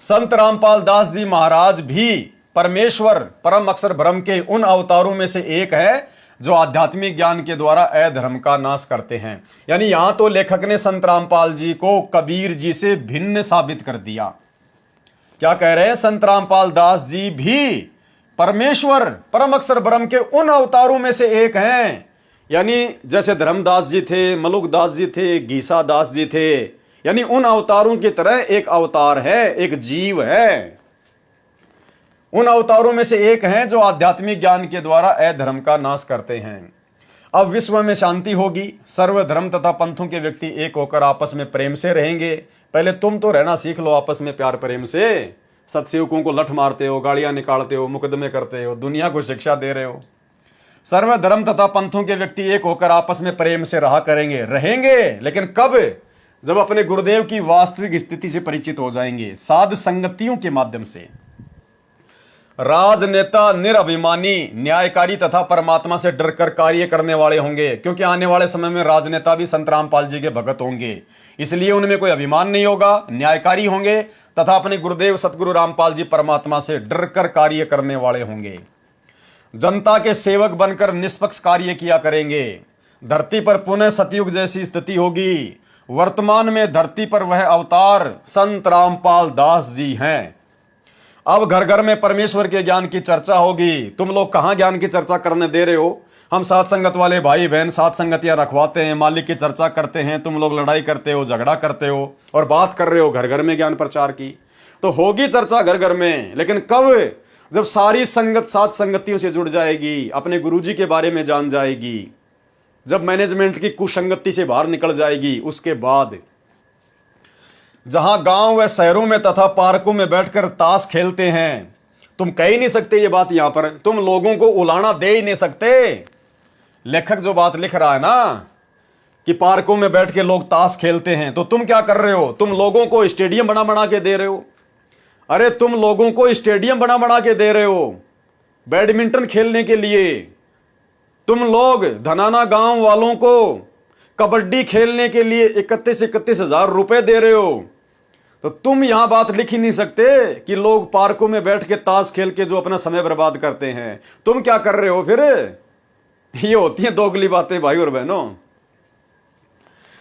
संत रामपाल दास जी महाराज भी परमेश्वर परम अक्षर ब्रह्म के उन अवतारों में से एक है जो आध्यात्मिक ज्ञान के द्वारा अधर्म का नाश करते हैं। यानी यहां तो लेखक ने संत रामपाल जी को कबीर जी से भिन्न साबित कर दिया। क्या कह रहे हैं? संत रामपाल दास जी भी परमेश्वर परम अक्षर ब्रह्म के उन अवतारों में से एक हैं। यानी जैसे धर्मदास जी थे, मलुक दास जी थे, गीसा दास जी थे, यानी उन अवतारों की तरह एक अवतार है, एक जीव है। उन अवतारों में से एक हैं जो आध्यात्मिक ज्ञान के द्वारा अधर्म का नाश करते हैं। अब विश्व में शांति होगी, सर्वधर्म तथा पंथों के व्यक्ति एक होकर आपस में प्रेम से रहेंगे। पहले तुम तो रहना सीख लो आपस में प्यार प्रेम से। सत्सेवकों को लठ मारते हो, गालियां निकालते हो, मुकदमे करते हो, दुनिया को शिक्षा दे रहे हो। सर्वधर्म तथा पंथों के व्यक्ति एक होकर आपस में प्रेम से रहा रहेंगे। लेकिन कब? जब अपने गुरुदेव की वास्तविक स्थिति से परिचित हो जाएंगे, साध संगतियों के माध्यम से। राजनेता निरभिमानी, न्यायकारी तथा परमात्मा से डरकर कार्य करने वाले होंगे, क्योंकि आने वाले समय में राजनेता भी संत रामपाल जी के भगत होंगे। इसलिए उनमें कोई अभिमान नहीं होगा, न्यायकारी होंगे तथा अपने गुरुदेव सतगुरु रामपाल जी परमात्मा से डरकर कार्य करने वाले होंगे। जनता के सेवक बनकर निष्पक्ष कार्य किया करेंगे। धरती पर पुनः सतयुग जैसी स्थिति होगी। वर्तमान में धरती पर वह अवतार संत रामपाल दास जी हैं। अब घर घर में परमेश्वर के ज्ञान की चर्चा होगी। तुम लोग कहां ज्ञान की चर्चा करने दे रहे हो? हम साथ संगत वाले भाई बहन साथ संगतियां रखवाते हैं, मालिक की चर्चा करते हैं, तुम लोग लड़ाई करते हो, झगड़ा करते हो और बात कर रहे हो घर घर में ज्ञान प्रचार की। तो होगी चर्चा घर घर में, लेकिन कब? जब सारी संगत साथ संगतियों से जुड़ जाएगी, अपने गुरुजी के बारे में जान जाएगी, जब मैनेजमेंट की कुसंगति से बाहर निकल जाएगी, उसके बाद। जहां गांव व शहरों में तथा पार्कों में बैठकर ताश खेलते हैं। तुम कह ही नहीं सकते ये बात यहां पर, तुम लोगों को उलाना दे ही नहीं सकते। लेखक जो बात लिख रहा है ना कि पार्कों में बैठ के लोग ताश खेलते हैं, तो तुम क्या कर रहे हो? तुम लोगों को स्टेडियम बना बना के दे रहे हो। अरे तुम लोगों को स्टेडियम बना बना के दे रहे हो बैडमिंटन खेलने के लिए। तुम लोग धनाना गांव वालों को कबड्डी खेलने के लिए 31 हजार रुपए दे रहे हो। तो तुम यहां बात लिख ही नहीं सकते कि लोग पार्कों में बैठ के ताश खेल के जो अपना समय बर्बाद करते हैं। तुम क्या कर रहे हो फिर? ये होती हैं दोगली बातें भाई और बहनों।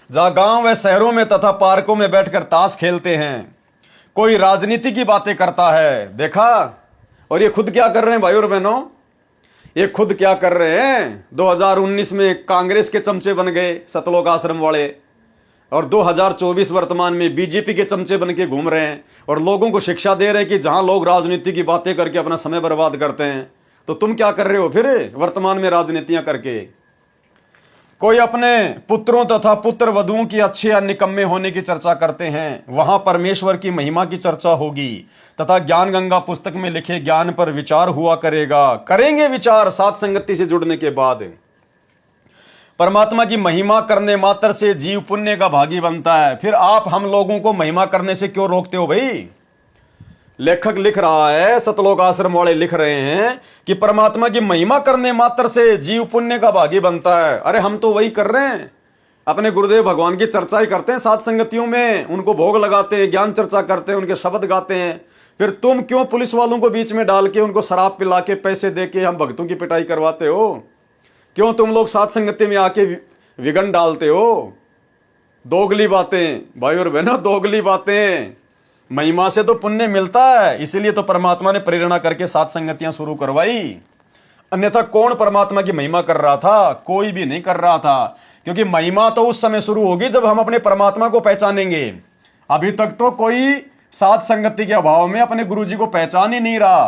जहां गांव व शहरों में तथा पार्कों में बैठकर ताश खेलते हैं, कोई राजनीति की बातें करता है, देखा? और ये खुद क्या कर रहे हैं भाई और बहनों? ये खुद क्या कर रहे हैं? 2019 में कांग्रेस के चमचे बन गए सतलोक आश्रम वाले, और 2024 वर्तमान में बीजेपी के चमचे बन के घूम रहे हैं और लोगों को शिक्षा दे रहे हैं कि जहां लोग राजनीति की बातें करके अपना समय बर्बाद करते हैं, तो तुम क्या कर रहे हो फिर वर्तमान में राजनीतियां करके? कोई अपने पुत्रों तथा पुत्र वधुओं की अच्छे या निकम्मे होने की चर्चा करते हैं, वहां परमेश्वर की महिमा की चर्चा होगी तथा ज्ञान गंगा पुस्तक में लिखे ज्ञान पर विचार हुआ करेगा। करेंगे विचार सात संगति से जुड़ने के बाद। परमात्मा की महिमा करने मात्र से जीव पुण्य का भागी बनता है। फिर आप हम लोगों को महिमा करने से क्यों रोकते हो भाई? लेखक लिख रहा है, सतलोक आश्रम वाले लिख रहे हैं कि परमात्मा की महिमा करने मात्र से जीव पुण्य का भागी बनता है। अरे हम तो वही कर रहे हैं, अपने गुरुदेव भगवान की चर्चा ही करते हैं सात संगतियों में, उनको भोग लगाते हैं, ज्ञान चर्चा करते हैं, उनके शब्द गाते हैं। फिर तुम क्यों पुलिस वालों को बीच में डाल के उनको शराब पिला के पैसे दे के हम भक्तों की पिटाई करवाते हो? क्यों तुम लोग सात संगति में आके विघन डालते हो? दोगली बातें भाई और बहनों, दोगली बातें। महिमा से तो पुण्य मिलता है, इसीलिए तो परमात्मा ने प्रेरणा करके सात संगतियां शुरू करवाई। अन्यथा कौन परमात्मा की महिमा कर रहा था? कोई भी नहीं कर रहा था, क्योंकि महिमा तो उस समय शुरू होगी जब हम अपने परमात्मा को पहचानेंगे। अभी तक तो कोई सात संगति के अभाव में अपने गुरुजी को पहचान ही नहीं रहा।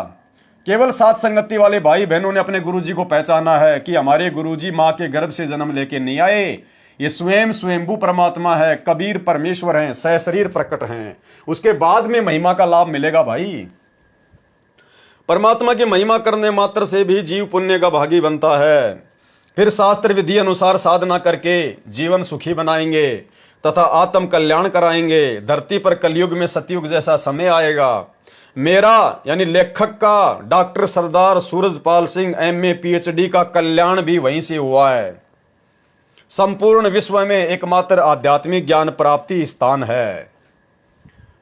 केवल सात संगति वाले भाई बहनों ने अपने गुरुजी को पहचाना है कि हमारे गुरुजी मां के गर्भ से जन्म लेके नहीं आए, ये स्वयं स्वयंभू परमात्मा है, कबीर परमेश्वर हैं, सहशरीर प्रकट हैं। उसके बाद में महिमा का लाभ मिलेगा भाई। परमात्मा की महिमा करने मात्र से भी जीव पुण्य का भागी बनता है। फिर शास्त्र विधि अनुसार साधना करके जीवन सुखी बनाएंगे तथा आत्म कल्याण कराएंगे। धरती पर कलयुग में सतयुग जैसा समय आएगा। मेरा यानी लेखक का डॉक्टर सरदार सूरजपाल सिंह MA PhD का कल्याण भी वहीं से हुआ है। संपूर्ण विश्व में एकमात्र आध्यात्मिक ज्ञान प्राप्ति स्थान है।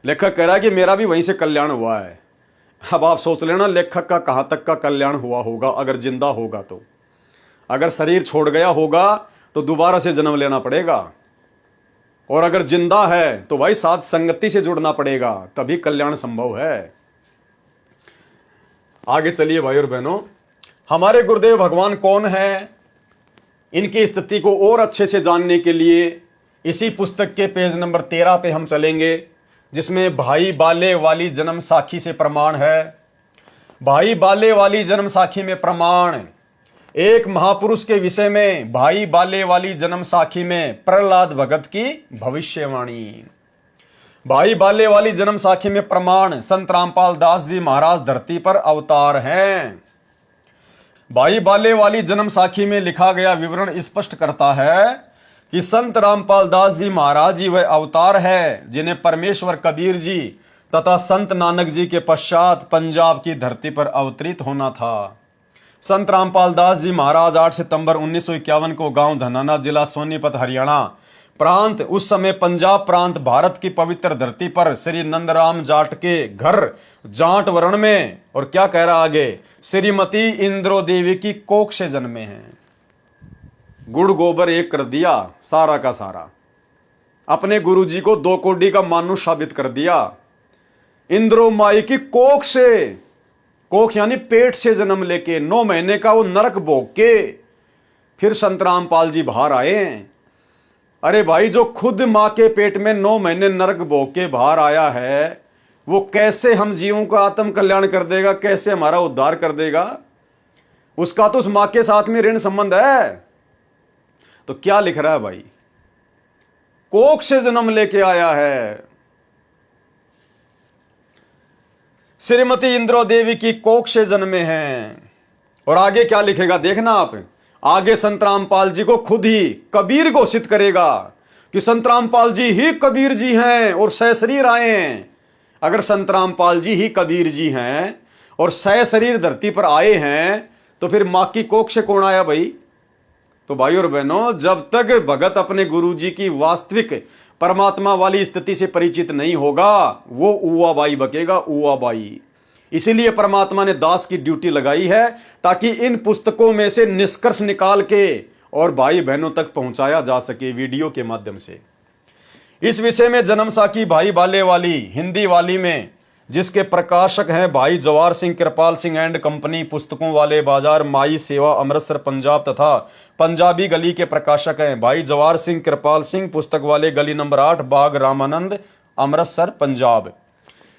लेखक कह रहा है कि मेरा भी वहीं से कल्याण हुआ है। अब आप सोच लेना लेखक का कहां तक का कल्याण हुआ होगा अगर जिंदा होगा तो। अगर शरीर छोड़ गया होगा तो दोबारा से जन्म लेना पड़ेगा, और अगर जिंदा है तो भाई सात संगति से जुड़ना पड़ेगा, तभी कल्याण संभव है। आगे चलिए भाई और बहनों, हमारे गुरुदेव भगवान कौन है, इनकी स्थिति को और अच्छे से जानने के लिए इसी पुस्तक के पेज नंबर 13 पे हम चलेंगे, जिसमें भाई बाले वाली जन्म साखी से प्रमाण है। भाई बाले वाली जन्म साखी में प्रमाण, एक महापुरुष के विषय में भाई बाले वाली जन्म साखी में प्रहलाद भगत की भविष्यवाणी। भाई बाले वाली जन्म साखी में प्रमाण, संत रामपाल दास जी महाराज धरती पर अवतार हैं। भाई बाले वाली जन्म साखी में लिखा गया विवरण स्पष्ट करता है कि संत रामपाल दास जी महाराज जी वह अवतार है जिन्हें परमेश्वर कबीर जी तथा संत नानक जी के पश्चात पंजाब की धरती पर अवतरित होना था। संत रामपाल दास जी महाराज 8 सितंबर 1951 को गांव धनाना, जिला सोनीपत, हरियाणा प्रांत, उस समय पंजाब प्रांत, भारत की पवित्र धरती पर श्री नंदराम जाट के घर जाट वर्ण में, और क्या कह रहा आगे, श्रीमती इंद्रो देवी की कोख से जन्मे हैं। गुड़ गोबर एक कर दिया सारा का सारा, अपने गुरुजी को 2 कोड़ी का मानुष साबित कर दिया। इंद्रो माई की कोख से, कोख यानी पेट से जन्म लेके 9 महीने का वो नरक भोग के फिर संत रामपाल जी बाहर आए। अरे भाई, जो खुद मां के पेट में 9 महीने नरक भोग के बाहर आया है, वो कैसे हम जीवों का आत्म कल्याण कर देगा, कैसे हमारा उद्धार कर देगा? उसका तो उस मां के साथ में ऋण संबंध है। तो क्या लिख रहा है भाई, कोख से जन्म लेके आया है, श्रीमती इंद्रो देवी की कोख से जन्मे हैं। और आगे क्या लिखेगा देखना आप, आगे संत रामपाल जी को खुद ही कबीर घोषित करेगा कि संत रामपाल जी ही कबीर जी हैं और सशरीर आए हैं। अगर संत रामपाल जी ही कबीर जी हैं और सशरीर धरती पर आए हैं तो फिर मां की कोख से कौन आया भाई? तो भाई और बहनों, जब तक भगत अपने गुरु जी की वास्तविक परमात्मा वाली स्थिति से परिचित नहीं होगा वो उवा बाई बकेगा, उवा बाई। इसीलिए परमात्मा ने दास की ड्यूटी लगाई है ताकि इन पुस्तकों में से निष्कर्ष निकाल के और भाई बहनों तक पहुंचाया जा सके वीडियो के माध्यम से। इस विषय में जन्म साखी भाई बाले वाली हिंदी वाली में, जिसके प्रकाशक हैं भाई जवार सिंह कृपाल सिंह एंड कंपनी, पुस्तकों वाले बाजार माई सेवा अमृतसर पंजाब, तथा पंजाबी गली के प्रकाशक हैं भाई जवार सिंह कृपाल सिंह, पुस्तक वाले गली नंबर 8 बाग रामानंद अमृतसर पंजाब।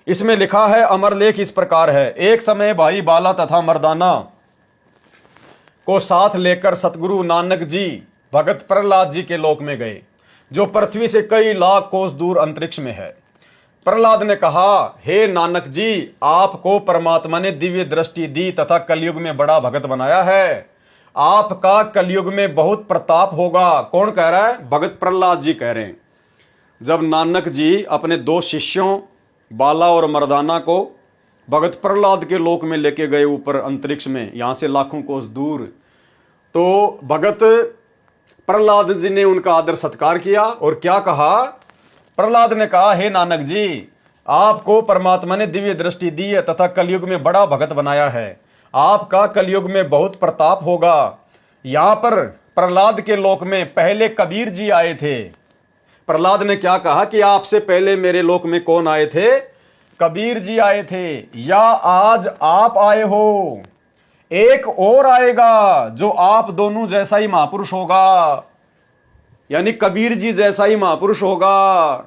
इसमें लिखा है, अमर लेख इस प्रकार है। एक समय भाई बाला तथा मर्दाना को साथ लेकर सतगुरु नानक जी भगत प्रहलाद जी के लोक में गए, जो पृथ्वी से कई लाख कोस दूर अंतरिक्ष में है। प्रहलाद ने कहा, हे नानक जी, आपको परमात्मा ने दिव्य दृष्टि दी तथा कलयुग में बड़ा भगत बनाया है। आपका कलयुग में बहुत प्रताप होगा। कौन कह रहा है? भगत प्रहलाद जी कह रहे हैं। जब नानक जी अपने 2 शिष्यों बाला और मर्दाना को भगत प्रहलाद के लोक में लेके गए ऊपर अंतरिक्ष में, यहां से लाखों कोस दूर, तो भगत प्रहलाद जी ने उनका आदर सत्कार किया और क्या कहा? प्रहलाद ने कहा, हे नानक जी, आपको परमात्मा ने दिव्य दृष्टि दी है तथा कलयुग में बड़ा भगत बनाया है। आपका कलयुग में बहुत प्रताप होगा। यहां पर प्रहलाद के लोक में पहले कबीर जी आए थे। प्रहलाद ने क्या कहा कि आपसे पहले मेरे लोक में कौन आए थे? कबीर जी आए थे, या आज आप आए हो। एक और आएगा जो आप दोनों जैसा ही महापुरुष होगा, यानी कबीर जी जैसा ही महापुरुष होगा।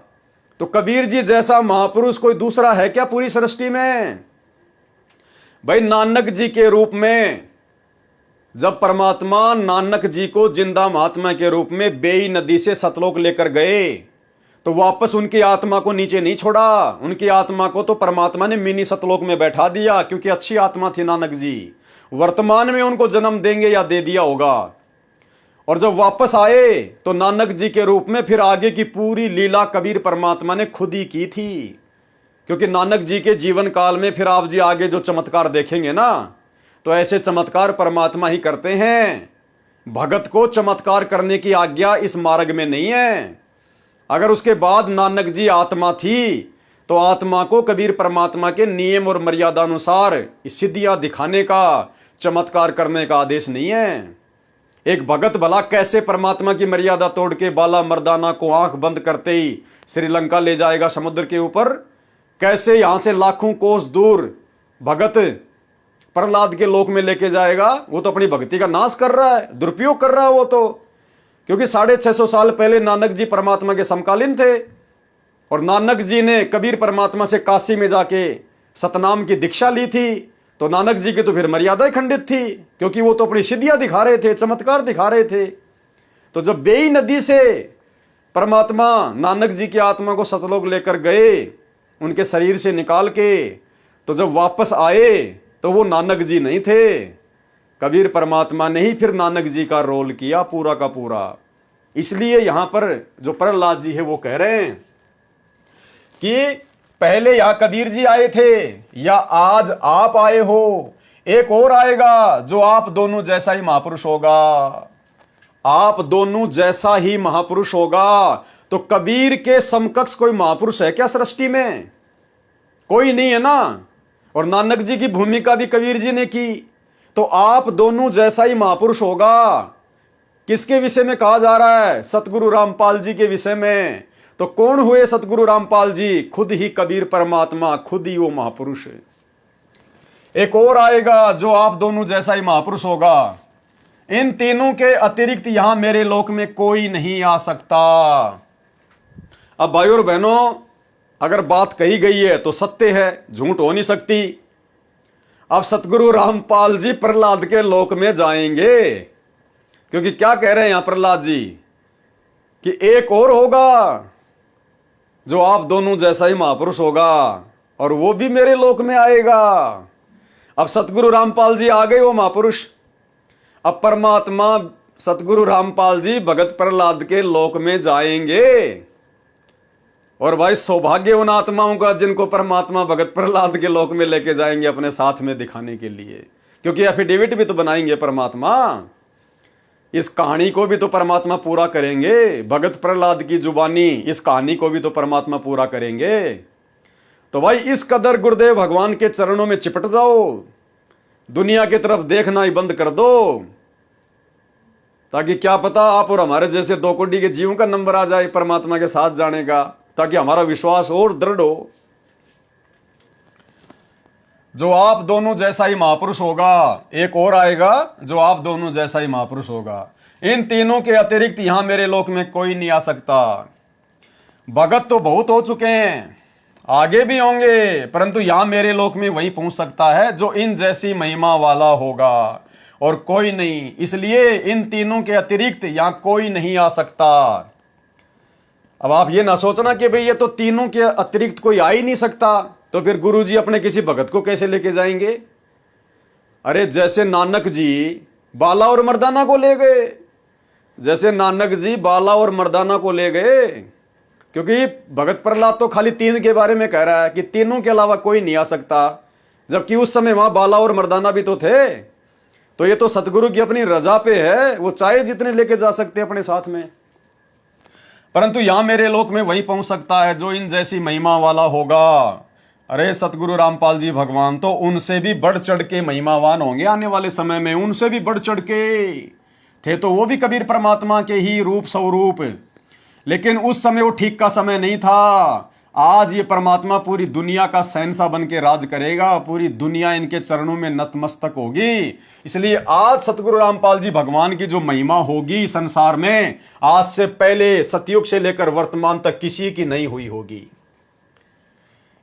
तो कबीर जी जैसा महापुरुष कोई दूसरा है क्या पूरी सृष्टि में? भाई नानक जी के रूप में जब परमात्मा नानक जी को जिंदा महात्मा के रूप में बेई नदी से सतलोक लेकर गए तो वापस उनकी आत्मा को नीचे नहीं छोड़ा। उनकी आत्मा को तो परमात्मा ने मिनी सतलोक में बैठा दिया, क्योंकि अच्छी आत्मा थी नानक जी। वर्तमान में उनको जन्म देंगे या दे दिया होगा। और जब वापस आए तो नानक जी के रूप में फिर आगे की पूरी लीला कबीर परमात्मा ने खुद ही की थी। क्योंकि नानक जी के जीवन काल में फिर आप जी आगे जो चमत्कार देखेंगे ना, तो ऐसे चमत्कार परमात्मा ही करते हैं। भगत को चमत्कार करने की आज्ञा इस मार्ग में नहीं है। अगर उसके बाद नानक जी आत्मा थी तो आत्मा को कबीर परमात्मा के नियम और मर्यादा अनुसार सिद्धियां दिखाने का, चमत्कार करने का आदेश नहीं है। एक भगत भला कैसे परमात्मा की मर्यादा तोड़ के बाला मर्दाना को आंख बंद करते ही श्रीलंका ले जाएगा समुद्र के ऊपर? कैसे यहां से लाखों कोस दूर भगत प्रहलाद के लोक में लेके जाएगा? वो तो अपनी भक्ति का नाश कर रहा है, दुरुपयोग कर रहा है वो तो। क्योंकि 650 साल पहले नानक जी परमात्मा के समकालीन थे और नानक जी ने कबीर परमात्मा से काशी में जाके सतनाम की दीक्षा ली थी। तो नानक जी की तो फिर मर्यादा ही खंडित थी, क्योंकि वो तो अपनी सिद्धियां दिखा रहे थे, चमत्कार दिखा रहे थे। तो जब बेई नदी से परमात्मा नानक जी की आत्मा को सतलोक लेकर गए, उनके शरीर से निकाल के, तो जब वापस आए तो वो नानक जी नहीं थे, कबीर परमात्मा ने ही फिर नानक जी का रोल किया पूरा का पूरा। इसलिए यहां पर जो प्रहलाद जी है वो कह रहे हैं कि पहले यहां कबीर जी आए थे या आज आप आए हो। एक और आएगा जो आप दोनों जैसा ही महापुरुष होगा। आप दोनों जैसा ही महापुरुष होगा। तो कबीर के समकक्ष कोई महापुरुष है क्या सृष्टि में? कोई नहीं है ना। और नानक जी की भूमिका भी कबीर जी ने की। तो आप दोनों जैसा ही महापुरुष होगा। किसके विषय में कहा जा रहा है? सतगुरु रामपाल जी के विषय में। तो कौन हुए सतगुरु रामपाल जी? खुद ही कबीर परमात्मा, खुद ही वो महापुरुष। एक और आएगा जो आप दोनों जैसा ही महापुरुष होगा। इन तीनों के अतिरिक्त यहां मेरे लोक में कोई नहीं आ सकता। अब भाइयों और बहनों, अगर बात कही गई है तो सत्य है, झूठ हो नहीं सकती। अब सतगुरु रामपाल जी प्रहलाद के लोक में जाएंगे, क्योंकि क्या कह रहे हैं यहां प्रहलाद जी कि एक और होगा जो आप दोनों जैसा ही महापुरुष होगा। और वो भी मेरे लोक में आएगा। अब सतगुरु रामपाल जी आ गए वो महापुरुष। अब परमात्मा सतगुरु रामपाल जी भगत प्रहलाद के लोक में जाएंगे। और भाई सौभाग्य उन आत्माओं का जिनको परमात्मा भगत प्रहलाद के लोक में लेके जाएंगे अपने साथ में दिखाने के लिए, क्योंकि एफिडेविट भी तो बनाएंगे परमात्मा। इस कहानी को भी तो परमात्मा पूरा करेंगे, भगत प्रहलाद की जुबानी इस कहानी को भी तो परमात्मा पूरा करेंगे। तो भाई इस कदर गुरुदेव भगवान के चरणों में चिपट जाओ, दुनिया की तरफ देखना ही बंद कर दो, ताकि क्या पता आप और हमारे जैसे 2 कोटि के जीवों का नंबर आ जाए परमात्मा के साथ जाने का, ताकि हमारा विश्वास और दृढ़ हो। जो आप दोनों जैसा ही महापुरुष होगा, एक और आएगा जो आप दोनों जैसा ही महापुरुष होगा। इन तीनों के अतिरिक्त यहां मेरे लोक में कोई नहीं आ सकता। भगत तो बहुत हो चुके हैं, आगे भी होंगे, परंतु यहां मेरे लोक में वही पहुंच सकता है जो इन जैसी महिमा वाला होगा, और कोई नहीं। इसलिए इन तीनों के अतिरिक्त यहां कोई नहीं आ सकता। अब आप ये ना सोचना कि भाई ये तो तीनों के अतिरिक्त कोई आ ही नहीं सकता, तो फिर गुरुजी अपने किसी भगत को कैसे लेके जाएंगे? अरे जैसे नानक जी बाला और मर्दाना को ले गए, जैसे नानक जी बाला और मर्दाना को ले गए, क्योंकि भगत प्रहलाद तो खाली 3 के बारे में कह रहा है कि तीनों के अलावा कोई नहीं आ सकता, जबकि उस समय वहां बाला और मर्दाना भी तो थे। तो ये तो सतगुरु की अपनी रजा पे है, वो चाहे जितने लेके जा सकते अपने साथ में। परंतु यहां मेरे लोक में वही पहुंच सकता है जो इन जैसी महिमा वाला होगा। अरे सतगुरु रामपाल जी भगवान तो उनसे भी बढ़ चढ़ के महिमावान होंगे आने वाले समय में, उनसे भी बढ़ चढ़ के थे। तो वो भी कबीर परमात्मा के ही रूप स्वरूप, लेकिन उस समय वो ठीक का समय नहीं था। आज ये परमात्मा पूरी दुनिया का शहंशाह बन के राज करेगा, पूरी दुनिया इनके चरणों में नतमस्तक होगी। इसलिए आज सतगुरु रामपाल जी भगवान की जो महिमा होगी संसार में, आज से पहले सतयुग से लेकर वर्तमान तक किसी की नहीं हुई होगी।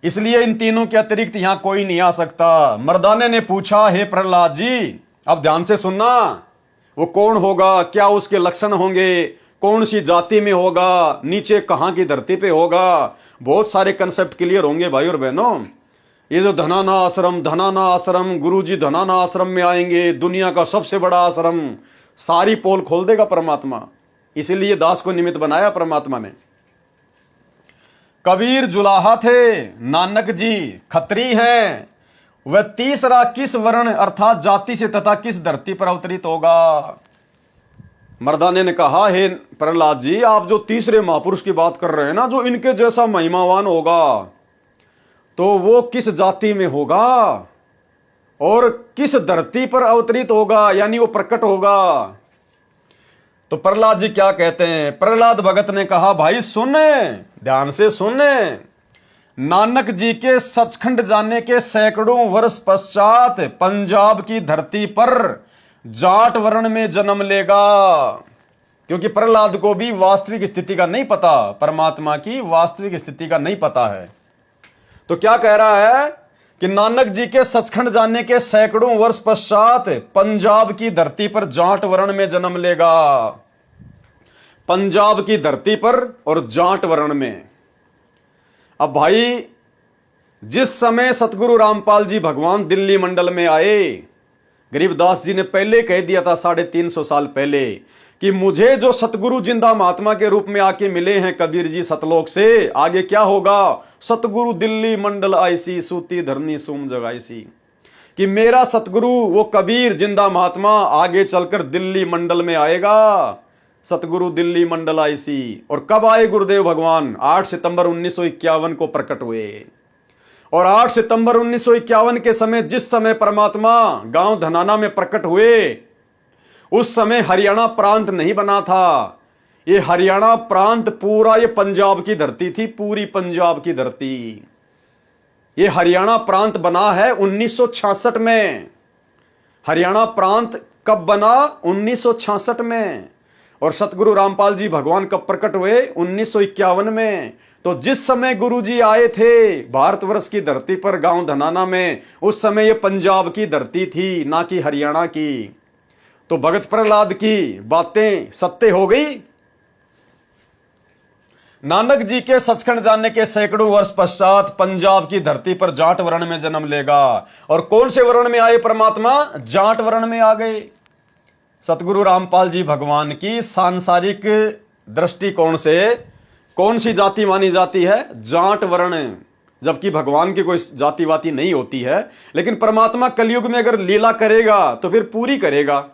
इसलिए इन तीनों के अतिरिक्त यहां कोई नहीं आ सकता। मर्दाने ने पूछा, हे प्रहलाद जी, अब ध्यान से सुनना, वो कौन होगा, क्या उसके लक्षण होंगे, कौन सी जाति में होगा, नीचे कहां की धरती पे होगा, बहुत सारे कंसेप्ट क्लियर होंगे भाई और बहनों। ये जो धनाना आश्रम, गुरुजी धनाना आश्रम में आएंगे, दुनिया का सबसे बड़ा आश्रम, सारी पोल खोल देगा परमात्मा। इसीलिए दास को निमित्त बनाया परमात्मा ने। कबीर जुलाहा थे, नानक जी खत्री हैं, वह तीसरा किस वर्ण अर्थात जाति से तथा किस धरती पर अवतरित होगा? मर्दाने ने कहा, हे प्रहलाद जी, आप जो तीसरे महापुरुष की बात कर रहे हैं ना, जो इनके जैसा महिमावान होगा, तो वो किस जाति में होगा और किस धरती पर अवतरित होगा, यानी वो प्रकट होगा। तो प्रहलाद जी क्या कहते हैं? प्रहलाद भगत ने कहा, भाई सुने, ध्यान से सुने, नानक जी के सचखंड जाने के सैकड़ों वर्ष पश्चात पंजाब की धरती पर जाट वर्ण में जन्म लेगा। क्योंकि प्रहलाद को भी वास्तविक स्थिति का नहीं पता, परमात्मा की वास्तविक स्थिति का नहीं पता है। तो क्या कह रहा है कि नानक जी के सचखंड जाने के सैकड़ों वर्ष पश्चात पंजाब की धरती पर जाट वर्ण में जन्म लेगा। पंजाब की धरती पर और जाट वर्ण में। अब भाई जिस समय सतगुरु रामपाल जी भगवान दिल्ली मंडल में आए, गरीबदास जी ने पहले कह दिया था 350 साल पहले कि मुझे जो सतगुरु जिंदा महात्मा के रूप में आके मिले हैं कबीर जी सतलोक से, आगे क्या होगा? सतगुरु दिल्ली मंडल आईसी, सूती धरनी सूम जगाईसी। कि मेरा सतगुरु वो कबीर जिंदा महात्मा आगे चलकर दिल्ली मंडल में आएगा। सतगुरु दिल्ली मंडल आईसी। और कब आए गुरुदेव भगवान? 8 सितंबर 1951 को प्रकट हुए। और 8 सितंबर 1951 के समय, जिस समय परमात्मा गांव धनाना में प्रकट हुए, उस समय हरियाणा प्रांत नहीं बना था। ये हरियाणा प्रांत पूरा ये पंजाब की धरती थी, पूरी पंजाब की धरती। ये हरियाणा प्रांत बना है 1966 में। हरियाणा प्रांत कब बना? 1966 में। और सतगुरु रामपाल जी भगवान कब प्रकट हुए? 1951 में। तो जिस समय गुरुजी आए थे भारतवर्ष की धरती पर गांव धनाना में, उस समय ये पंजाब की धरती थी, ना कि हरियाणा की। तो भगत प्रहलाद की बातें सत्य हो गई? नानक जी के सचखंड जाने के सैकड़ों वर्ष पश्चात पंजाब की धरती पर जाट वर्ण में जन्म लेगा। और कौन से वर्ण में आए परमात्मा? जाट वर्ण में आ गए। सतगुरु रामपाल जी भगवान की सांसारिक दृष्टिकोण से कौन सी जाति मानी जाती है? जाट वर्ण। जबकि भगवान की कोई जातिवाती नहीं होती है, लेकिन परमात्मा कलयुग में अगर लीला करेगा तो फिर पूरी करेगा।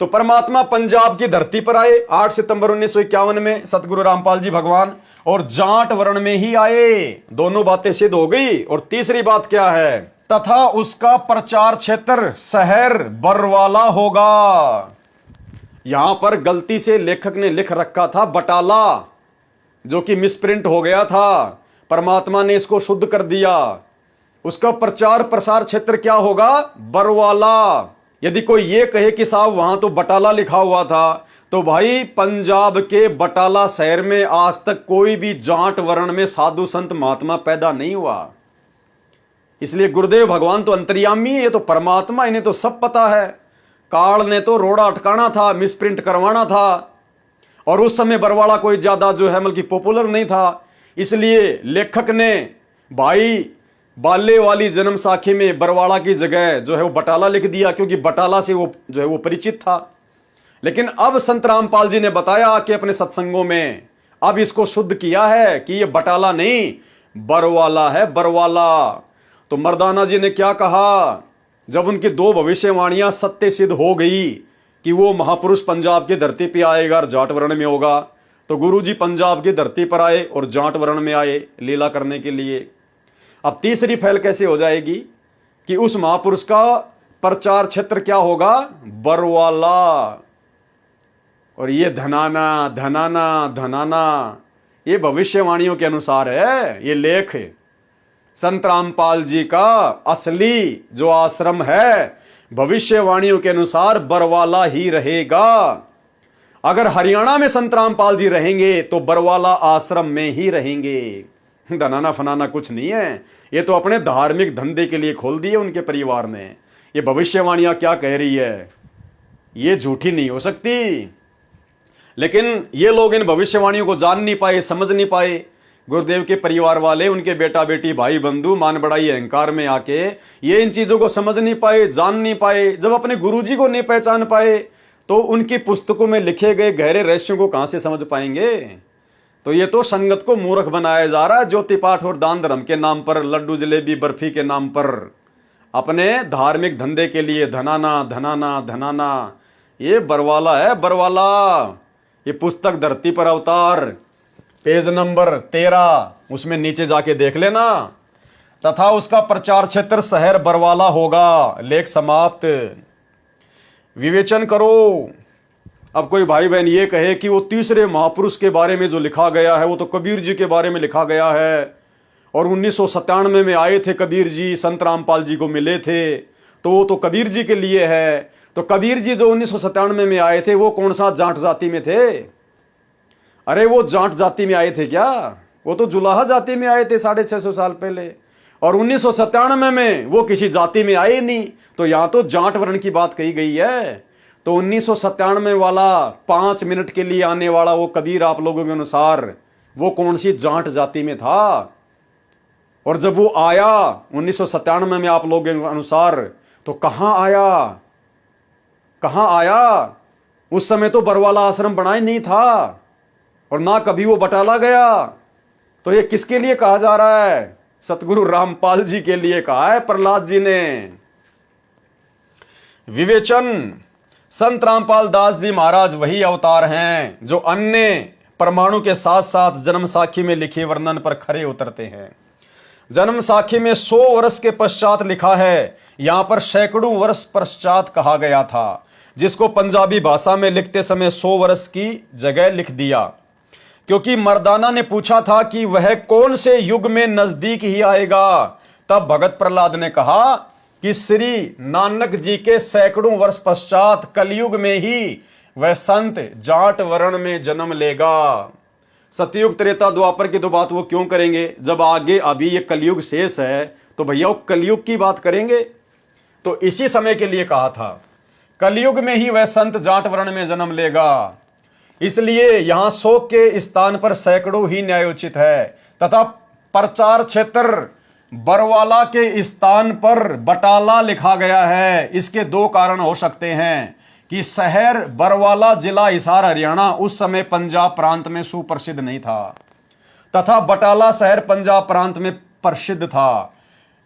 तो परमात्मा पंजाब की धरती पर आए 8 सितंबर 1951 में सतगुरु रामपाल जी भगवान, और जाट वर्ण में ही आए। दोनों बातें सिद्ध हो गई। और तीसरी बात क्या है? तथा उसका प्रचार क्षेत्र शहर बरवाला होगा। यहां पर गलती से लेखक ने लिख रखा था बटाला, जो कि मिसप्रिंट हो गया था। परमात्मा ने इसको शुद्ध कर दिया। उसका प्रचार प्रसार क्षेत्र क्या होगा? बरवाला। यदि कोई ये कहे कि साहब वहां तो बटाला लिखा हुआ था, तो भाई पंजाब के बटाला शहर में आज तक कोई भी जाट वर्ण में साधु संत महात्मा पैदा नहीं हुआ। इसलिए गुरुदेव भगवान तो अंतर्यामी है, ये तो परमात्मा, इन्हें तो सब पता है। काल ने तो रोड़ा अटकाना था, मिसप्रिंट करवाना था। और उस समय बरवाड़ा कोई ज्यादा जो है बल्कि पॉपुलर नहीं था। इसलिए लेखक ने भाई बाले वाली जन्म साखी में बरवाड़ा की जगह जो है वो बटाला लिख दिया, क्योंकि बटाला से वो जो है वो परिचित था। लेकिन अब संत रामपाल जी ने बताया कि अपने सत्संगों में अब इसको शुद्ध किया है कि ये बटाला नहीं बरवाला है, बरवाला। तो मर्दाना जी ने क्या कहा? जब उनकी 2 भविष्यवाणियां सत्य सिद्ध हो गई कि वो महापुरुष पंजाब की धरती पे आएगा और जाट वर्ण में होगा, तो गुरुजी पंजाब की धरती पर आए और जाट वर्ण में आए लीला करने के लिए। अब तीसरी फैल कैसे हो जाएगी कि उस महापुरुष का प्रचार क्षेत्र क्या होगा? बरवाला। और ये धनाना धनाना धनाना, ये भविष्यवाणियों के अनुसार है। ये लेख संत रामपाल जी का असली जो आश्रम है, भविष्यवाणियों के अनुसार बरवाला ही रहेगा। अगर हरियाणा में संत रामपाल जी रहेंगे तो बरवाला आश्रम में ही रहेंगे। धनाना फनाना कुछ नहीं है, ये तो अपने धार्मिक धंधे के लिए खोल दिए उनके परिवार ने। ये भविष्यवाणियां क्या कह रही है, ये झूठी नहीं हो सकती। लेकिन ये लोग इन भविष्यवाणियों को जान नहीं पाए, समझ नहीं पाए। गुरुदेव के परिवार वाले, उनके बेटा बेटी भाई बंधु मान बढ़ाई अहंकार में आके ये इन चीजों को समझ नहीं पाए, जान नहीं पाए। जब अपने गुरुजी को नहीं पहचान पाए तो उनकी पुस्तकों में लिखे गए गहरे रहस्यों को कहां से समझ पाएंगे? तो ये तो संगत को मूर्ख बनाया जा रहा है। ज्योति पाठ और दान धर्म के नाम पर, लड्डू जलेबी बर्फी के नाम पर, अपने धार्मिक धंधे के लिए धनाना धनाना धनाना। ये बरवाला है, बरवाला। ये पुस्तक धरती पर अवतार, पेज नंबर 13, उसमें नीचे जाके देख लेना। तथा उसका प्रचार क्षेत्र शहर बरवाला होगा। लेख समाप्त। विवेचन करो। अब कोई भाई बहन ये कहे कि वो तीसरे महापुरुष के बारे में जो लिखा गया है वो तो कबीर जी के बारे में लिखा गया है, और 1997 में आए थे कबीर जी, संत रामपाल जी को मिले थे, तो वो तो कबीर जी के लिए है। तो कबीर जी जो 1997 में आए थे वो कौन सा जाट जाति में थे? अरे वो जाट जाति में आए थे क्या? वो तो जुलाहा जाति में आए थे 650 साल पहले। और 1997 में वो किसी जाति में आए नहीं। तो यहां तो जाट वर्ण की बात कही गई है। तो 1997 वाला 5 मिनट के लिए आने वाला वो कबीर आप लोगों के अनुसार वो कौन सी जाट जाति में था? और जब वो आया 1997 में आप लोगों के अनुसार, तो कहां आया? कहां आया? उस समय तो बरवाला आश्रम बना ही नहीं था, और ना कभी वो बटाला गया। तो ये किसके लिए कहा जा रहा है? सतगुरु रामपाल जी के लिए कहा है प्रहलाद जी ने। विवेचन। संत रामपाल दास जी महाराज वही अवतार हैं जो अन्य परमाणु के साथ साथ जन्म साखी में लिखे वर्णन पर खरे उतरते हैं। जन्म साखी में 100 वर्ष के पश्चात लिखा है, यहां पर सैकड़ों वर्ष पश्चात कहा गया था, जिसको पंजाबी भाषा में लिखते समय 100 वर्ष की जगह लिख दिया, क्योंकि मर्दाना ने पूछा था कि वह कौन से युग में नजदीक ही आएगा। तब भगत प्रहलाद ने कहा कि श्री नानक जी के सैकड़ों वर्ष पश्चात कलयुग में ही वह संत जाट वर्ण में जन्म लेगा। सतयुग त्रेता द्वापर की तो बात वो क्यों करेंगे, जब आगे अभी ये कलयुग शेष है तो भैया वो कलयुग की बात करेंगे। तो इसी समय के लिए कहा था, कलयुग में ही वह संत जाट वर्ण में जन्म लेगा। इसलिए यहां शोक के स्थान पर सैकड़ों ही न्यायोचित है तथा प्रचार क्षेत्र बरवाला के स्थान पर बटाला लिखा गया है। इसके दो कारण हो सकते हैं कि शहर बरवाला जिला हिसार हरियाणा उस समय पंजाब प्रांत में सुप्रसिद्ध नहीं था तथा बटाला शहर पंजाब प्रांत में प्रसिद्ध था।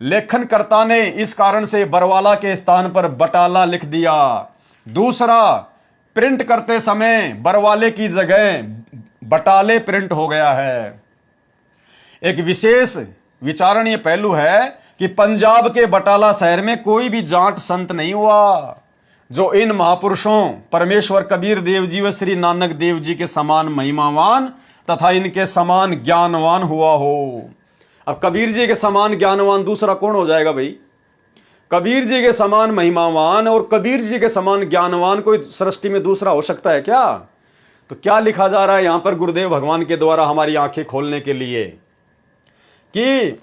लेखनकर्ता ने इस कारण से बरवाला के स्थान पर बटाला लिख दिया। दूसरा, प्रिंट करते समय बरवाले की जगह बटाले प्रिंट हो गया है। एक विशेष विचारणीय पहलू है कि पंजाब के बटाला शहर में कोई भी जाट संत नहीं हुआ जो इन महापुरुषों परमेश्वर कबीर देव जी व श्री नानक देव जी के समान महिमावान तथा इनके समान ज्ञानवान हुआ हो। अब कबीर जी के समान ज्ञानवान दूसरा कौन हो जाएगा भाई? कबीर जी के समान महिमावान और कबीर जी के समान ज्ञानवान कोई सृष्टि में दूसरा हो सकता है क्या? तो क्या लिखा जा रहा है यहां पर गुरुदेव भगवान के द्वारा हमारी आंखें खोलने के लिए कि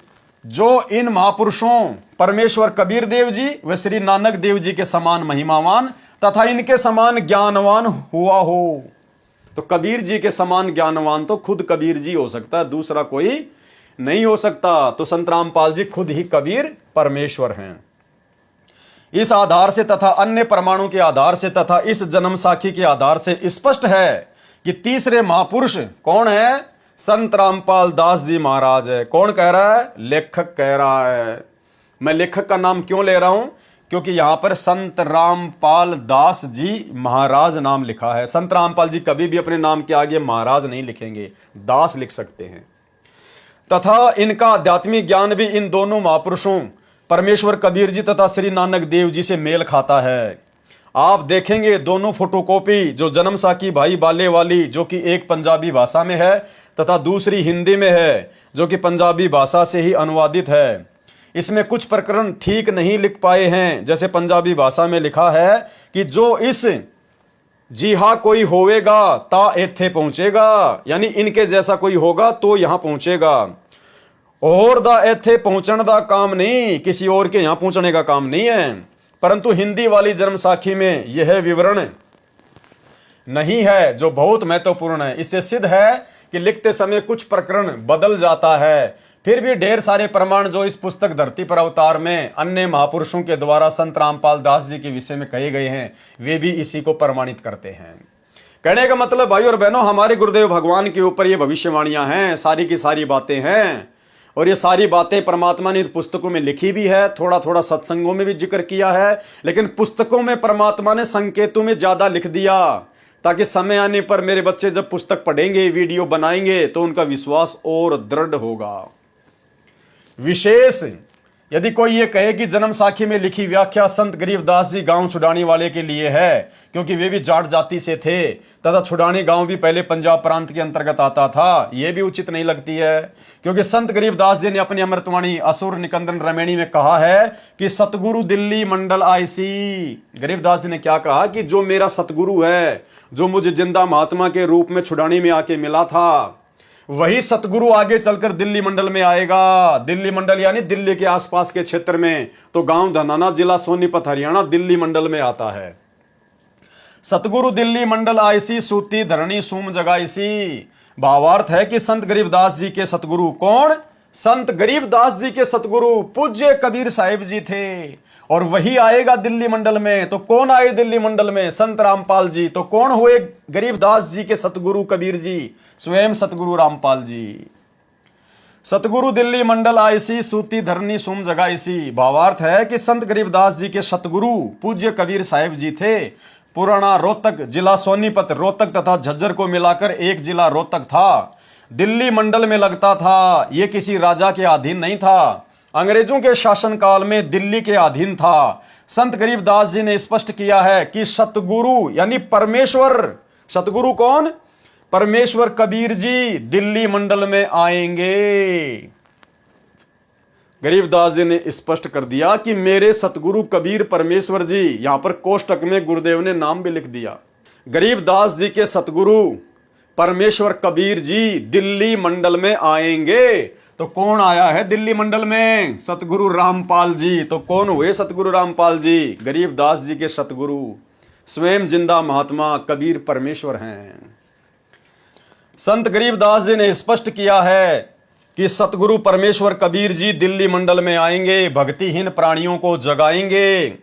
जो इन महापुरुषों परमेश्वर कबीर देव जी व श्री नानक देव जी के समान महिमावान तथा इनके समान ज्ञानवान हुआ हो। तो कबीर जी के समान ज्ञानवान तो खुद कबीर जी हो सकता है, दूसरा कोई नहीं हो सकता। तो संत रामपाल जी खुद ही कबीर परमेश्वर हैं। इस आधार से तथा अन्य प्रमाणों के आधार से तथा इस जन्म साखी के आधार से स्पष्ट है कि तीसरे महापुरुष कौन है? संत रामपाल दास जी महाराज है। कौन कह रहा है? लेखक कह रहा है। मैं लेखक का नाम क्यों ले रहा हूं? क्योंकि यहां पर संत रामपाल दास जी महाराज नाम लिखा है। संत रामपाल जी कभी भी अपने नाम के आगे महाराज नहीं लिखेंगे, दास लिख सकते हैं। तथा इनका आध्यात्मिक ज्ञान भी इन दोनों महापुरुषों परमेश्वर कबीर जी तथा श्री नानक देव जी से मेल खाता है। आप देखेंगे दोनों फोटोकॉपी जो जन्म साखी भाई बाले वाली जो कि एक पंजाबी भाषा में है तथा दूसरी हिंदी में है जो कि पंजाबी भाषा से ही अनुवादित है। इसमें कुछ प्रकरण ठीक नहीं लिख पाए हैं। जैसे पंजाबी भाषा में लिखा है कि जो इस जी हाँ कोई होवेगा ता एथे पहुंचेगा, यानी इनके जैसा कोई होगा तो यहां पहुंचेगा। और दा एथे पहुंचने का काम नहीं, किसी और के यहां पहुंचने का काम नहीं है। परंतु हिंदी वाली जन्म साखी में यह विवरण नहीं है जो बहुत महत्वपूर्ण है। इससे सिद्ध है कि लिखते समय कुछ प्रकरण बदल जाता है। फिर भी ढेर सारे प्रमाण जो इस पुस्तक धरती पर अवतार में अन्य महापुरुषों के द्वारा संत रामपाल दास जी के विषय में कहे गए हैं वे भी इसी को प्रमाणित करते हैं। कहने का मतलब भाई और बहनों, हमारे गुरुदेव भगवान के ऊपर ये भविष्यवाणियां हैं, सारी की सारी बातें हैं और ये सारी बातें परमात्मा ने पुस्तकों में लिखी भी है, थोड़ा थोड़ा सत्संगों में भी जिक्र किया है, लेकिन पुस्तकों में परमात्मा ने संकेतों में ज्यादा लिख दिया ताकि समय आने पर मेरे बच्चे जब पुस्तक पढ़ेंगे, वीडियो बनाएंगे तो उनका विश्वास और दृढ़ होगा। विशेष यदि कोई ये कहे कि जन्म साखी में लिखी व्याख्या संत गरीबदास जी गांव छुड़ानी वाले के लिए है क्योंकि वे भी जाट जाति से थे तथा छुड़ानी गांव भी पहले पंजाब प्रांत के अंतर्गत आता था, यह भी उचित नहीं लगती है। क्योंकि संत गरीबदास जी ने अपनी अमृतवाणी असुर निकंदन रमैणी में कहा है कि सतगुरु दिल्ली मंडल आईसी। गरीबदास जी ने क्या कहा कि जो मेरा सतगुरु है, जो मुझे जिंदा महात्मा के रूप में छुड़ानी में आके मिला था, वही सतगुरु आगे चलकर दिल्ली मंडल में आएगा। दिल्ली मंडल यानी दिल्ली के आसपास के क्षेत्र में, तो गांव धनाना जिला सोनीपत हरियाणा दिल्ली मंडल में आता है। सतगुरु दिल्ली मंडल आईसी सूती धरणी सूम जगाईसी। भावार्थ है कि संत गरीबदास जी के सतगुरु कौन? संत गरीबदास जी के सतगुरु पूज्य कबीर साहिब जी थे और वही आएगा दिल्ली मंडल में। तो कौन आए दिल्ली मंडल में? संत रामपाल जी। तो कौन हुए गरीबदास जी के सतगुरु कबीर जी? स्वयं सतगुरु रामपाल जी। सतगुरु दिल्ली मंडल आईसी सूती धरनी सुम जगाईसी। भावार्थ है कि संत गरीबदास जी के सतगुरु पूज्य कबीर साहिब जी थे। पुराना रोहतक जिला सोनीपत, रोहतक तथा झज्जर को मिलाकर एक जिला रोहतक था, दिल्ली मंडल में लगता था। यह किसी राजा के अधीन नहीं था, अंग्रेजों के शासनकाल में दिल्ली के अधीन था। संत गरीबदास जी ने स्पष्ट किया है कि सतगुरु यानी परमेश्वर, सतगुरु कौन? परमेश्वर कबीर जी दिल्ली मंडल में आएंगे। गरीबदास जी ने स्पष्ट कर दिया कि मेरे सतगुरु कबीर परमेश्वर जी। यहां पर कोष्टक में गुरुदेव ने नाम भी लिख दिया। गरीबदास जी के सतगुरु परमेश्वर कबीर जी दिल्ली मंडल में आएंगे। तो कौन आया है दिल्ली मंडल में? सतगुरु रामपाल जी। तो कौन हुए सतगुरु रामपाल जी? गरीबदास जी के सतगुरु स्वयं जिंदा महात्मा कबीर परमेश्वर हैं। संत गरीबदास जी ने स्पष्ट किया है कि सतगुरु परमेश्वर कबीर जी दिल्ली मंडल में आएंगे, भक्तिहीन प्राणियों को जगाएंगे,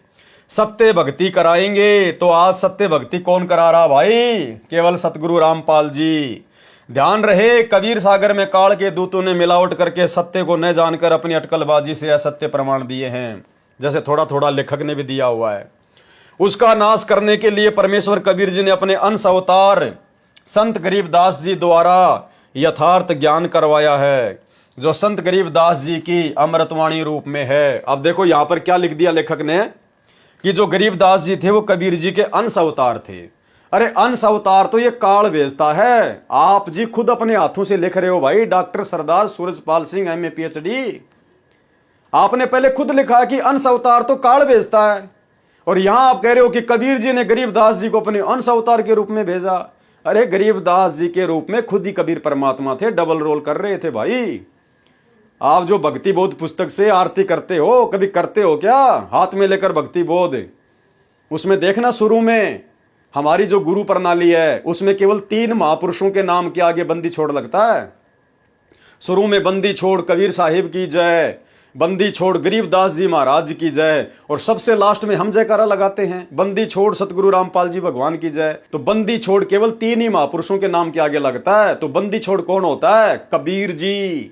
सत्य भक्ति कराएंगे। तो आज सत्य भक्ति कौन करा रहा भाई? केवल सतगुरु रामपाल जी। ध्यान रहे, कबीर सागर में काल के दूतों ने मिलावट करके सत्य को न जानकर अपनी अटकलबाजी से असत्य प्रमाण दिए हैं, जैसे थोड़ा थोड़ा लेखक ने भी दिया हुआ है। उसका नाश करने के लिए परमेश्वर कबीर जी ने अपने अंश अवतार संत गरीबदास जी द्वारा यथार्थ ज्ञान करवाया है, जो संत गरीबदास जी की अमृतवाणी रूप में है। अब देखो यहां पर क्या लिख दिया लेखक ने कि जो गरीबदास जी थे वो कबीर जी के अंश अवतार थे। अरे अंश अवतार तो ये काल भेजता है, आप जी खुद अपने हाथों से लिख रहे हो भाई। डॉक्टर सरदार सूरजपाल सिंह MA PhD, आपने पहले खुद लिखा कि अंश अवतार तो काल भेजता है, और यहां आप कह रहे हो कि कबीर जी ने गरीबदास जी को अपने अंश अवतार के रूप में भेजा। अरे गरीबदास जी के रूप में खुद ही कबीर परमात्मा थे, डबल रोल कर रहे थे भाई। आप जो भक्ति बोध पुस्तक से आरती करते हो, कभी करते हो क्या हाथ में लेकर भक्ति बोध? उसमें देखना शुरू में हमारी जो गुरु प्रणाली है उसमें केवल 3 महापुरुषों के नाम के आगे बंदी छोड़ लगता है। शुरू में बंदी छोड़ कबीर साहिब की जय, बंदी छोड़ गरीबदास जी महाराज की जय, और सबसे लास्ट में हम जयकारा लगाते हैं, बंदी छोड़ सतगुरु रामपाल जी भगवान की जय। तो बंदी छोड़ केवल 3 ही महापुरुषों के नाम के आगे लगता है। तो बंदी छोड़ कौन होता है? कबीर जी।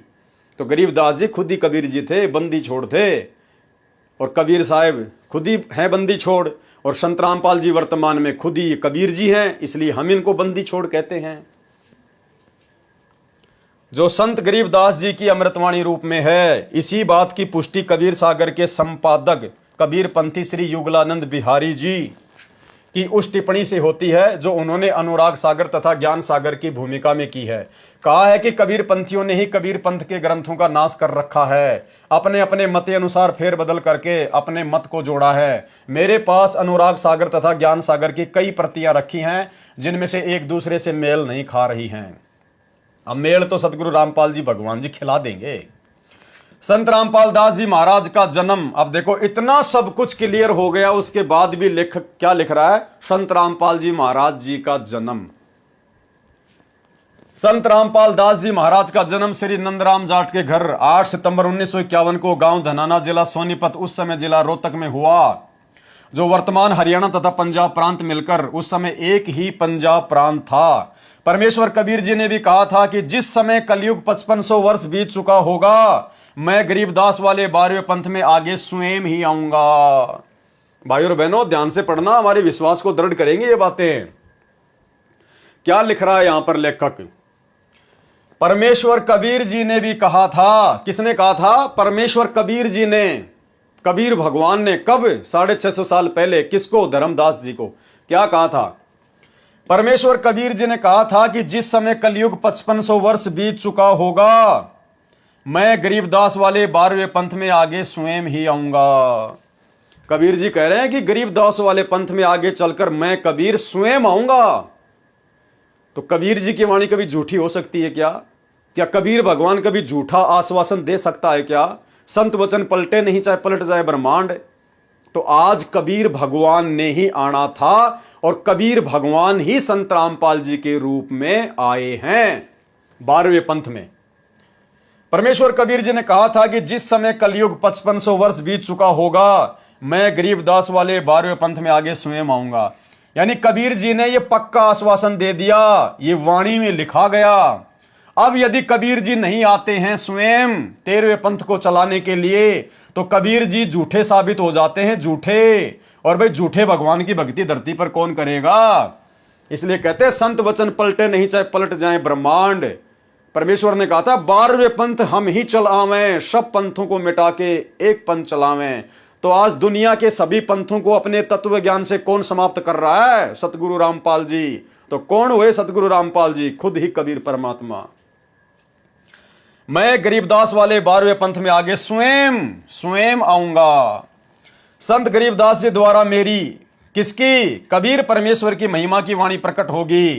तो गरीबदास जी खुद ही कबीर जी थे, बंदी छोड़ थे, और कबीर साहब खुद ही हैं बंदी छोड़, और संत रामपाल जी वर्तमान में खुद ही कबीर जी हैं, इसलिए हम इनको बंदी छोड़ कहते हैं। जो संत गरीबदास जी की अमृतवाणी रूप में है, इसी बात की पुष्टि कबीर सागर के संपादक कबीर पंथी श्री युगलानंद बिहारी जी की उस टिप्पणी से होती है जो उन्होंने अनुराग सागर तथा ज्ञान सागर की भूमिका में की है। कहा है कि कबीर पंथियों ने ही कबीर पंथ के ग्रंथों का नाश कर रखा है, अपने अपने मत अनुसार फेर बदल करके अपने मत को जोड़ा है। मेरे पास अनुराग सागर तथा ज्ञान सागर की कई प्रतियां रखी हैं, जिनमें से एक दूसरे से मेल नहीं खा रही हैं। अब मेल तो सतगुरु रामपाल जी भगवान जी खिला देंगे। संत रामपाल दास जी महाराज का जन्म, अब देखो इतना सब कुछ क्लियर हो गया, उसके बाद भी लेखक क्या लिख रहा है? संत रामपाल जी महाराज जी का जन्म। संत रामपाल दास जी महाराज का जन्म श्री नंदराम जाट के घर 8 सितंबर 1951 को गांव धनाना, जिला सोनीपत, उस समय जिला रोहतक में हुआ, जो वर्तमान हरियाणा तथा पंजाब प्रांत मिलकर उस समय एक ही पंजाब प्रांत था। परमेश्वर कबीर जी ने भी कहा था कि जिस समय कलयुग 5500 वर्ष बीत चुका होगा, मैं गरीबदास वाले 12वें पंथ में आगे स्वयं ही आऊंगा। भाइयों और बहनों ध्यान से पढ़ना, हमारे विश्वास को दृढ़ करेंगे ये बातें। क्या लिख रहा है यहां पर लेखक? परमेश्वर कबीर जी ने भी कहा था। किसने कहा था? परमेश्वर कबीर जी ने, कबीर भगवान ने। कब? 650 साल पहले। किसको? धर्मदास जी को। क्या कहा था? परमेश्वर कबीर जी ने कहा था कि जिस समय कलयुग 5500 वर्ष बीत चुका होगा, मैं गरीबदास वाले 12वें पंथ में आगे स्वयं ही आऊंगा। कबीर जी कह रहे हैं कि गरीबदास वाले पंथ में आगे चलकर मैं कबीर स्वयं आऊंगा। तो कबीर जी की वाणी कभी झूठी हो सकती है क्या? क्या कबीर भगवान कभी झूठा आश्वासन दे सकता है क्या? संत वचन पलटे नहीं, चाहे पलट जाए ब्रह्मांड। तो आज कबीर भगवान ने ही आना था, और कबीर भगवान ही संत रामपाल जी के रूप में आए हैं 12वें पंथ में। परमेश्वर कबीर जी ने कहा था कि जिस समय कलयुग 5500 वर्ष बीत चुका होगा, मैं गरीबदास वाले 12वें पंथ में आगे स्वयं आऊंगा। यानी कबीर जी ने यह पक्का आश्वासन दे दिया, ये वाणी में लिखा गया। अब यदि कबीर जी नहीं आते हैं स्वयं 13वें पंथ को चलाने के लिए, तो कबीर जी झूठे साबित हो जाते हैं, झूठे। और भाई झूठे भगवान की भक्ति धरती पर कौन करेगा? इसलिए कहते हैं संत वचन पलटे नहीं, चाहे पलट जाए ब्रह्मांड। परमेश्वर ने कहा था 12वें पंथ हम ही चलावें, सब पंथों को मिटा के एक पंथ चलावें। तो आज दुनिया के सभी पंथों को अपने तत्व ज्ञान से कौन समाप्त कर रहा है? सतगुरु रामपाल जी। तो कौन हुए सतगुरु रामपाल जी? खुद ही कबीर परमात्मा। मैं गरीबदास वाले 12वें पंथ में आगे स्वयं आऊंगा। संत गरीबदास जी द्वारा मेरी, किसकी? कबीर परमेश्वर की महिमा की वाणी प्रकट होगी,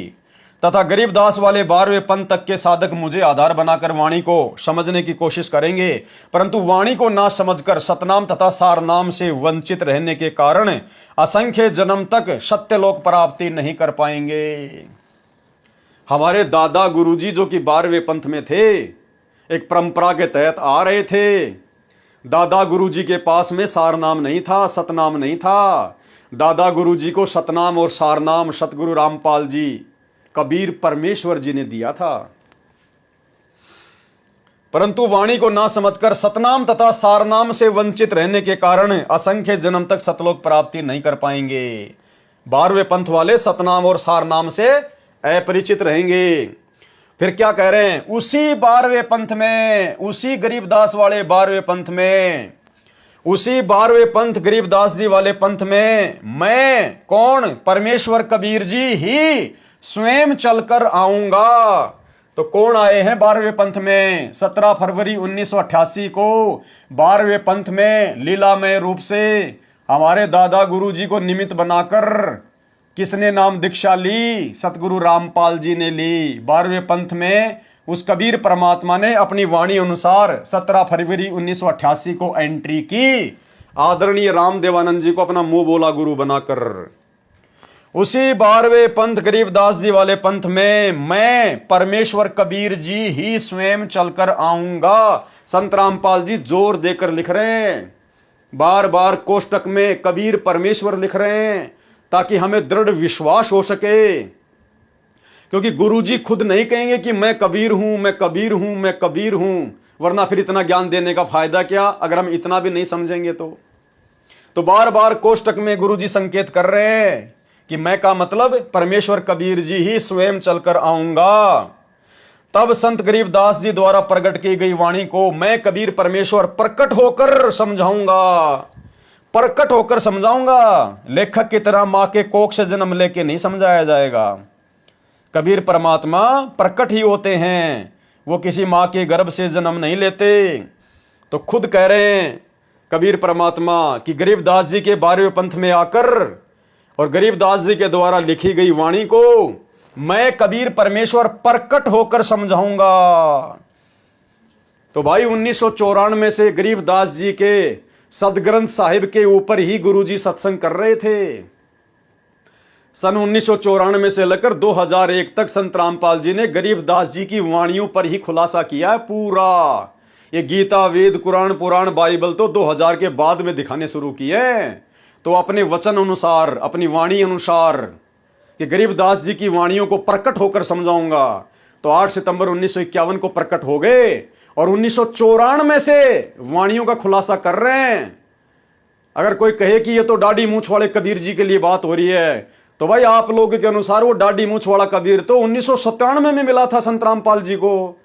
तथा गरीबदास वाले 12वें पंथ तक के साधक मुझे आधार बनाकर वाणी को समझने की कोशिश करेंगे, परंतु वाणी को ना समझकर सतनाम तथा सारनाम से वंचित रहने के कारण असंख्य जन्म तक सत्यलोक प्राप्ति नहीं कर पाएंगे। हमारे दादा गुरुजी जो कि 12वें पंथ में थे, एक परंपरा के तहत आ रहे थे। दादा गुरुजी के पास में सारनाम नहीं था, सतनाम नहीं था। दादा गुरुजी को सतनाम और सारनाम सतगुरु रामपाल जी, कबीर परमेश्वर जी ने दिया था। परंतु वाणी को ना समझकर सतनाम तथा सारनाम से वंचित रहने के कारण असंख्य जन्म तक सतलोक प्राप्ति नहीं कर पाएंगे। 12वें पंथ वाले सतनाम और सारनाम से अपरिचित रहेंगे। फिर क्या कह रहे हैं, उसी 12वें पंथ में, उसी गरीबदास वाले 12वें पंथ में, उसी 12वें पंथ गरीबदास जी वाले पंथ में मैं कौन, परमेश्वर कबीर जी ही स्वयं चलकर आऊंगा। तो कौन आए हैं 12वें पंथ में? 17 फरवरी 1988 को 12वें पंथ में लीलामय रूप से हमारे दादा गुरु जी को निमित्त बनाकर किसने नाम दीक्षा ली? सतगुरु रामपाल जी ने ली। 12वें पंथ में उस कबीर परमात्मा ने अपनी वाणी अनुसार 17 फरवरी 1988 को एंट्री की, आदरणीय रामदेवानंद जी को अपना मुंह बोला गुरु बनाकर। उसी 12वें पंथ गरीबदास जी वाले पंथ में मैं परमेश्वर कबीर जी ही स्वयं चलकर आऊंगा। संत रामपाल जी जोर देकर लिख रहे हैं, बार बार कोष्टक में कबीर परमेश्वर लिख रहे हैं ताकि हमें दृढ़ विश्वास हो सके। क्योंकि गुरुजी खुद नहीं कहेंगे कि मैं कबीर हूं, मैं कबीर हूं, मैं कबीर हूं, वरना फिर इतना ज्ञान देने का फायदा क्या अगर हम इतना भी नहीं समझेंगे तो बार बार कोष्टक में गुरुजी संकेत कर रहे हैं कि मैं का मतलब परमेश्वर कबीर जी ही स्वयं चलकर आऊंगा। तब संत गरीबदास जी द्वारा प्रकट की गई वाणी को मैं कबीर परमेश्वर प्रकट होकर समझाऊंगा, प्रकट होकर समझाऊंगा। लेखक की तरह मां के कोख से जन्म लेके नहीं समझाया जाएगा। कबीर परमात्मा प्रकट ही होते हैं, वो किसी मां के गर्भ से जन्म नहीं लेते। तो खुद कह रहे हैं कबीर परमात्मा कि गरीबदास जी के 12वें पंथ में आकर और गरीबदास जी के द्वारा लिखी गई वाणी को मैं कबीर परमेश्वर प्रकट होकर समझाऊंगा। तो भाई 1994 से गरीबदास जी के सदग्रंथ साहिब के ऊपर ही गुरुजी सत्संग कर रहे थे। सन 1994 से लेकर 2001 तक संत रामपाल जी ने गरीबदास जी की वाणियों पर ही खुलासा किया है पूरा। ये गीता, वेद, कुरान, पुराण, बाइबल तो 2000 के बाद में दिखाने शुरू किए। तो अपने वचन अनुसार, अपनी वाणी अनुसार कि गरीबदास जी की वाणियों को प्रकट होकर समझाऊंगा। तो 8 सितंबर 1951 को प्रकट हो गए और 1994 से वाणियों का खुलासा कर रहे हैं। अगर कोई कहे कि ये तो डाडी मूछ वाले कबीर जी के लिए बात हो रही है, तो भाई आप लोगों के अनुसार वो डाडी मूछ वाला कबीर तो 1997 में मिला था संत रामपाल जी को,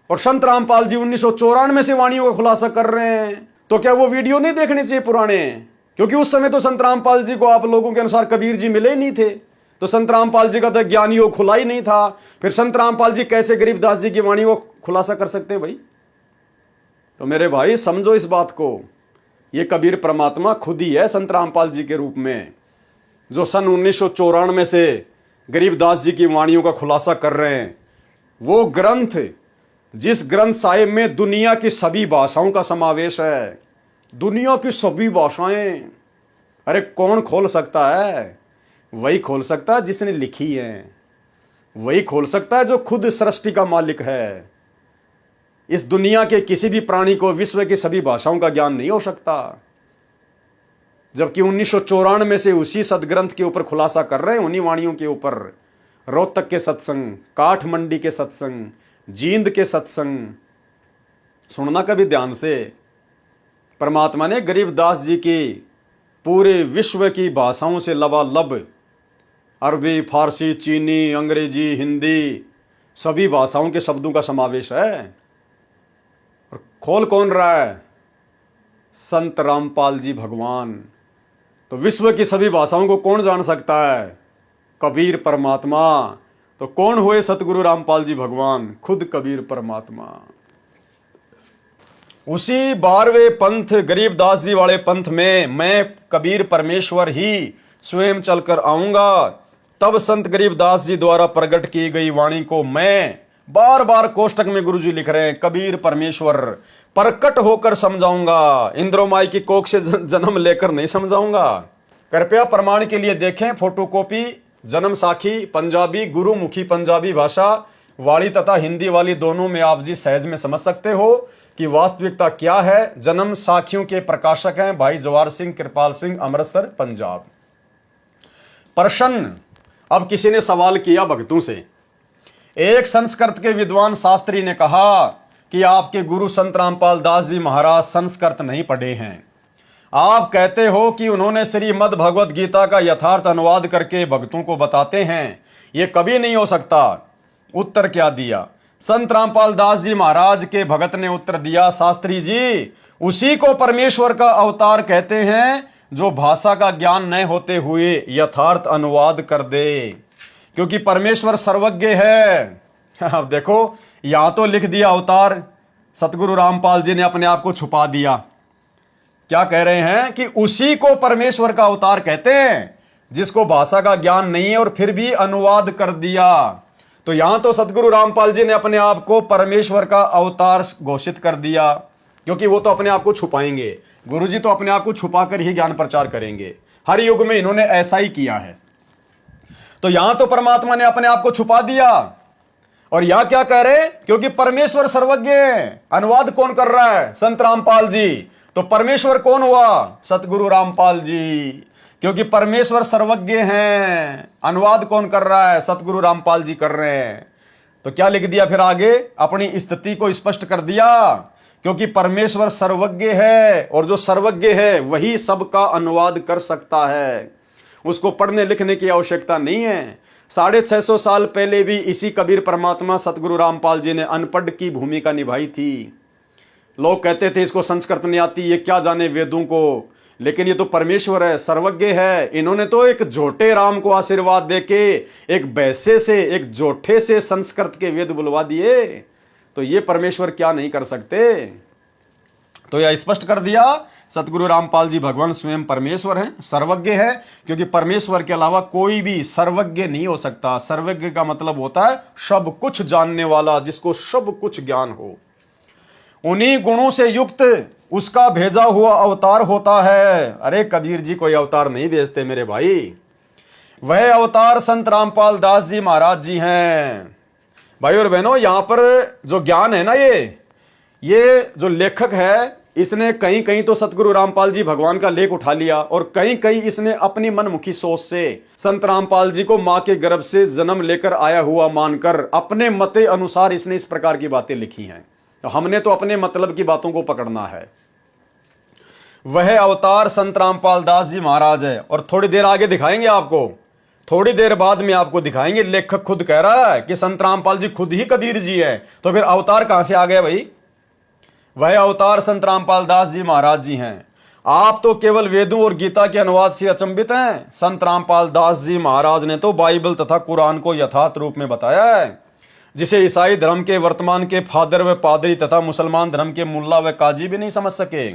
और संत रामपाल जी 1994 से वाणियों का खुलासा कर रहे हैं। तो क्या वो वीडियो नहीं देखने चाहिए पुराने? क्योंकि उस समय तो संत रामपाल जी को आप लोगों के अनुसार कबीर जी मिले ही नहीं थे, तो संत रामपाल जी का तो ज्ञान योग खुला ही नहीं था। फिर संत रामपाल जी कैसे गरीबदास जी की वाणी को खुलासा कर सकते हैं भाई? तो मेरे भाई समझो इस बात को, ये कबीर परमात्मा खुद ही है संत रामपाल जी के रूप में, जो सन 1994 से गरीबदास जी की वाणियों का खुलासा कर रहे हैं। वो ग्रंथ, जिस ग्रंथ साहिब में दुनिया की सभी भाषाओं का समावेश है, दुनिया की सभी भाषाएं, अरे कौन खोल सकता है? वही खोल सकता है जिसने लिखी है, वही खोल सकता है जो खुद सृष्टि का मालिक है। इस दुनिया के किसी भी प्राणी को विश्व की सभी भाषाओं का ज्ञान नहीं हो सकता। जबकि 1994 से उसी सदग्रंथ के ऊपर खुलासा कर रहे हैं, उन्हीं वाणियों के ऊपर। रोहतक के सत्संग, काठमंडी के सत्संग, जींद के सत्संग सुनना कभी ध्यान से। परमात्मा ने गरीबदास जी की पूरे विश्व की भाषाओं से लबालब, अरबी, फारसी, चीनी, अंग्रेजी, हिंदी, सभी भाषाओं के शब्दों का समावेश है। और खोल कौन रहा है? संत रामपाल जी भगवान। तो विश्व की सभी भाषाओं को कौन जान सकता है? कबीर परमात्मा। तो कौन हुए सतगुरु रामपाल जी भगवान? खुद कबीर परमात्मा। उसी 12वें पंथ गरीबदास जी वाले पंथ में मैं कबीर परमेश्वर ही स्वयं चलकर आऊंगा। तब संत गरीबदास जी द्वारा प्रकट की गई वाणी को मैं, बार बार कोष्टक में गुरुजी लिख रहे हैं, कबीर परमेश्वर प्रकट होकर समझाऊंगा। इंद्रोमाई की कोख से जन्म लेकर नहीं समझाऊंगा। कृपया प्रमाण के लिए देखें फोटोकॉपी जन्म साखी पंजाबी, गुरुमुखी पंजाबी भाषा वाली तथा हिंदी वाली दोनों में आप जी सहज में समझ सकते हो कि वास्तविकता क्या है। जन्म साखियों के प्रकाशक हैं भाई जवाहर सिंह कृपाल सिंह, अमृतसर, पंजाब। प्रश्न, अब किसी ने सवाल किया भक्तों से। एक संस्कृत के विद्वान शास्त्री ने कहा कि आपके गुरु संत रामपाल दास जी महाराज संस्कृत नहीं पढ़े हैं। आप कहते हो कि उन्होंने श्रीमद् भगवत गीता का यथार्थ अनुवाद करके भक्तों को बताते हैं, ये कभी नहीं हो सकता। उत्तर क्या दिया? संत रामपाल दास जी महाराज के भगत ने उत्तर दिया, शास्त्री जी, उसी को परमेश्वर का अवतार कहते हैं जो भाषा का ज्ञान न होते हुए यथार्थ अनुवाद कर दे, क्योंकि परमेश्वर सर्वज्ञ है। अब देखो, यहां तो लिख दिया अवतार, सतगुरु रामपाल जी ने अपने आप को छुपा दिया। क्या कह रहे हैं कि उसी को परमेश्वर का अवतार कहते हैं जिसको भाषा का ज्ञान नहीं है, और फिर भी अनुवाद कर दिया। तो यहां तो सतगुरु रामपाल जी ने अपने आप को परमेश्वर का अवतार घोषित कर दिया, क्योंकि वो तो अपने आप को छुपाएंगे। गुरुजी तो अपने आप को छुपाकर ही ज्ञान प्रचार करेंगे। हर युग में इन्होंने ऐसा ही किया है। तो यहां तो परमात्मा ने अपने आप को छुपा दिया, और यहां क्या कह रहे? क्योंकि परमेश्वर सर्वज्ञ है। अनुवाद कौन कर रहा है? संत रामपाल जी। तो परमेश्वर कौन हुआ? सतगुरु रामपाल जी, क्योंकि परमेश्वर सर्वज्ञ हैं। अनुवाद कौन कर रहा है? सतगुरु रामपाल जी कर रहे हैं। तो क्या लिख दिया फिर आगे? अपनी स्थिति को स्पष्ट कर दिया, क्योंकि परमेश्वर सर्वज्ञ है, और जो सर्वज्ञ है वही सबका अनुवाद कर सकता है। उसको पढ़ने लिखने की आवश्यकता नहीं है। 650 साल पहले भी इसी कबीर परमात्मा सतगुरु रामपाल जी ने अनपढ़ की भूमिका निभाई थी। लोग कहते थे इसको संस्कृत नहीं आती, ये क्या जाने वेदों को, लेकिन ये तो परमेश्वर है, सर्वज्ञ है। इन्होंने तो एक झोटे राम को आशीर्वाद देके एक वैसे से, एक झोटे से संस्कृत के वेद बुलवा दिए। तो ये परमेश्वर क्या नहीं कर सकते? तो यह स्पष्ट कर दिया, सतगुरु रामपाल जी भगवान स्वयं परमेश्वर हैं, सर्वज्ञ है, क्योंकि परमेश्वर के अलावा कोई भी सर्वज्ञ नहीं हो सकता। सर्वज्ञ का मतलब होता है सब कुछ जानने वाला, जिसको सब कुछ ज्ञान हो। उन्हीं गुणों से युक्त उसका भेजा हुआ अवतार होता है। अरे कबीर जी कोई अवतार नहीं भेजते मेरे भाई, वह अवतार संत रामपाल दास जी महाराज जी हैं। भाई और बहनों, यहां पर जो ज्ञान है ना, ये जो लेखक है, इसने कहीं कहीं तो सतगुरु रामपाल जी भगवान का लेख उठा लिया, और कहीं कहीं इसने अपनी मनमुखी सोच से संत रामपाल जी को मां के गर्भ से जन्म लेकर आया हुआ मानकर अपने मते अनुसार इसने इस प्रकार की बातें लिखी हैं। तो हमने तो अपने मतलब की बातों को पकड़ना है। वह अवतार संत रामपाल दास जी महाराज है, और थोड़ी देर आगे दिखाएंगे आपको, थोड़ी देर बाद में आपको दिखाएंगे। लेखक खुद कह रहा है कि संत रामपाल जी खुद ही कबीर जी है, तो फिर अवतार कहां से आ गया भाई? वह अवतार संत रामपाल दास जी महाराज जी हैं। आप तो केवल वेदों और गीता के अनुवाद से अचंभित हैं। संत रामपाल दास जी महाराज ने तो बाइबल तथा कुरान को यथार्थ रूप में बताया है, जिसे ईसाई धर्म के वर्तमान के फादर व पादरी तथा मुसलमान धर्म के मुल्ला व काजी भी नहीं समझ सके।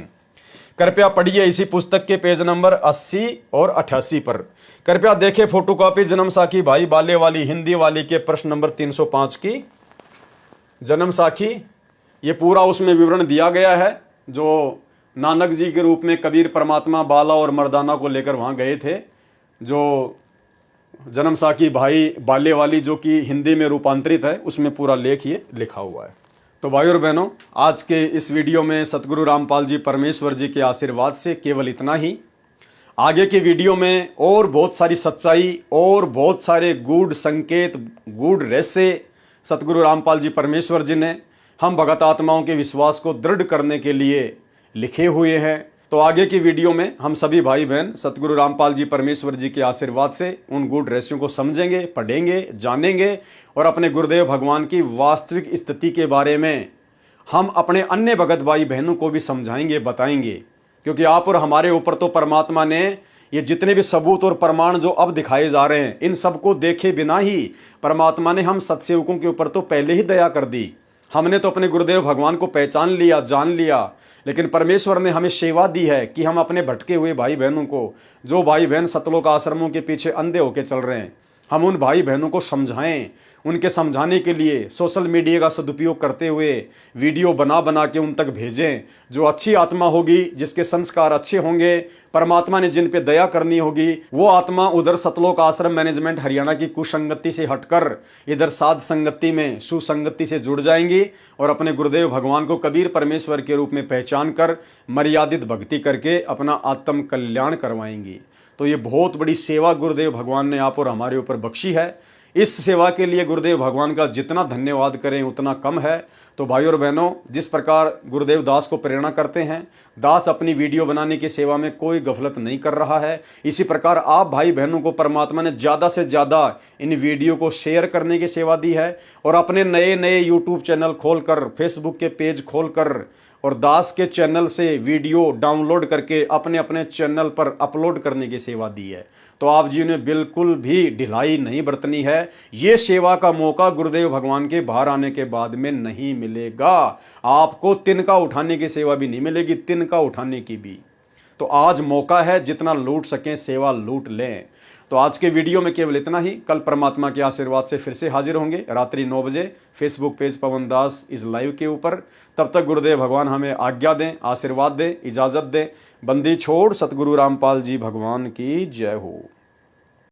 कृपया पढ़िए इसी पुस्तक के पेज नंबर 80 और 88 पर। कृपया देखें फोटोकॉपी जन्म साखी भाई बाले वाली हिंदी वाली के प्रश्न नंबर 305 की जन्म साखी। ये पूरा उसमें विवरण दिया गया है, जो नानक जी के रूप में कबीर परमात्मा बाला और मर्दाना को लेकर वहाँ गए थे। जो जन्म साखी भाई बाले वाली जो कि हिंदी में रूपांतरित है, उसमें पूरा लेख ये लिखा हुआ है। तो भाई और बहनों, आज के इस वीडियो में सतगुरु रामपाल जी परमेश्वर जी के आशीर्वाद से केवल इतना ही। आगे के वीडियो में और बहुत सारी सच्चाई और बहुत सारे गूढ़ संकेत, गूढ़ रहस्य सतगुरु रामपाल जी परमेश्वर जी ने हम भगत आत्माओं के विश्वास को दृढ़ करने के लिए लिखे हुए हैं। तो आगे की वीडियो में हम सभी भाई बहन सतगुरु रामपाल जी परमेश्वर जी के आशीर्वाद से उन गूढ़ रहस्यों को समझेंगे, पढ़ेंगे, जानेंगे, और अपने गुरुदेव भगवान की वास्तविक स्थिति के बारे में हम अपने अन्य भगत भाई बहनों को भी समझाएंगे, बताएंगे। क्योंकि आप और हमारे ऊपर तो परमात्मा ने ये जितने भी सबूत और प्रमाण जो अब दिखाए जा रहे हैं, इन सबको देखे बिना ही परमात्मा ने हम सत्सेवकों के ऊपर तो पहले ही दया कर दी। हमने तो अपने गुरुदेव भगवान को पहचान लिया, जान लिया, लेकिन परमेश्वर ने हमें सेवा दी है कि हम अपने भटके हुए भाई बहनों को, जो भाई बहन सतलोक आश्रमों के पीछे अंधे होकर चल रहे हैं, हम उन भाई बहनों को समझाएं, उनके समझाने के लिए सोशल मीडिया का सदुपयोग करते हुए वीडियो बना बना के उन तक भेजें। जो अच्छी आत्मा होगी, जिसके संस्कार अच्छे होंगे, परमात्मा ने जिन पे दया करनी होगी, वो आत्मा उधर सतलोक आश्रम मैनेजमेंट हरियाणा की कुसंगति से हटकर इधर साध संगति में सुसंगति से जुड़ जाएंगी और अपने गुरुदेव भगवान को कबीर परमेश्वर के रूप में पहचान कर मर्यादित भक्ति करके अपना आत्म कल्याण करवाएंगी। तो ये बहुत बड़ी सेवा गुरुदेव भगवान ने आप और हमारे ऊपर बख्शी है। इस सेवा के लिए गुरुदेव भगवान का जितना धन्यवाद करें उतना कम है। तो भाइयों और बहनों, जिस प्रकार गुरुदेव दास को प्रेरणा करते हैं, दास अपनी वीडियो बनाने की सेवा में कोई गफलत नहीं कर रहा है। इसी प्रकार आप भाई बहनों को परमात्मा ने ज़्यादा से ज़्यादा इन वीडियो को शेयर करने की सेवा दी है और अपने नए नए यूट्यूब चैनल खोलकर, फेसबुक के पेज खोलकर और दास के चैनल से वीडियो डाउनलोड करके अपने अपने चैनल पर अपलोड करने की सेवा दी है। तो आप जी ने बिल्कुल भी ढिलाई नहीं बरतनी है। ये सेवा का मौका गुरुदेव भगवान के बाहर आने के बाद में नहीं मिलेगा। आपको तिनका उठाने की सेवा भी नहीं मिलेगी, तिनका उठाने की भी। तो आज मौका है, जितना लूट सकें सेवा लूट लें। तो आज के वीडियो में केवल इतना ही। कल परमात्मा के आशीर्वाद से फिर से हाजिर होंगे रात्रि 9 बजे फेसबुक पेज पवन दास इस लाइव के ऊपर। तब तक गुरुदेव भगवान हमें आज्ञा दें, आशीर्वाद दें, इजाजत दें। बंदी छोड़ सतगुरु रामपाल जी भगवान की जय हो।